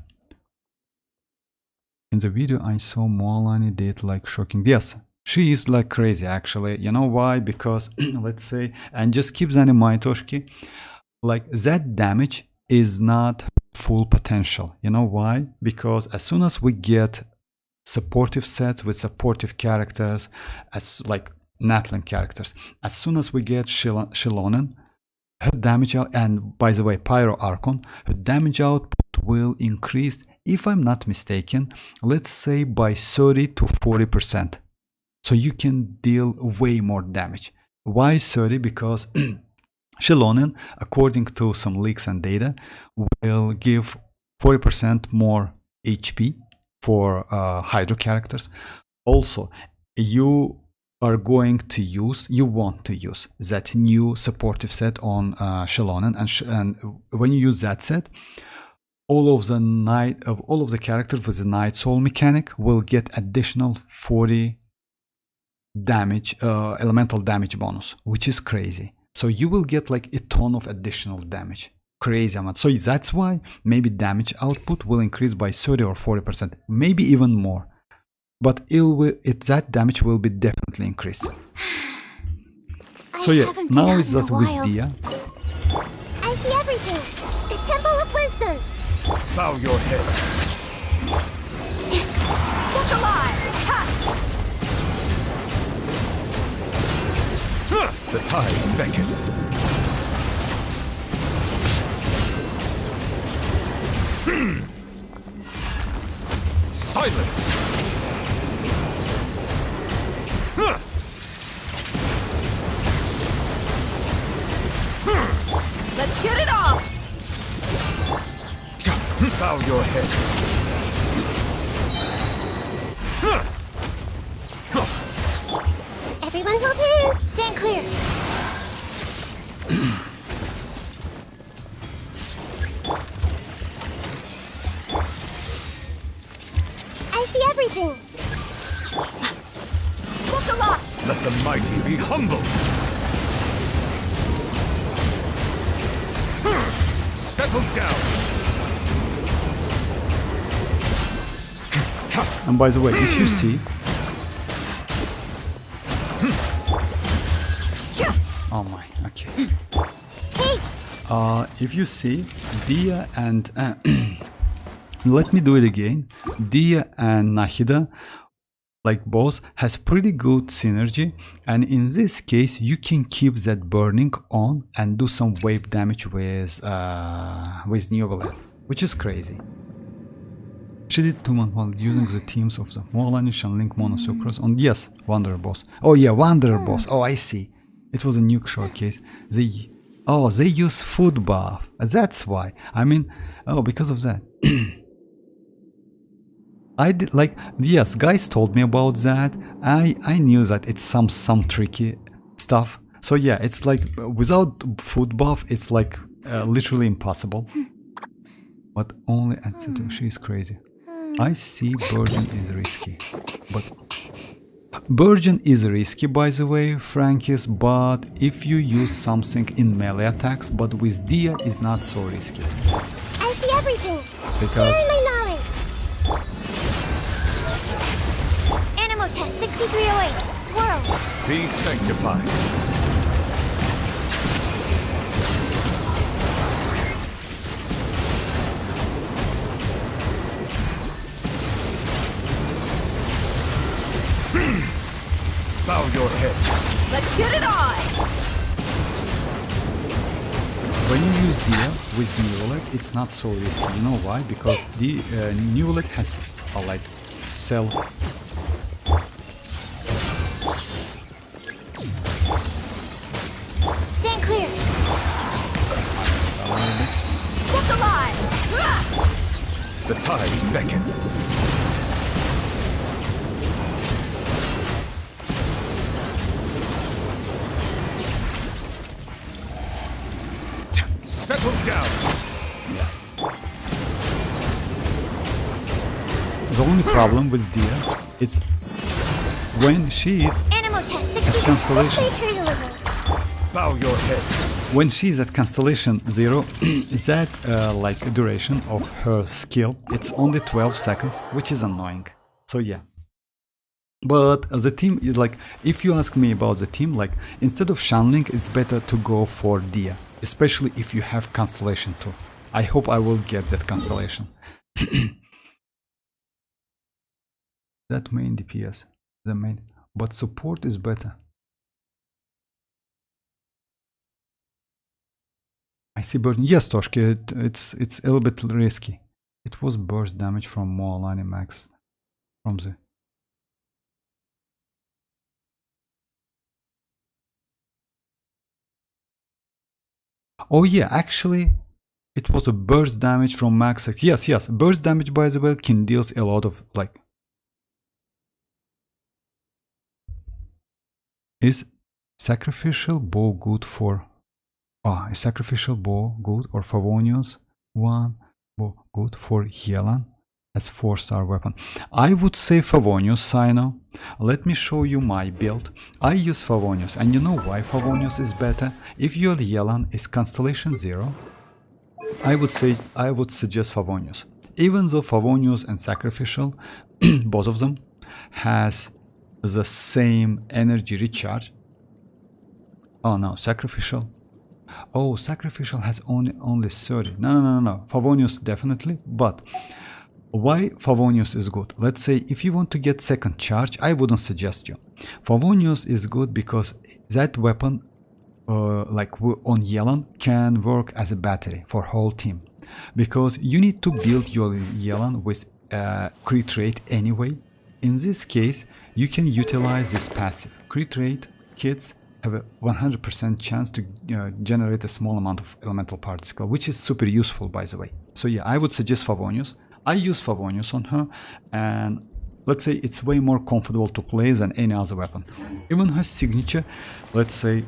In the video I saw mualani did like shocking. Yes, she is like crazy actually. You know why? Because let's say, and just keep that in mind, Toshki, like that damage is not full potential. You know why? Because as soon as we get supportive sets with supportive characters, as like natlan characters, as soon as we get Xianyun, her damage out, and by the way, Pyro Archon, her damage output will increase, if I'm not mistaken, let's say by 30 to 40%. So you can deal way more damage. Why 30? Because Xianyun, according to some leaks and data, will give 40% more HP for Hydro characters. Also, you want to use that new supportive set on Xianyun, and when you use that set, all of the characters with the Night Soul mechanic will get additional 40 damage, elemental damage bonus, which is crazy. So you will get like a ton of additional damage, crazy amount. So that's why maybe damage output will increase by 30 or 40%, maybe even more. But that damage will be definitely increased. So yeah, now is that with Dia. I see everything. The Temple of Wisdom. Bow your head. Look alive. The tides beckon. Silence. Let's get it off! Bow your head. Everyone hold hands. Stand clear. I see everything. Look alive! Let the mighty be humble. Settle down. And by the way, as you see, oh my, okay. If you see, Dia and let me do it again. Dia and Nahida, like both, has pretty good synergy, and in this case you can keep that burning on and do some wave damage with Neuvillette, which is crazy. She did 2 months while using the teams of the mualani, Shanlink, Monosucrose on, yes, Wanderer Boss. Oh yeah, Wanderer Boss. Oh, I see. It was a nuke showcase. They use food buff. That's why. I mean, oh, because of that. I did, like, yes, guys told me about that. I knew that it's some tricky stuff. So yeah, it's like without food buff, it's like literally impossible. But only at setting, she's crazy. I see Burgeon is risky, but Burgeon is risky, by the way, Frankis, but if you use something in melee attacks, but with Dia is not so risky. I see everything. Because Sharing my knowledge. Animal test 6308. Swirl. Be sanctified. Bow your head. Let's get it on! When you use Dia with Neuvillette, it's not so risky. You know why? Because the Neuvillette has like cell. Stand clear. What's alive? The tides beckon. Settle down. The only problem with Dia is when she is Animal test 60. at Constellation. Please hurry deliver. Bow your head. When she's at Constellation 0, that like duration of her skill, it's only 12 seconds, which is annoying. So yeah. But the team is like, if you ask me about the team, like instead of Shanling, it's better to go for Dia, especially if you have Constellation 2. I hope I will get that Constellation. That main DPS, the main, but support is better. I see burden. Yes, Toshki, it's a little bit risky. It was burst damage from mualani max from the. Oh yeah, actually, it was a burst damage from max. Yes, yes, burst damage by the way can deals a lot of like. Is sacrificial bow good for? Ah, is sacrificial bow good or Favonius one bow good for Yelan as 4-star weapon? I would say Favonius, Sino. Let me show you my build. I use Favonius, and you know why Favonius is better? If your Yelan is Constellation 0, I would suggest Favonius. Even though Favonius and sacrificial, both of them, has the same energy recharge. Oh no, sacrificial. Oh, sacrificial has only 30. No. Favonius definitely. But why Favonius is good? Let's say if you want to get second charge, I wouldn't suggest you. Favonius is good because that weapon, like on Yelan, can work as a battery for whole team. Because you need to build your Yelan with crit rate anyway. In this case, you can utilize this passive. Crit rate kits have a 100% chance to generate a small amount of elemental particle, which is super useful by the way. So yeah, I would suggest Favonius. I use Favonius on her, and let's say it's way more comfortable to play than any other weapon. Even her signature, let's say,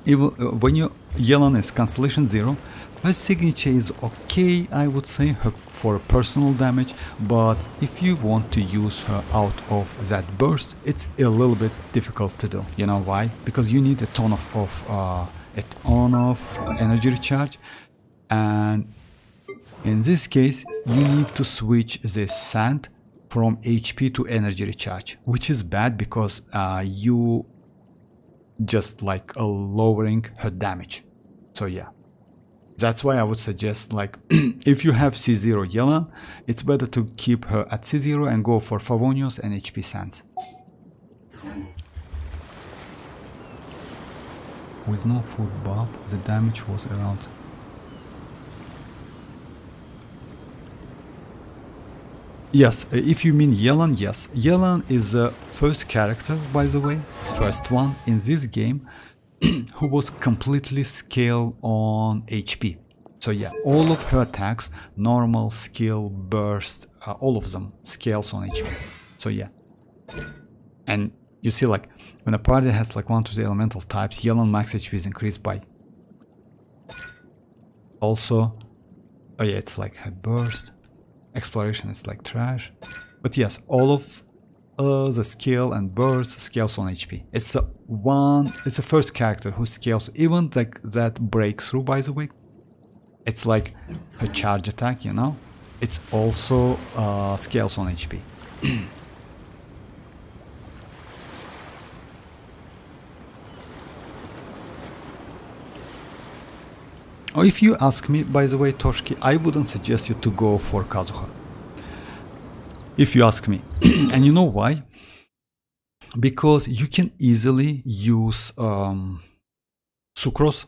even when your Yelan is Constellation 0, her signature is okay, I would say, her for personal damage, but if you want to use her out of that burst, it's a little bit difficult to do. You know why? Because you need a ton of energy recharge, and in this case, you need to switch this sand from HP to energy recharge, which is bad because you just like lowering her damage. So yeah. That's why I would suggest, like, if you have C0 Yelan, it's better to keep her at C0 and go for Favonius and HP Sands. With no food buff, the damage was around. Yes, if you mean Yelan, yes. Yelan is the first character, by the way, first one in this game, who was completely scaled on HP. So yeah, all of her attacks, normal, skill, burst, all of them scales on HP. So yeah. And you see, like, when a party has like one of the elemental types, Yelan max HP is increased by. Also, oh yeah, it's like her burst. Exploration is like trash. But yes, all of the skill and burst scales on HP. It's the first character who scales, even like that breakthrough, by the way. It's like her charge attack, you know. It's also scales on HP. Or if you ask me, by the way, Toshki, I wouldn't suggest you to go for Kazuha. If you ask me. And you know why? because you can easily use Sucrose.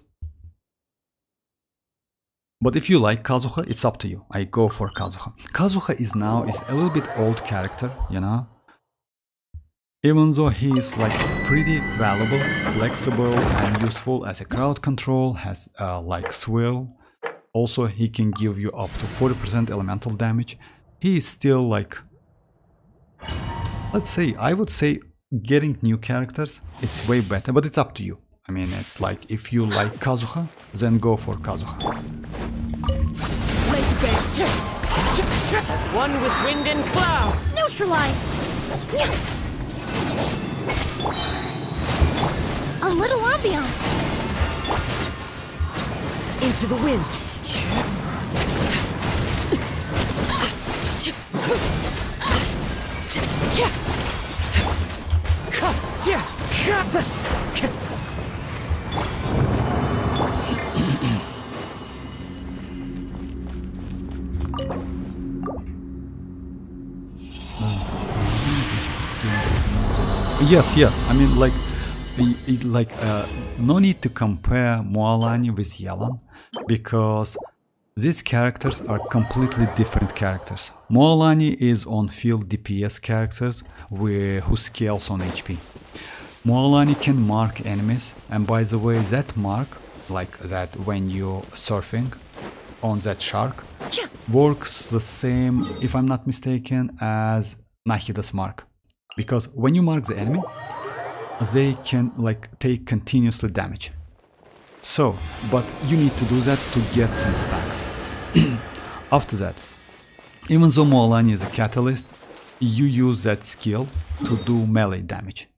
But if you like Kazuha, it's up to you. I go for Kazuha. Kazuha is a little bit old character, you know. Even though he is like pretty valuable, flexible, and useful as a crowd control, has like swill. Also, he can give you up to 40% elemental damage. He is still like, let's say, I would say getting new characters is way better, but it's up to you. I mean, it's like if you like Kazuha, then go for Kazuha. As one with wind and cloud. Neutralize! A little ambiance. Into the wind. Yes. I mean, like, no need to compare Mualani with Yelan, because these characters are completely different characters. Mualani is on field DPS characters who scales on HP. Mualani can mark enemies, and by the way, that mark, like that when you're surfing on that shark, works the same, if I'm not mistaken, as Nahida's mark. Because when you mark the enemy, they can like take continuously damage. So, but you need to do that to get some stacks. After that, even though Mualani is a catalyst, you use that skill to do melee damage.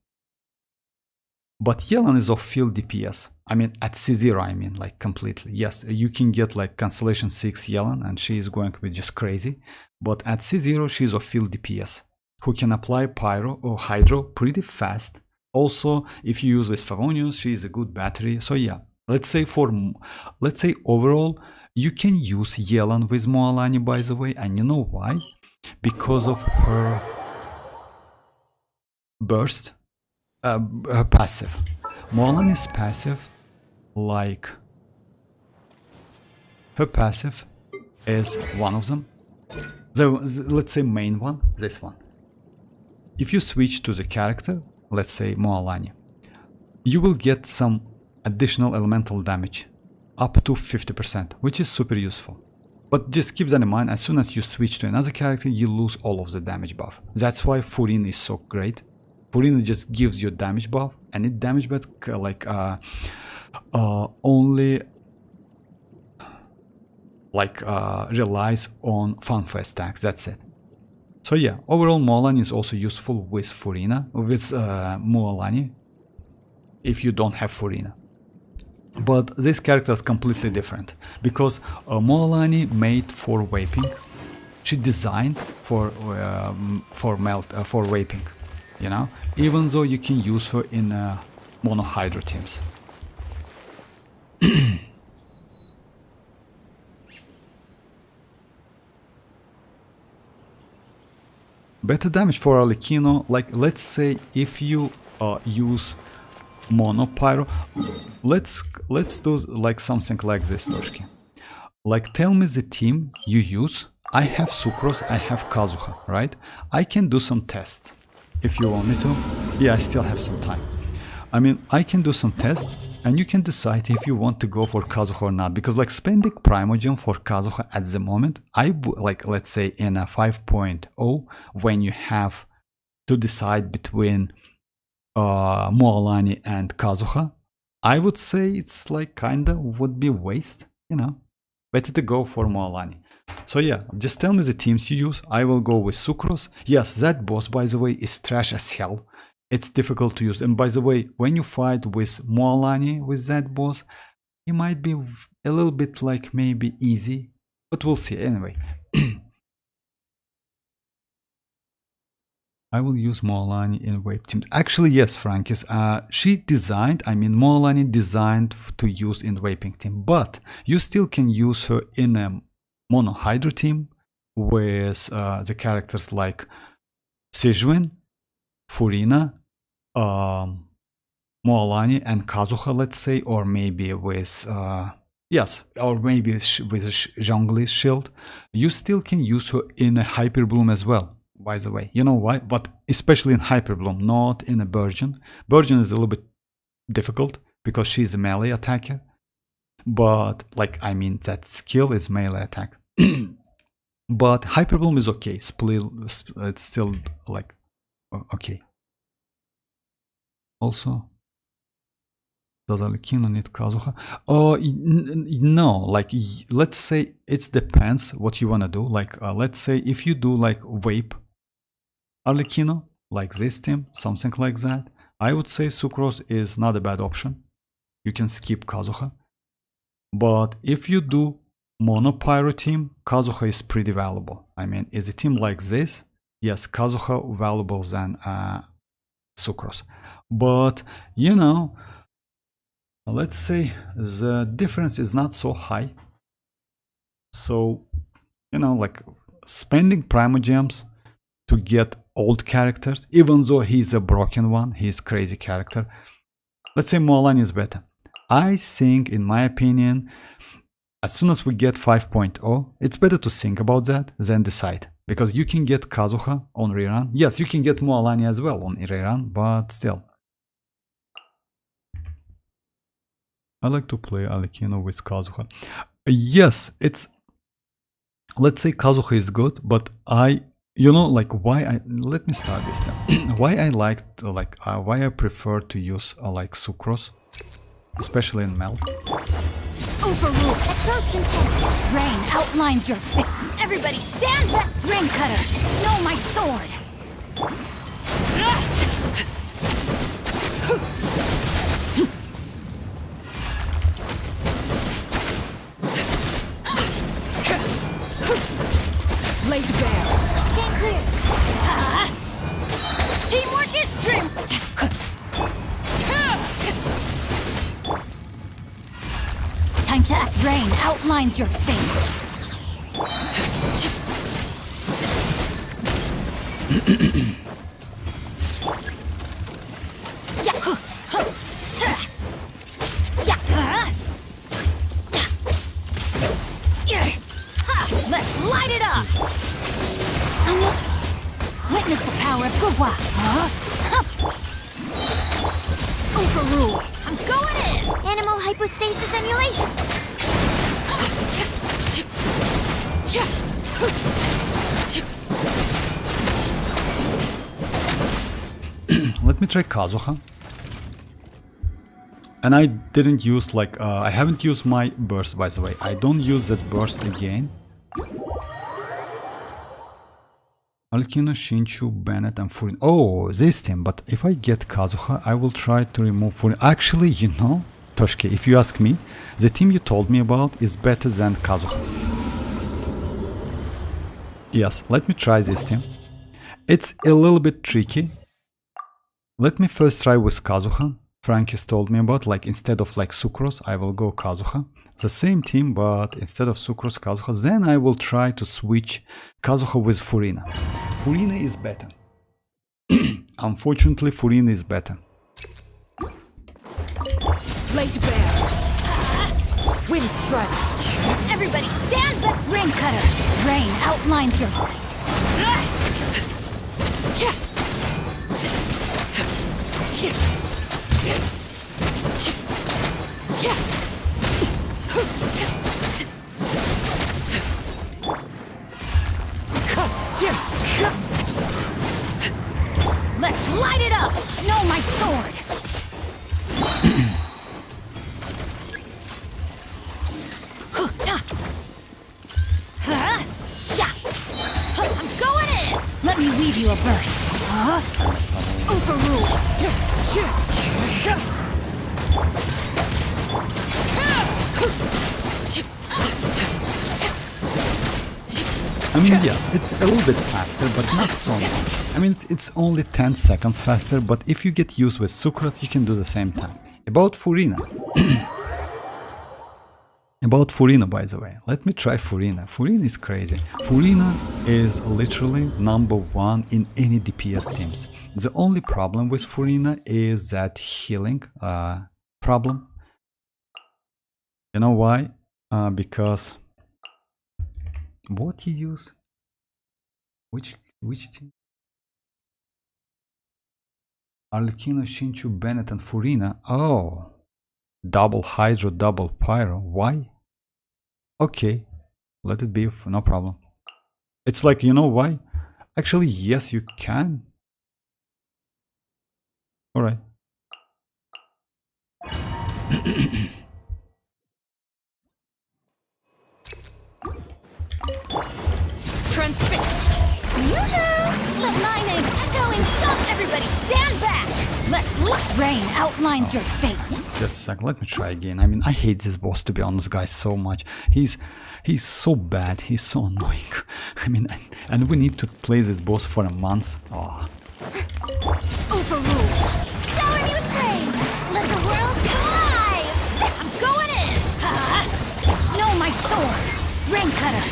But Yelan is of field DPS. I mean, at C0, I mean, like completely. Yes, you can get like Constellation 6 Yelan, and she is going to be just crazy. But at C0, she is of field DPS, who can apply Pyro or Hydro pretty fast. Also, if you use with Favonius, she is a good battery. So yeah, let's say overall, you can use Yelan with Mualani, by the way, and you know why? Because of her burst, her passive. Mualani's passive, like, her passive is one of them. Let's say main one, this one. If you switch to the character, let's say Mualani, you will get some additional elemental damage, up to 50%, which is super useful. But just keep that in mind, as soon as you switch to another character, you lose all of the damage buff. That's why Furina is so great. Furina just gives you a damage buff, and it damage buff like only like relies on fanfare stacks. That's it. So yeah, overall Mualani is also useful with Furina, with Mualani, if you don't have Furina. But this character is completely different, because Mualani made for vaping. She designed for vaping, you know, even though you can use her in mono hydro teams. Better damage for Arlecchino, like let's say if you use mono pyro, let's do like something like this, Toshki. Like tell me the team you use. I have Sucrose, I have Kazuha, right? I can do some tests if you want me to. Yeah, I still have some time. I mean, I can do some tests, and you can decide if you want to go for Kazuha or not. Because like spending Primogem for Kazuha at the moment, like let's say in a 5.0, when you have to decide between Mualani and Kazuha, I would say it's like kinda would be waste, you know. Better to go for Mualani. So yeah, just tell me the teams you use. I will go with Sucrose. Yes, that boss, by the way, is trash as hell. It's difficult to use. And by the way, when you fight with Mualani, with that boss, he might be a little bit like maybe easy, but we'll see. Anyway, I will use Mualani in Vape teams. Actually, yes, Frankis. She designed, I mean, Mualani designed to use in Vaping team, but you still can use her in a mono hydro team with the characters like Xianyun, Furina, mualani and Kazuha, let's say, or maybe with yes, or maybe with a Zhongli shield, you still can use her in a Hyper Bloom as well. By the way, you know why? But especially in Hyper Bloom, not in a Burgeon. Burgeon is a little bit difficult because she's a melee attacker. But like, I mean, that skill is melee attack. But Hyper Bloom is okay. Split, it's still like okay. Also, does Alikino need Kazuha? Oh no, like let's say it depends what you wanna do. Like let's say if you do like Vape Arlecchino, like this team, something like that, I would say Sucrose is not a bad option. You can skip Kazuha. But if you do Mono Pyro team, Kazuha is pretty valuable. I mean, is a team like this? Yes, Kazuha valuable than Sucrose. But, you know, let's say the difference is not so high. So, you know, like spending Primogems to get old characters, even though he's a broken one, he's crazy character. Let's say mualani is better. I think, in my opinion, as soon as we get 5.0, it's better to think about that than decide. Because you can get Kazuha on rerun. Yes, you can get mualani as well on rerun, but still. I like to play Alikino with Kazuha. Yes, it's... Let's say Kazuha is good, but you know, like let me start this time. Why I prefer to use like Sucrose, especially in Melt. Overrule. Absorption test. Rain outlines your face. Everybody stand back. Rain cutter. No, my sword. Laid bare. Stand clear. Teamwork is strength. Time to act. Rain outlines your face. Let's light it up. Witness the power of Gugwa. Overrule. I'm going in. Animal hypostasis emulation. Let me try Kazuha. And I didn't use like I haven't used my burst, by the way. I don't use that burst again. Alkino, Shinchu, Bennett, and Furina. Oh, this team. But if I get Kazuha, I will try to remove Furina. Actually, you know, Toshke, if you ask me, the team you told me about is better than Kazuha. Yes, let me try this team. It's a little bit tricky. Let me first try with Kazuha. Frankie's told me about, like, instead of like Sucrose, I will go Kazuha. The same team, but instead of Sucrose, Kazuha. Then I will try to switch Kazuha with Furina. Furina is better. Unfortunately, Furina is better. Laid bare. Wind strike. Everybody stand back. Rain cutter. Rain outlines your Let's light it up! Know my sword! I'm going in! Let me weave you a burst. Overrule! I mean, yes, it's a little bit faster, but not so much. I mean, it's only 10 seconds faster, but if you get used with Sucrose, you can do the same time. About Furina. About Furina, by the way, let me try Furina. Furina is crazy. Furina is literally #1 in any DPS teams. The only problem with Furina is that healing problem. You know why? Because what you use? Which team? Arlecchino, Shinchu, Bennett, and Furina. Oh, double Hydro, double Pyro. Why? Okay, let it be, no problem. It's like, you know why? Actually, yes, you can. Alright. Transfix. Yoo-hoo! Let my name echo in song. Everybody stand back. Let rain outlines your fate. Just a second, let me try again. I mean, I hate this boss, to be honest, guys, so much. He's so bad, he's so annoying. I mean, and we need to play this boss for a month. Oh. Overrule. Shower me with praise. Let the world come alive. I'm going in. Know my sword. Rain cutter.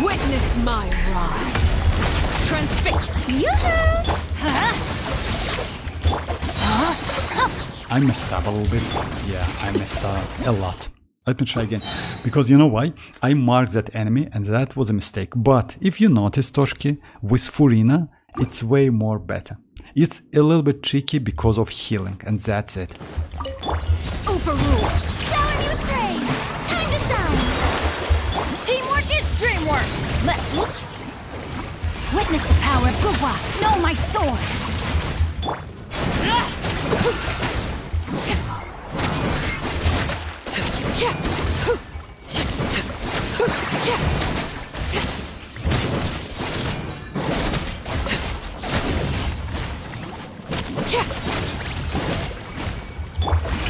Witness my rise. Transfix. Yoo-hoo! I messed up a little bit. Yeah, I messed up a lot. Let me try again. Because you know why? I marked that enemy and that was a mistake. But if you notice, Toshki, with Furina, it's way more better. It's a little bit tricky because of healing, and that's it. Overrule. Shower me with praise. Time to shine. Teamwork is dreamwork. Let's look. Witness the power of Guwa. Know my sword.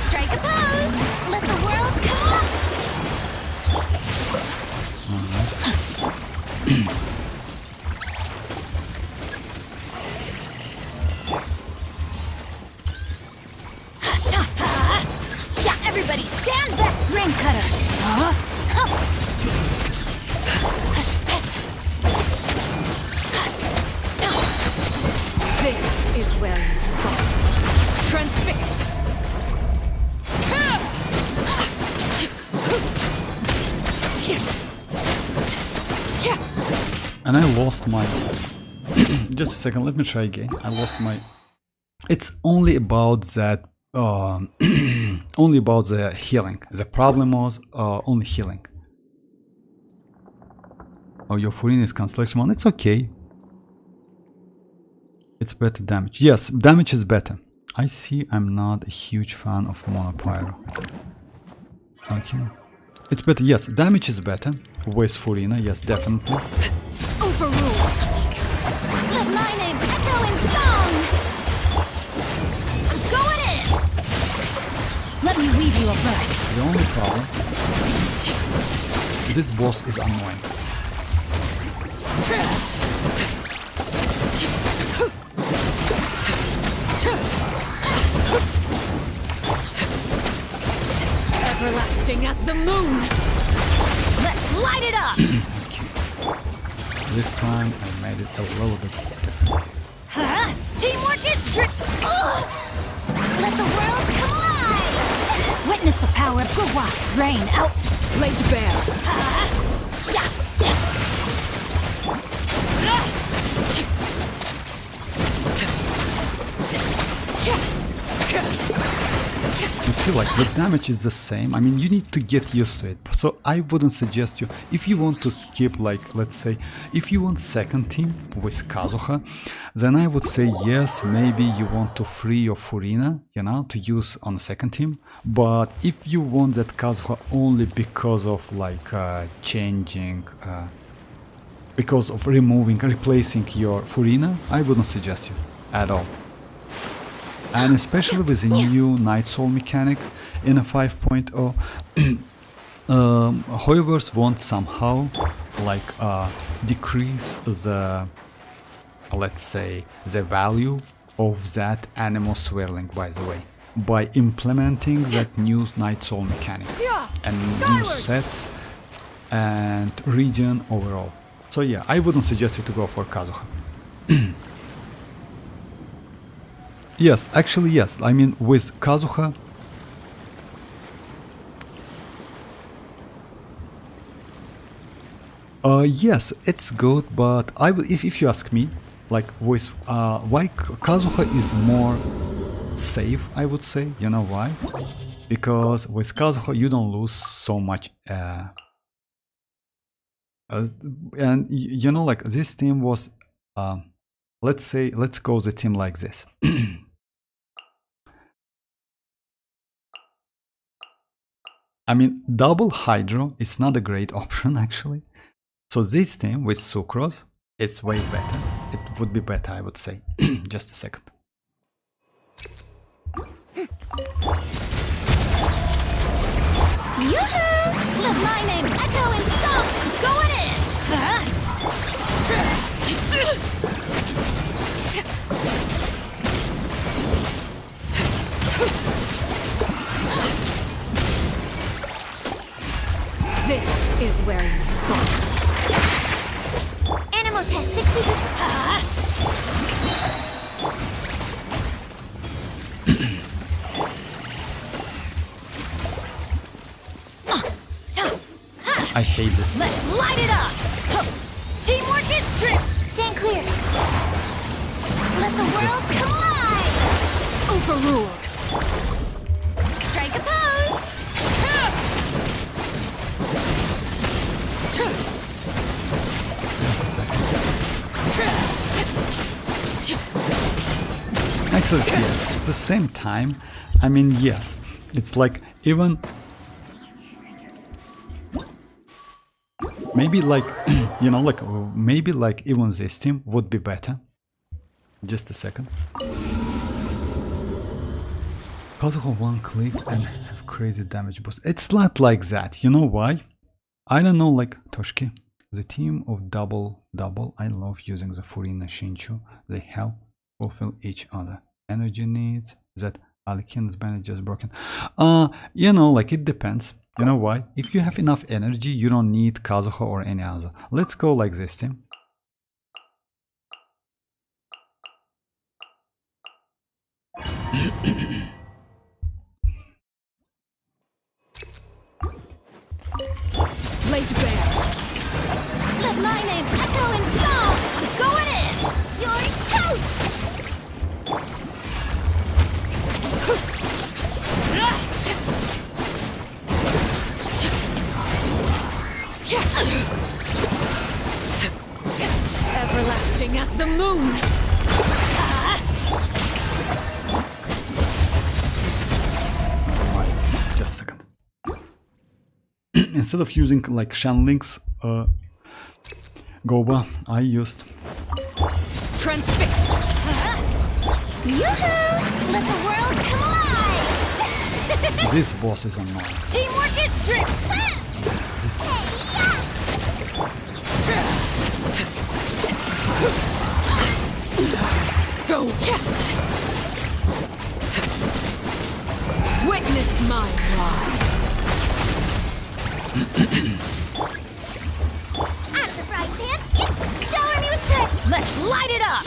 Strike a pose. Let the world come up. Yeah, everybody stand back. Rain cutter. This is where you fall. Transfixed. And I lost my... Just a second, let me try again. I lost my... It's only about that... only about the healing. The problem was only healing. Oh, your Furina is Constellation 1. It's okay. It's better damage. Yes, damage is better. I see I'm not a huge fan of Monopyro. Okay. It's better. Yes, damage is better with Furina. Yes, definitely. Overrule. Let my name echo in song. I'm going in. Let me weave you a verse. The only problem... This boss is annoying. Everlasting as the moon. Let's light it up. Okay. This time I made it a little bit different. Teamwork is let the world come alive. Witness the power of Guwa. Rain out. Laid bare. You see, like, the damage is the same. I mean, you need to get used to it. So I wouldn't suggest you, if you want to skip, like, let's say, if you want second team with Kazuha, then I would say yes, maybe you want to free your Furina, you know, to use on a second team. But if you want that Kazuha only because of, like, changing, because of replacing your Furina, I wouldn't suggest you at all. And especially with the new Night Soul mechanic in a 5.0, Hoyoverse wants somehow like decrease the, let's say, the value of that animal swirling, by the way, by implementing that new Night Soul mechanic and new sets and region overall. So yeah, I wouldn't suggest you to go for Kazuha. Yes, actually yes, I mean with Kazuha, yes, it's good, but if you ask me, like with why Kazuha is more safe, I would say. You know why? Because with Kazuha you don't lose so much, and you know, like this team was, let's say, let's call the team like this. I mean, double Hydro is not a great option actually. So this team with Sucrose is way better. It would be better, I would say. Just a second. Yoo-hoo! Let my name echo in song! Going in! This is where you fall. Animal test 60. I hate this. Let's light it up! Teamwork is true! Stand clear. Let the world collide. Overruled! Strike a pose! Just a second. Actually, yes, it's the same time. I mean, yes, it's like even maybe like you know, like maybe like even this team would be better. Just a second. Kazuha one click and have crazy damage boost. It's not like that. You know why? I don't know, like Toshki. The team of double. I love using the Furina Shinchu. They help fulfill each other. Energy needs that Alikin's band just broken. You know, like it depends. You know why? If you have enough energy, you don't need Kazuha or any other. Let's go like this team. Laid bare. Let my name echo in song! Going in! You're toast. Everlasting as the moon! Just a second. Instead of using like Shanlink's Goba, I used Transfixed! Yoo-hoo! Let the world collide. this boss is annoying. Teamwork is true! This Go cat! Witness my rise! Out of the frying pan. Shower me with trick. Let's light it up!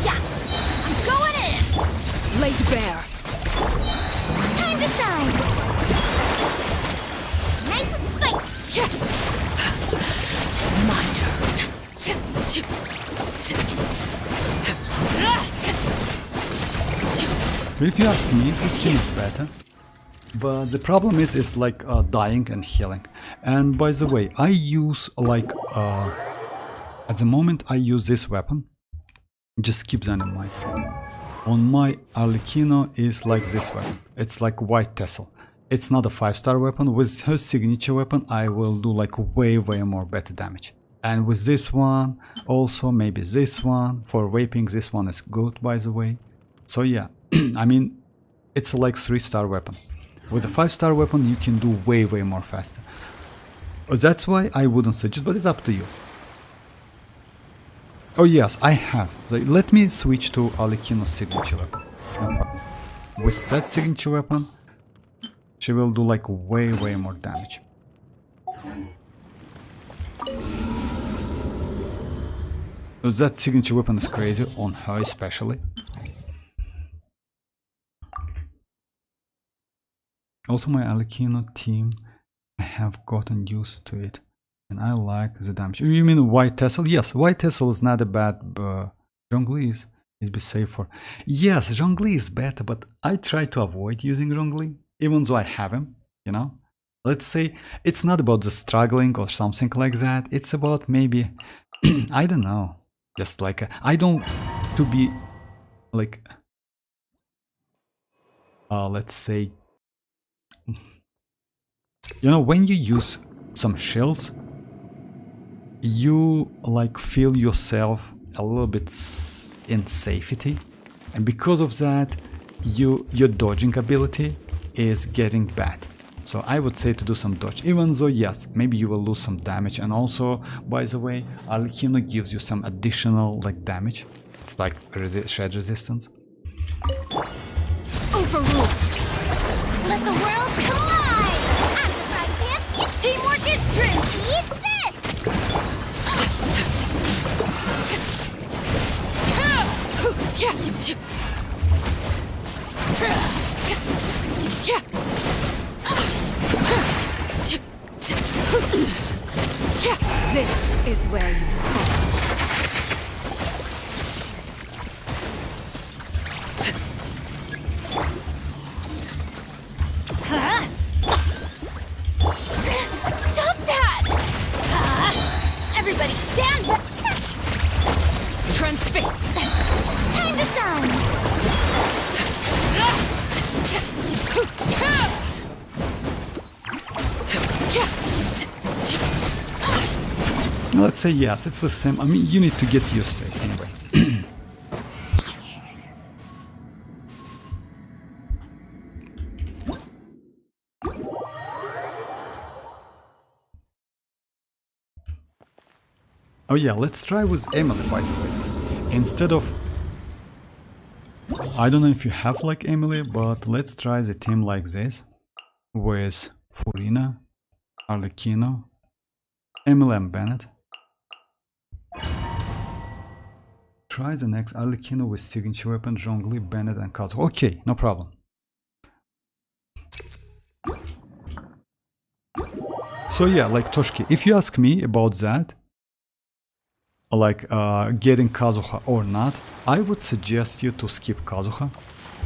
Yeah. I'm going in! Laid bare! Time to shine. Nice and spicy. My turn! If you ask me, this team is better. But the problem is, it's like dying and healing. And by the way, I use like at the moment I use this weapon. Just keep that in mind. On my Arlecchino is like this weapon. It's like white tassel. It's not a 5-star weapon. With her signature weapon, I will do like way more better damage. And with this one, also maybe this one. For vaping, this one is good, by the way. So yeah, I mean, it's like 3-star weapon. With a 5-star weapon, you can do way more faster. That's why I wouldn't suggest, but it's up to you. Oh yes, I have. So let me switch to Arlecchino's signature weapon. With that signature weapon, she will do like way more damage. So that signature weapon is crazy, on her especially. Also my Arlecchino team, I have gotten used to it. And I like the damage. You mean White Tassel? Yes, White Tassel is not a bad, Zhongli is be safer. Yes, Zhongli is better, but I try to avoid using Zhongli, even though I have him, you know? Let's say it's not about the struggling or something like that. It's about maybe, I don't know, just like, I don't to be like, let's say, you know, when you use some shells, you like feel yourself a little bit in safety, and because of that your dodging ability is getting bad. So I would say to do some dodge, even though yes, maybe you will lose some damage. And also, by the way, Arlecchino gives you some additional like damage. It's like shred resistance. Overrule! Let the world collide! Teamwork is strength! Eat this! This is where you fall. Stop that! Everybody stand back! Transfix! Time to shine! Let's say yes, it's the same. I mean, you need to get used to it anyway. Oh yeah, let's try with Emily, by the way. Instead of... I don't know if you have like Emily, but let's try the team like this. With Furina, Arlecchino, Emily and Bennett. Try the next Arlecchino with signature weapon, Zhongli, Bennett and Kazuo. Okay, no problem. So yeah, like Toshki, if you ask me about that, like getting Kazuha or not, I would suggest you to skip Kazuha,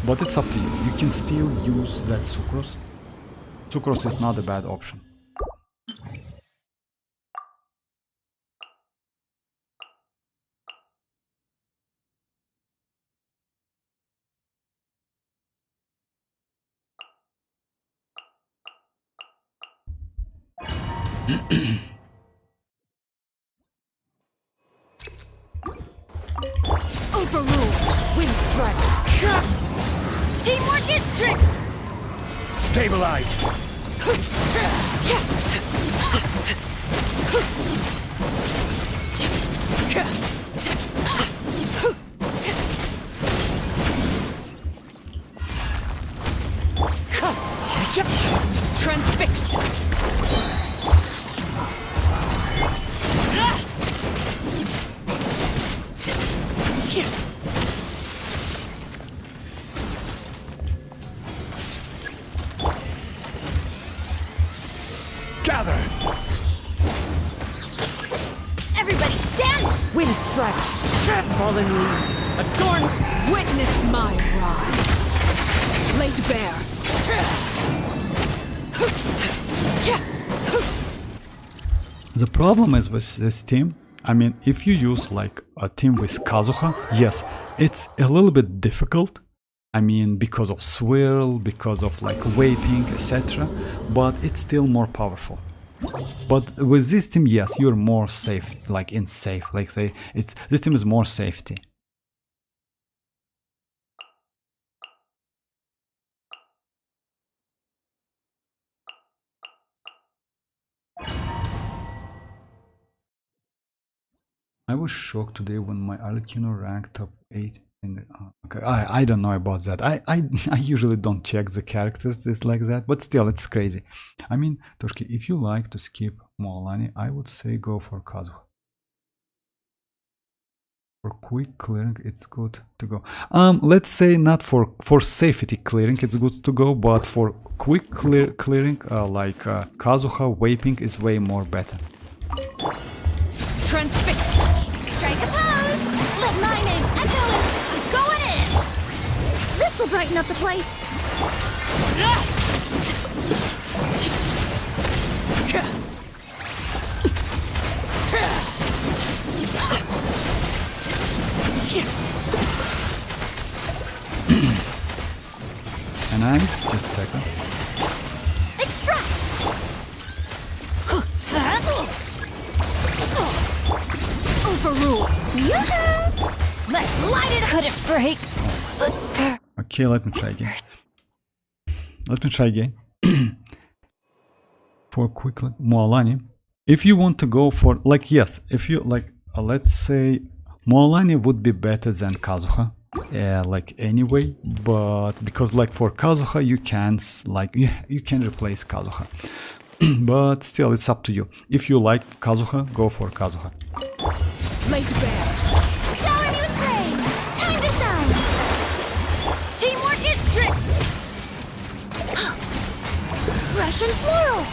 but it's up to you. You can still use that Sucrose. Sucrose is not a bad option. Overrule! Wind strike! Teamwork is strength! Stabilize! Transfixed! Gather! Everybody stand! Wind strike! Fallen leaves! Adorn! Witness my rise! Laid bare! The problem is with this team, I mean, if you use like a team with Kazuha, yes, it's a little bit difficult. I mean, because of swirl, because of like vaping, etc. But it's still more powerful. But with this team, yes, you're more safe, like in safe, like say, this team is more safety. I was shocked today when my Arlecchino ranked top 8 in the, okay, I don't know about that. I usually don't check the characters just like that, but still it's crazy. I mean, Toshki, if you like to skip mualani, I would say go for Kazuha. For quick clearing, it's good to go. Let's say not for safety clearing, it's good to go, but for quick clearing, like Kazuha vaping is way more better. Transfixed. Strike a pose. Let my name echo. I'm going in. This'll brighten up the place. And I just a second. Extract. Overrule. Let's light it. Could it break? Okay, let me try again. For quickly, mualani. If you want to go for, like, yes, if you like, let's say mualani would be better than Kazuha, like anyway, but because like for Kazuha you can like you can replace Kazuha, but still it's up to you. If you like Kazuha, go for Kazuha. Lay to bear. Shower me with praise. Time to shine. Teamwork is strict. Fresh and floral.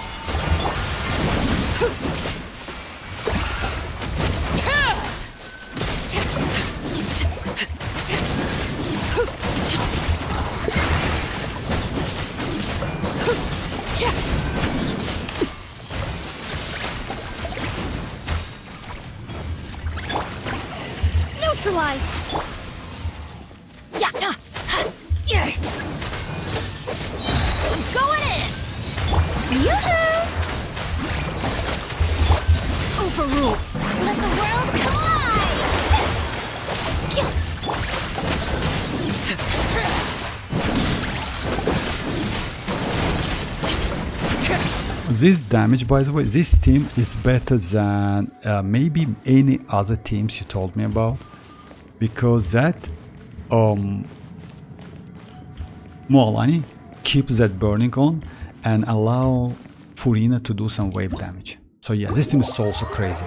Neutralize. Yatta. I'm going in. Yoo-hoo! Overrule. Let the world collide. This damage, by the way, this team is better than maybe any other teams you told me about, because that mualani keeps that burning on and allow Furina to do some wave damage. So yeah, this team is also crazy.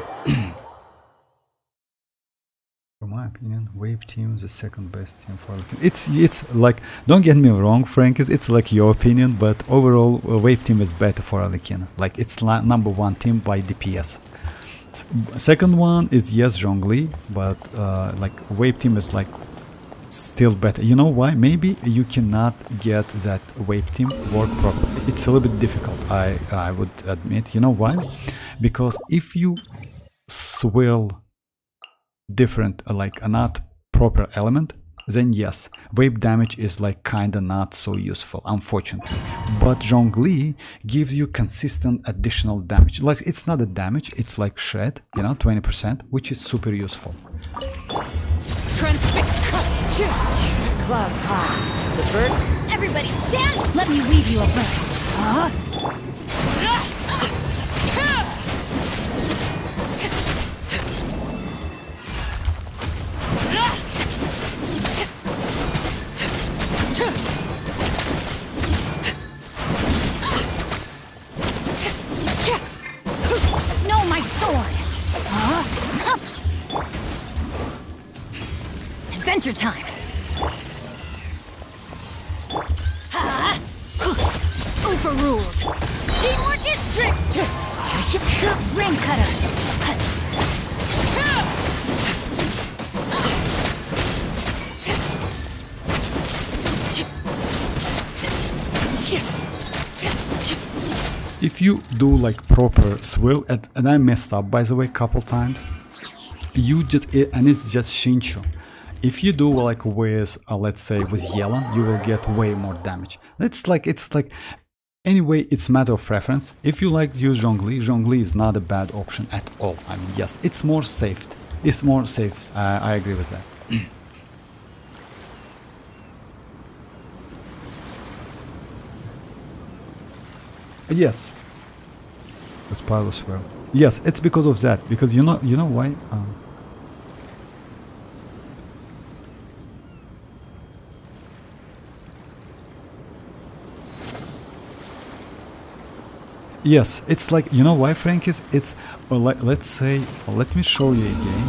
In my opinion, wave team is the second best team for Arlecchino. It's like, don't get me wrong, Frank, it's like your opinion, but overall wave team is better for Arlecchino. Like it's number one team by DPS. Second one is yes, Zhongli, but like wave team is like still better. You know why? Maybe you cannot get that wave team work properly. It's a little bit difficult, I would admit. You know why? Because if you swirl different, like a not proper element, then yes, wave damage is like kinda not so useful, unfortunately. But Zhongli gives you consistent additional damage. Like it's not a damage, it's like shred, you know, 20%, which is super useful. Clouds high. The bird. Everybody stand. Let me weave you a verse. No, my sword. Adventure time. Overruled. Teamwork is strict. Ring cutter. If you do like proper swirl, and I messed up by the way couple times, you just, and it's just Shinshu. If you do like with, let's say with Yelan, you will get way more damage. It's like, anyway, it's matter of preference. If you like use Zhongli, Zhongli is not a bad option at all. I mean, yes, it's more safe. It's more safe. I agree with that. Yes, as part of swirl. Yes, it's because of that. Because you know why? Yes, it's like, you know why, Frankis? It's like, let's say, let me show you again.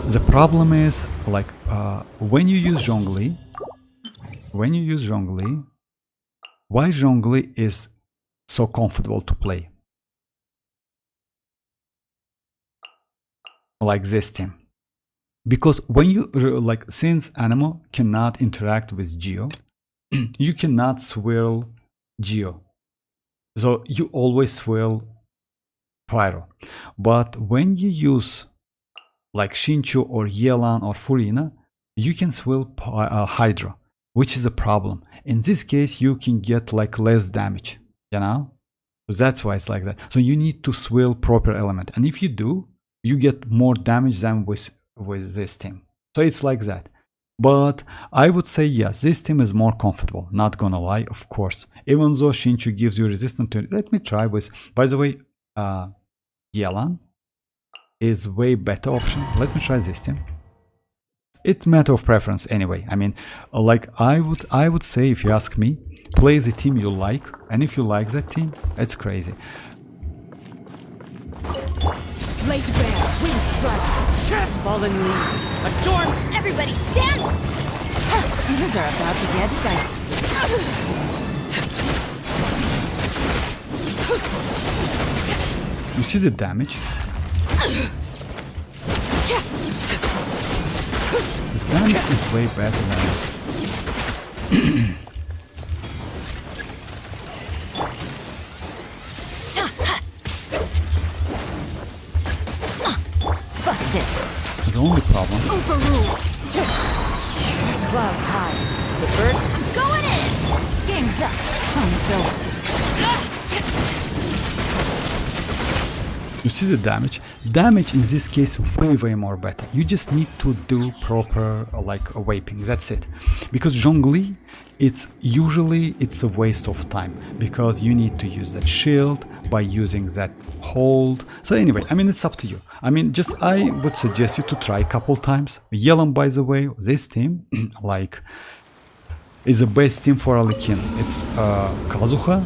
The problem is like when you use Zhongli, why Zhongli is so comfortable to play like this team? Because when you like, since Anemo cannot interact with Geo, you cannot swirl Geo, so you always swirl Pyro. But when you use like Shinchu or Yelan or Furina, you can swirl Hydra, which is a problem. In this case, you can get like less damage, you know? So that's why it's like that. So you need to swirl proper element. And if you do, you get more damage than with this team. So it's like that. But I would say yes, this team is more comfortable. Not gonna lie, of course. Even though Shinchu gives you resistance to it. Let me try with, by the way, Yelan is way better option. Let me try this team. It's matter of preference anyway. I mean, like I would say, if you ask me, play the team you like, and if you like that team, it's crazy. Blade bear, wind strike, fallen leaves, adorn. Everybody stand! Heroes are about to get psyched. You see the damage? This damage is way better than this. Busted. The only problem, Overruled! Clouds high. The bird. Going in! Game's up. Time's over. you see the damage? Damage in this case way more better. You just need to do proper like waping. That's it. Because Zhongli, it's usually a waste of time because you need to use that shield by using that hold. So anyway, I mean, it's up to you. I mean, just I would suggest you to try a couple times. Yelan, by the way, this team like is the best team for Arlequin. It's Kazuha.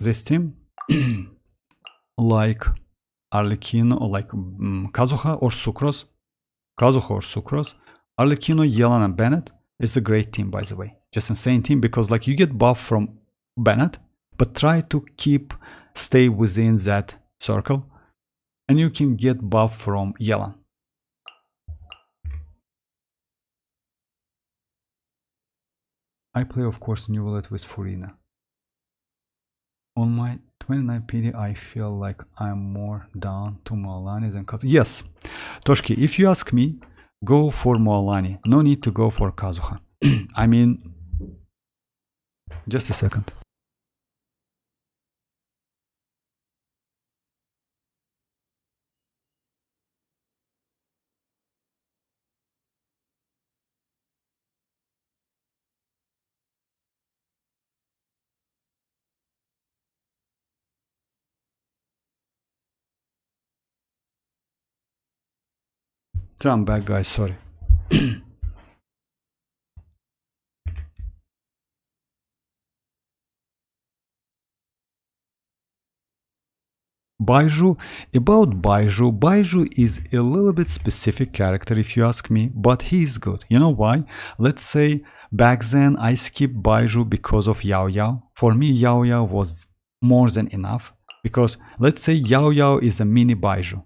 This team like Arlequino or like Kazuha or Sucrose. Arlequino, Yelan, and Bennett is a great team, by the way. Just insane team because like you get buff from Bennett, but try to stay within that circle, and you can get buff from Yelan. I play, of course, Neuvillette with Furina. On my 29 PD, I feel like I'm more down to mualani than Kazuha. Yes, Toshki, if you ask me, go for mualani. No need to go for Kazuha. I mean, just a second. So I'm back, guys. Sorry. Baiju, about Baiju is a little bit specific character if you ask me, but he is good. You know why? Let's say back then I skipped Baiju because of Yao Yao. For me, Yao Yao was more than enough because let's say Yao Yao is a mini Baiju,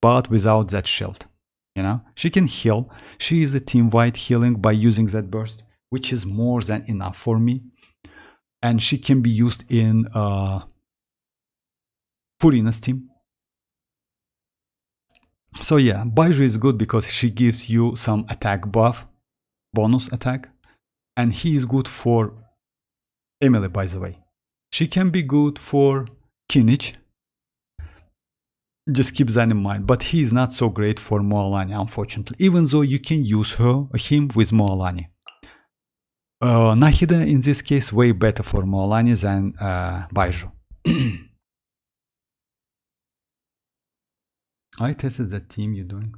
but without that shield. You know, she can heal. She is a team-wide healing by using that burst, which is more than enough for me. And she can be used in Furina's team. So yeah, Baiju is good because she gives you some attack buff, bonus attack, and he is good for Emily, by the way. She can be good for Kinich. Just keep that in mind, but he is not so great for mualani, unfortunately, even though you can use him with mualani. Nahida in this case way better for mualani than Baiju. I tested that team you're doing.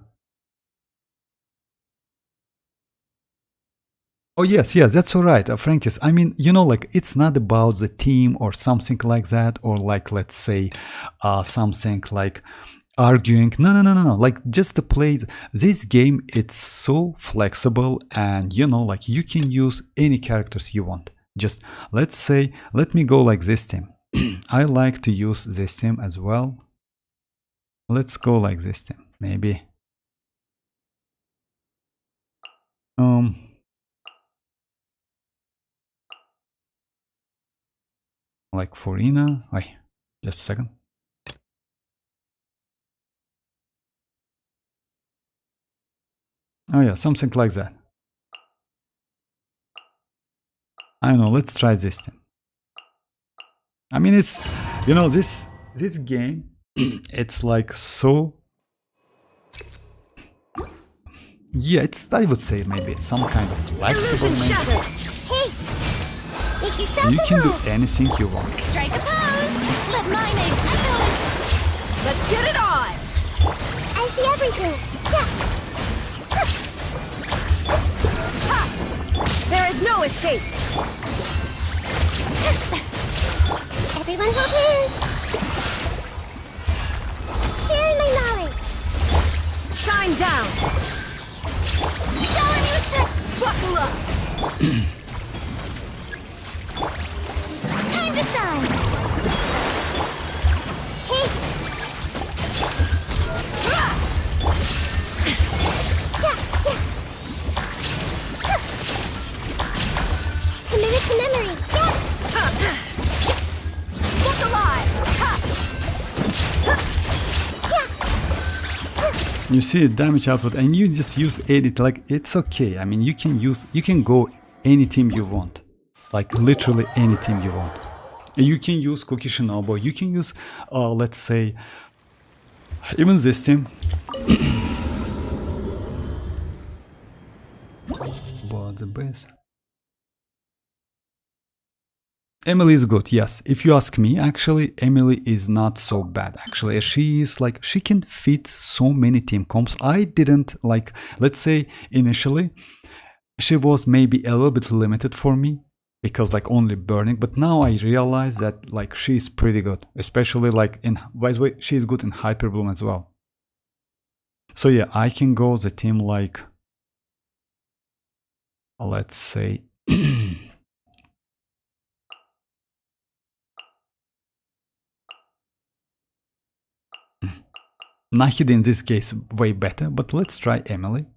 Oh yes, that's alright, Frankis. I mean, you know, like it's not about the team or something like that, or like let's say something like arguing. No. Like just to play this game, it's so flexible, and you know, like you can use any characters you want. Just let's say, let me go like this team. I like to use this team as well. Let's go like this team, maybe. Like Furina. Wait, just a second. Oh yeah, something like that. I know, let's try this team. I mean, it's, you know, this game, it's like so, yeah, it's, I would say maybe it's some kind of flexible. Hey, make yourself You a can do move. anything you want. Strike a pose! Let my name echo! Let's get it on! I see everything. Yeah. There is no escape! Everyone hold hands. Sharing my knowledge. Shine down! Showing you the... Buckle up! Time to shine! Hey. Yeah. Committed to memory. Yeah. Look alive! You see damage output, and you just use edit. Like it's okay. I mean, you can go any team you want, like literally any team you want. You can use Cookie Shinobu. You can use, let's say, even this team. But the base. Emily is good, yes. If you ask me, actually, Emily is not so bad. Actually, she is like, she can fit so many team comps. I didn't like, let's say, initially, she was maybe a little bit limited for me because like only burning. But now I realize that like she's pretty good, especially like in, by the way, she's good in Hyper Bloom as well. So yeah, I can go the team like, let's say, Nahida in this case way better, but let's try Emily.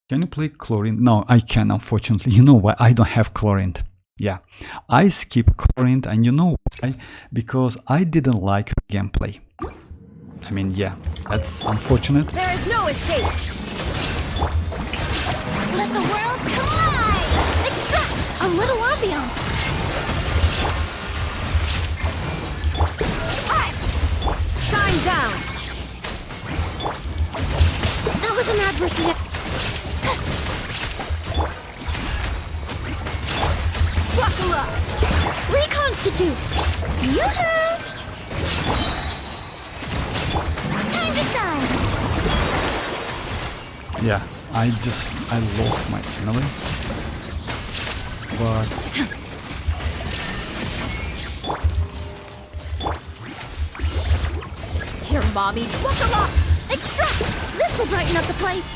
Can you play Chlorine? No, I can, unfortunately. You know why? I don't have Chlorine. Yeah, I skip Chlorine, and you know why? Because I didn't like her gameplay. I mean, yeah, that's unfortunate. There is no escape! Let the world collide! Extract a little ambiance! Shine down! That was an adverse reaction. Buckle up! Reconstitute. Yoo-hoo! Time to shine! Yeah, I lost my Emily. But Here, mommy, buckle up! Extract! This will brighten up the place!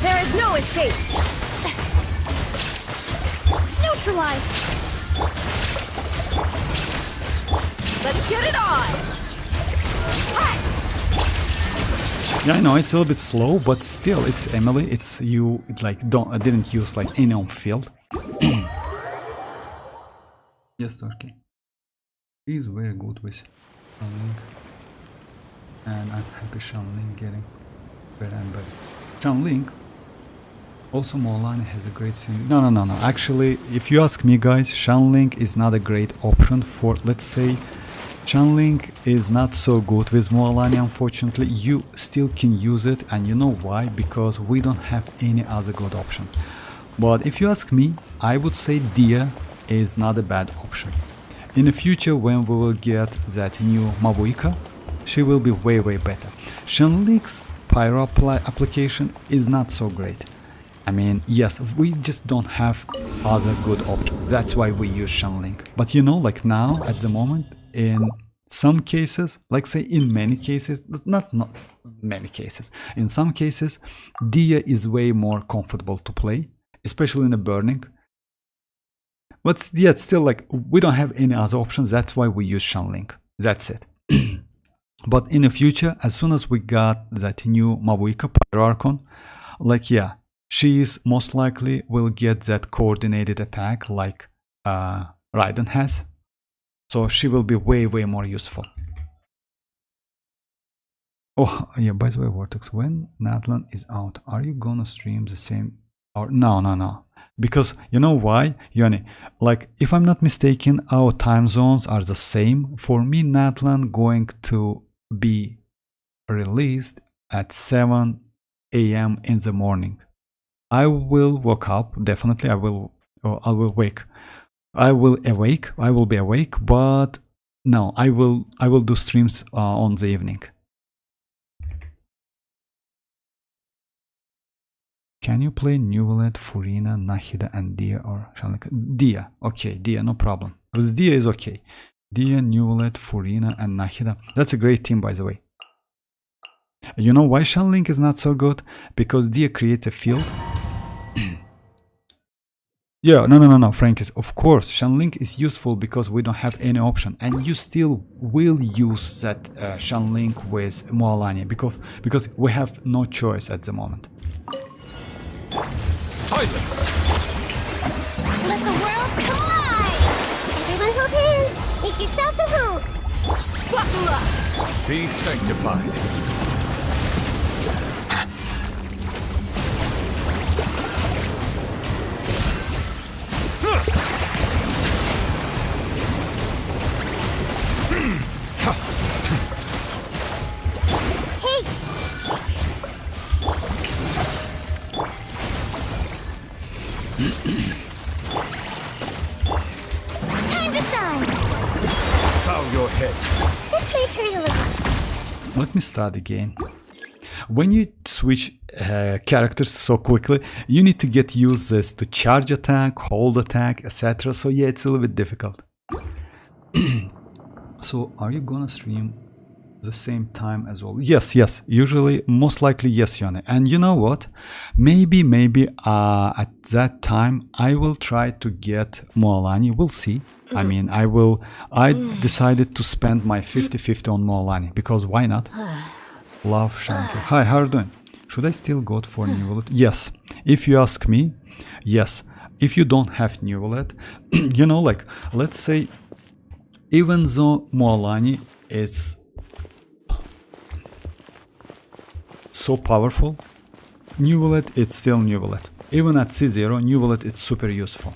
There is no escape! Neutralize! Let's get it on! yeah, I know it's a little bit slow, but still, it's Emily. It's you. It like I didn't use like any on field. Yes, Turkey. He's very good with Shanling, and I'm happy Shanling getting better and better. Shanling. Also, Mualani has a great scene. No. Actually, if you ask me, guys, Shanling is not a great option for, let's say, Shanling is not so good with Mualani, unfortunately. You still can use it, and you know why? Because we don't have any other good option. But if you ask me, I would say Dia is not a bad option. in the future when we will get that new mavuika, she will be way better. Shenling's pyro application is not so great. I mean, yes, we just don't have other good options. That's why we use Shenling. But you know, like now, at the moment, in some cases, like say in many cases, not many cases, in some cases, Dia is way more comfortable to play, especially in the burning. But yet still, like, we don't have any other options. That's why we use Shenling. That's it. But in the future, as soon as we got that new mavuika pyro archon, like, yeah, she is most likely will get that coordinated attack like Raiden has. So she will be way more useful. Oh yeah, by the way, Vortex, when Natlan is out, are you gonna stream the same or no? Because you know why, Yoni? Like, if I'm not mistaken, our time zones are the same. For me, Natlan going to be released at 7 a.m. in the morning. I will wake up, definitely. I will wake. I will be awake, but no, I will do streams on the evening. Can you play Neuvillette, Furina, Nahida, and Dia or Shenling? Dia, okay, Dia, no problem. Because Dia is okay. Dia, Neuvillette, Furina, and Nahida. That's a great team, by the way. You know why Shenling is not so good? Because Dia creates a field. Yeah, no, Frankis. Of course, Shenling is useful because we don't have any option, and you still will use that Shenling with mualani because we have no choice at the moment. Silence! Let the world collide! Everyone hold hands! Make yourselves at home! Buckle up! Be sanctified. Hey! Time to shine! Bow your head. This may hurt a little. Let me start again. When you switch characters so quickly, you need to get used this to charge attack, hold attack, etc. So yeah, it's a little bit difficult. So are you gonna stream the same time as well? Yes, usually, most likely yes, Yone. And you know what, maybe at that time I will try to get mualani. We'll see. I mean, I decided to spend my 50-50 on mualani because why not? Love Shanky. Hi, how are you doing? Should I still go for Neuvillette? Yes. If you ask me, yes. If you don't have Neuvillette, you know, like, let's say, even though mualani is so powerful, Neuvillette, it's still Neuvillette. Even at C0, Neuvillette, it's super useful.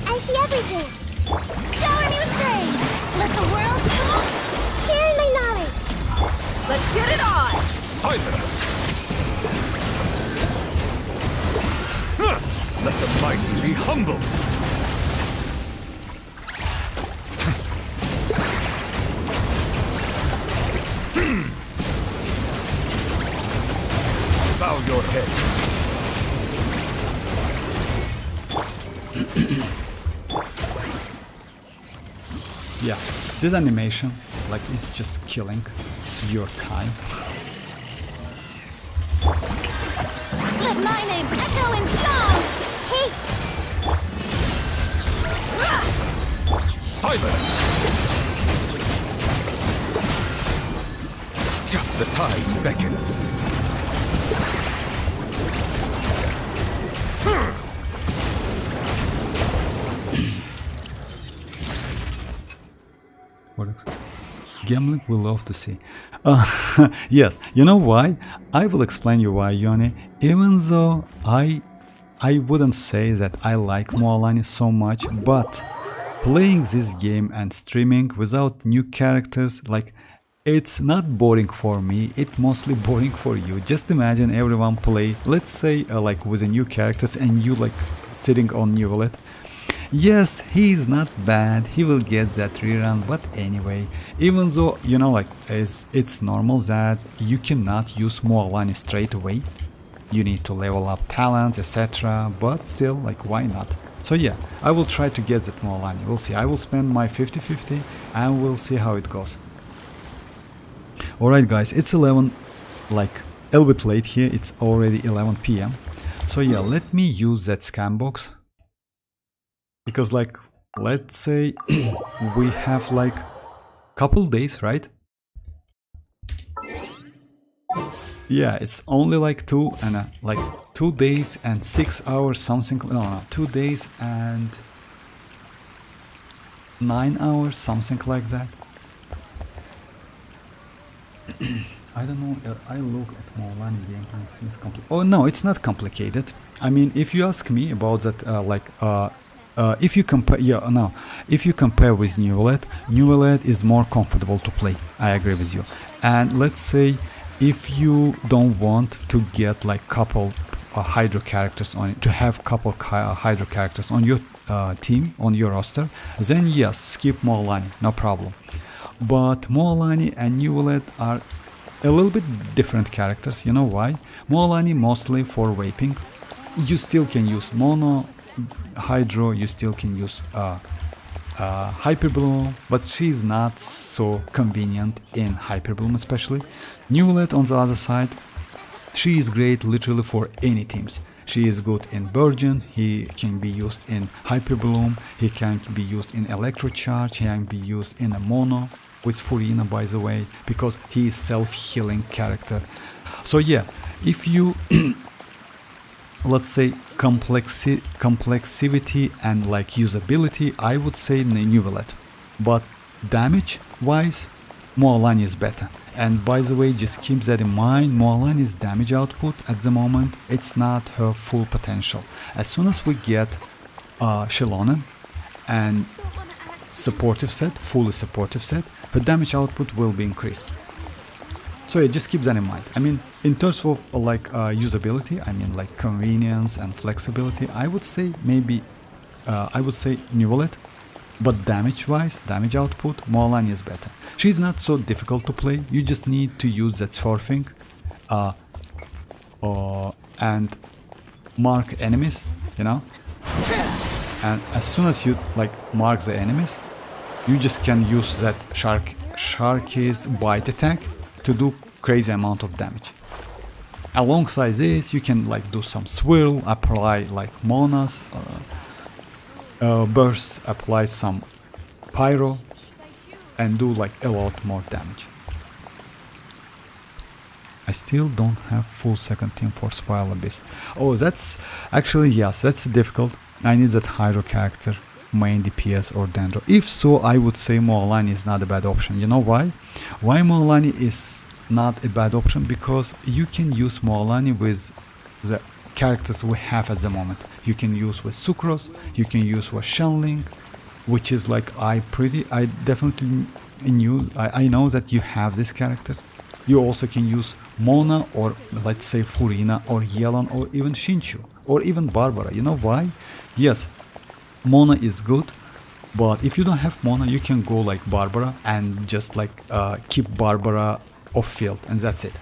I see everything! Shower me with praise! Let the world come! Sharing my knowledge! Let's get it on! Silence! Let the mighty be humbled! Bow your head. Yeah, this animation, like, it's just killing your time. Let my name echo in song! Hey! Silence! The tides beckon. Gambling we love to see. Yes, you know why? I will explain you why, Yoni. Even though I wouldn't say that I like mualani so much, but playing this game and streaming without new characters, like, it's not boring for me, it's mostly boring for you. Just imagine everyone play, let's say like with a new characters and you like sitting on Neuvillette. Yes, he's not bad, he will get that rerun, but anyway, even though, you know, like it's normal that you cannot use mualani straight away, you need to level up talents, etc, but still, like, why not? So yeah, I will try to get that mualani, we'll see. I will spend my 50-50 and we'll see how it goes. Alright guys, it's 11, like a little bit late here, it's already 11 p.m. So yeah, let me use that scam box. Because like, let's say we have like couple days, right? Yeah, it's only like 2 days and 6 hours something, no, 2 days and 9 hours, something like that. I don't know, I look at mualani gameplay, it seems complicated. Oh no, it's not complicated. I mean, if you ask me about that, if you compare, if you compare with Neuvillette, Neuvillette is more comfortable to play. I agree with you. And let's say if you don't want to get like couple hydro characters on it, to have couple hydro characters on your team, on your roster, then yes, skip mualani, no problem. But mualani and Neuvillette are a little bit different characters. You know why? Mualani mostly for vaping. You still can use mono, hydro, you still can use hyperbloom, but she's not so convenient in hyperbloom especially. Neuvillette on the other side, she is great literally for any teams. She is good in Virgin, he can be used in hyperbloom, he can be used in electrocharge, he can be used in a mono with Furina, by the way, because he is self-healing character. So yeah, if you let's say complexity and like usability, I would say Neuvillette, but damage wise mualani is better. And by the way, just keep that in mind, mualani's damage output at the moment, it's not her full potential. As soon as we get Xianyun and supportive set, fully supportive set, her damage output will be increased. So yeah, just keep that in mind. I mean, in terms of like usability, I mean like convenience and flexibility, I would say maybe, I would say Neuvillette, but damage wise, damage output, mualani is better. She's not so difficult to play, you just need to use that surfing and mark enemies, you know? And as soon as you like mark the enemies, you just can use that Sharky's bite attack to do crazy amount of damage. Alongside this, you can like do some swirl, apply like monas, bursts, apply some pyro, and do like a lot more damage. I still don't have full second team for Spiral Abyss. Oh, that's actually, yes, that's difficult. I need that hydro character, main DPS or Dendro. If so, I would say mualani is not a bad option. You know why? Why mualani is not a bad option? Because you can use mualani with the characters we have at the moment. You can use with Sucrose, you can use with Shenling, which is like I definitely knew, I know that you have these characters. You also can use Mona or let's say Furina or Yelan or even Shinchu or even Barbara. You know why? Yes, Mona is good, but if you don't have Mona, you can go like Barbara and just like keep Barbara off field and that's it.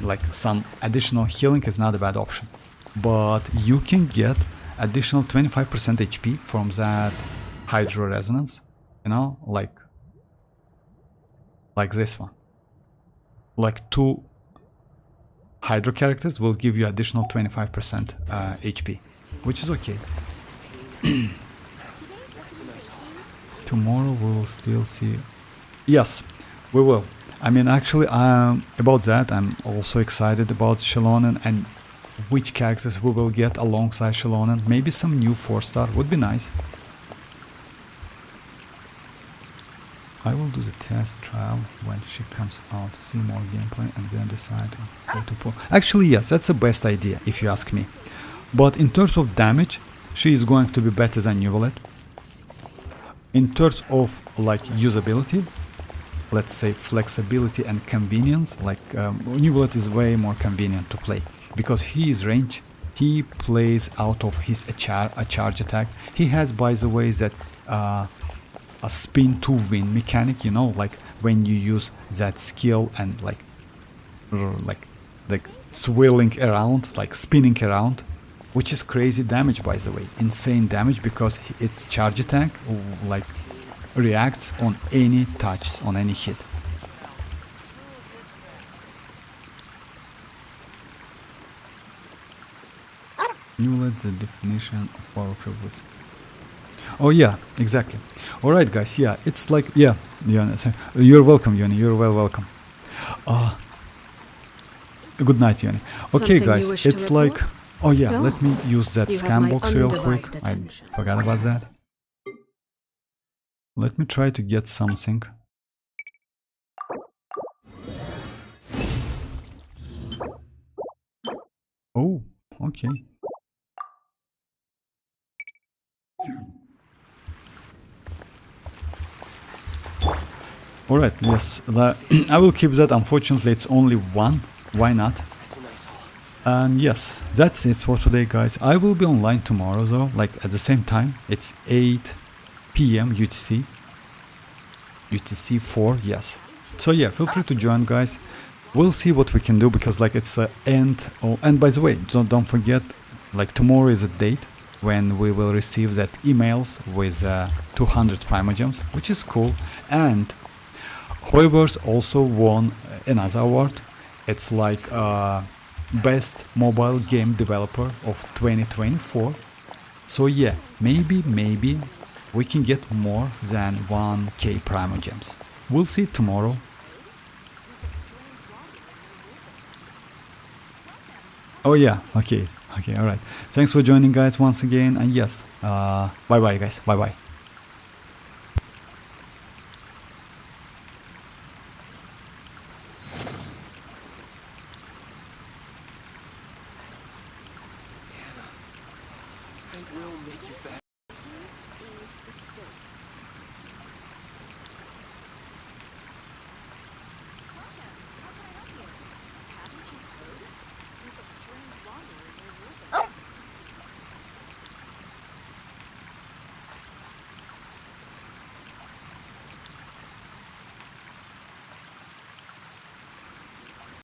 Like some additional healing is not a bad option, but you can get additional 25% HP from that Hydro Resonance, you know, like this one. Like 2 Hydro characters will give you additional 25% HP, which is okay. Tomorrow we will still see. Yes, we will. I mean, actually, about that, I'm also excited about Xianyun and which characters we will get alongside Xianyun. Maybe some new 4-star would be nice. I will do the test trial when she comes out, see more gameplay and then decide how to pull. Actually, yes, that's the best idea if you ask me. But in terms of damage, she is going to be better than Neuvillette. In terms of like usability, let's say, flexibility and convenience, like Neuvillette is way more convenient to play because he is range. He plays out of his a charge attack. He has, by the way, that's a spin to win mechanic, you know, like when you use that skill and like swirling around, like spinning around, which is crazy damage, by the way, insane damage, because its charge attack like reacts on any touch, on any hit. Neuvillette, the definition of power curve was. Oh yeah, exactly. All right, guys. Yeah, it's like yeah. You're welcome, Yoni. You're welcome. Good night, Yoni. Okay, Something you guys. wish to It's like. report? Oh yeah. Go Let me use that You have scan my box real quick. undivided I attention. forgot about that. Let me try to get something. Oh, okay. Alright, yes. I will keep that. Unfortunately, it's only one. Why not? And yes, that's it for today, guys. I will be online tomorrow, though, like at the same time. It's 8 p.m. UTC. UTC 4, yes. So yeah, feel free to join, guys. We'll see what we can do, because like it's the end. And by the way, don't forget, like tomorrow is a date when we will receive that emails with 200 Primogems, which is cool. And Hoyoverse also won another award. It's like best mobile game developer of 2024. So yeah, maybe we can get more than 1k Primogems. We'll see tomorrow. Oh yeah, okay, alright. Thanks for joining, guys, once again, and yes, bye bye, guys, bye bye.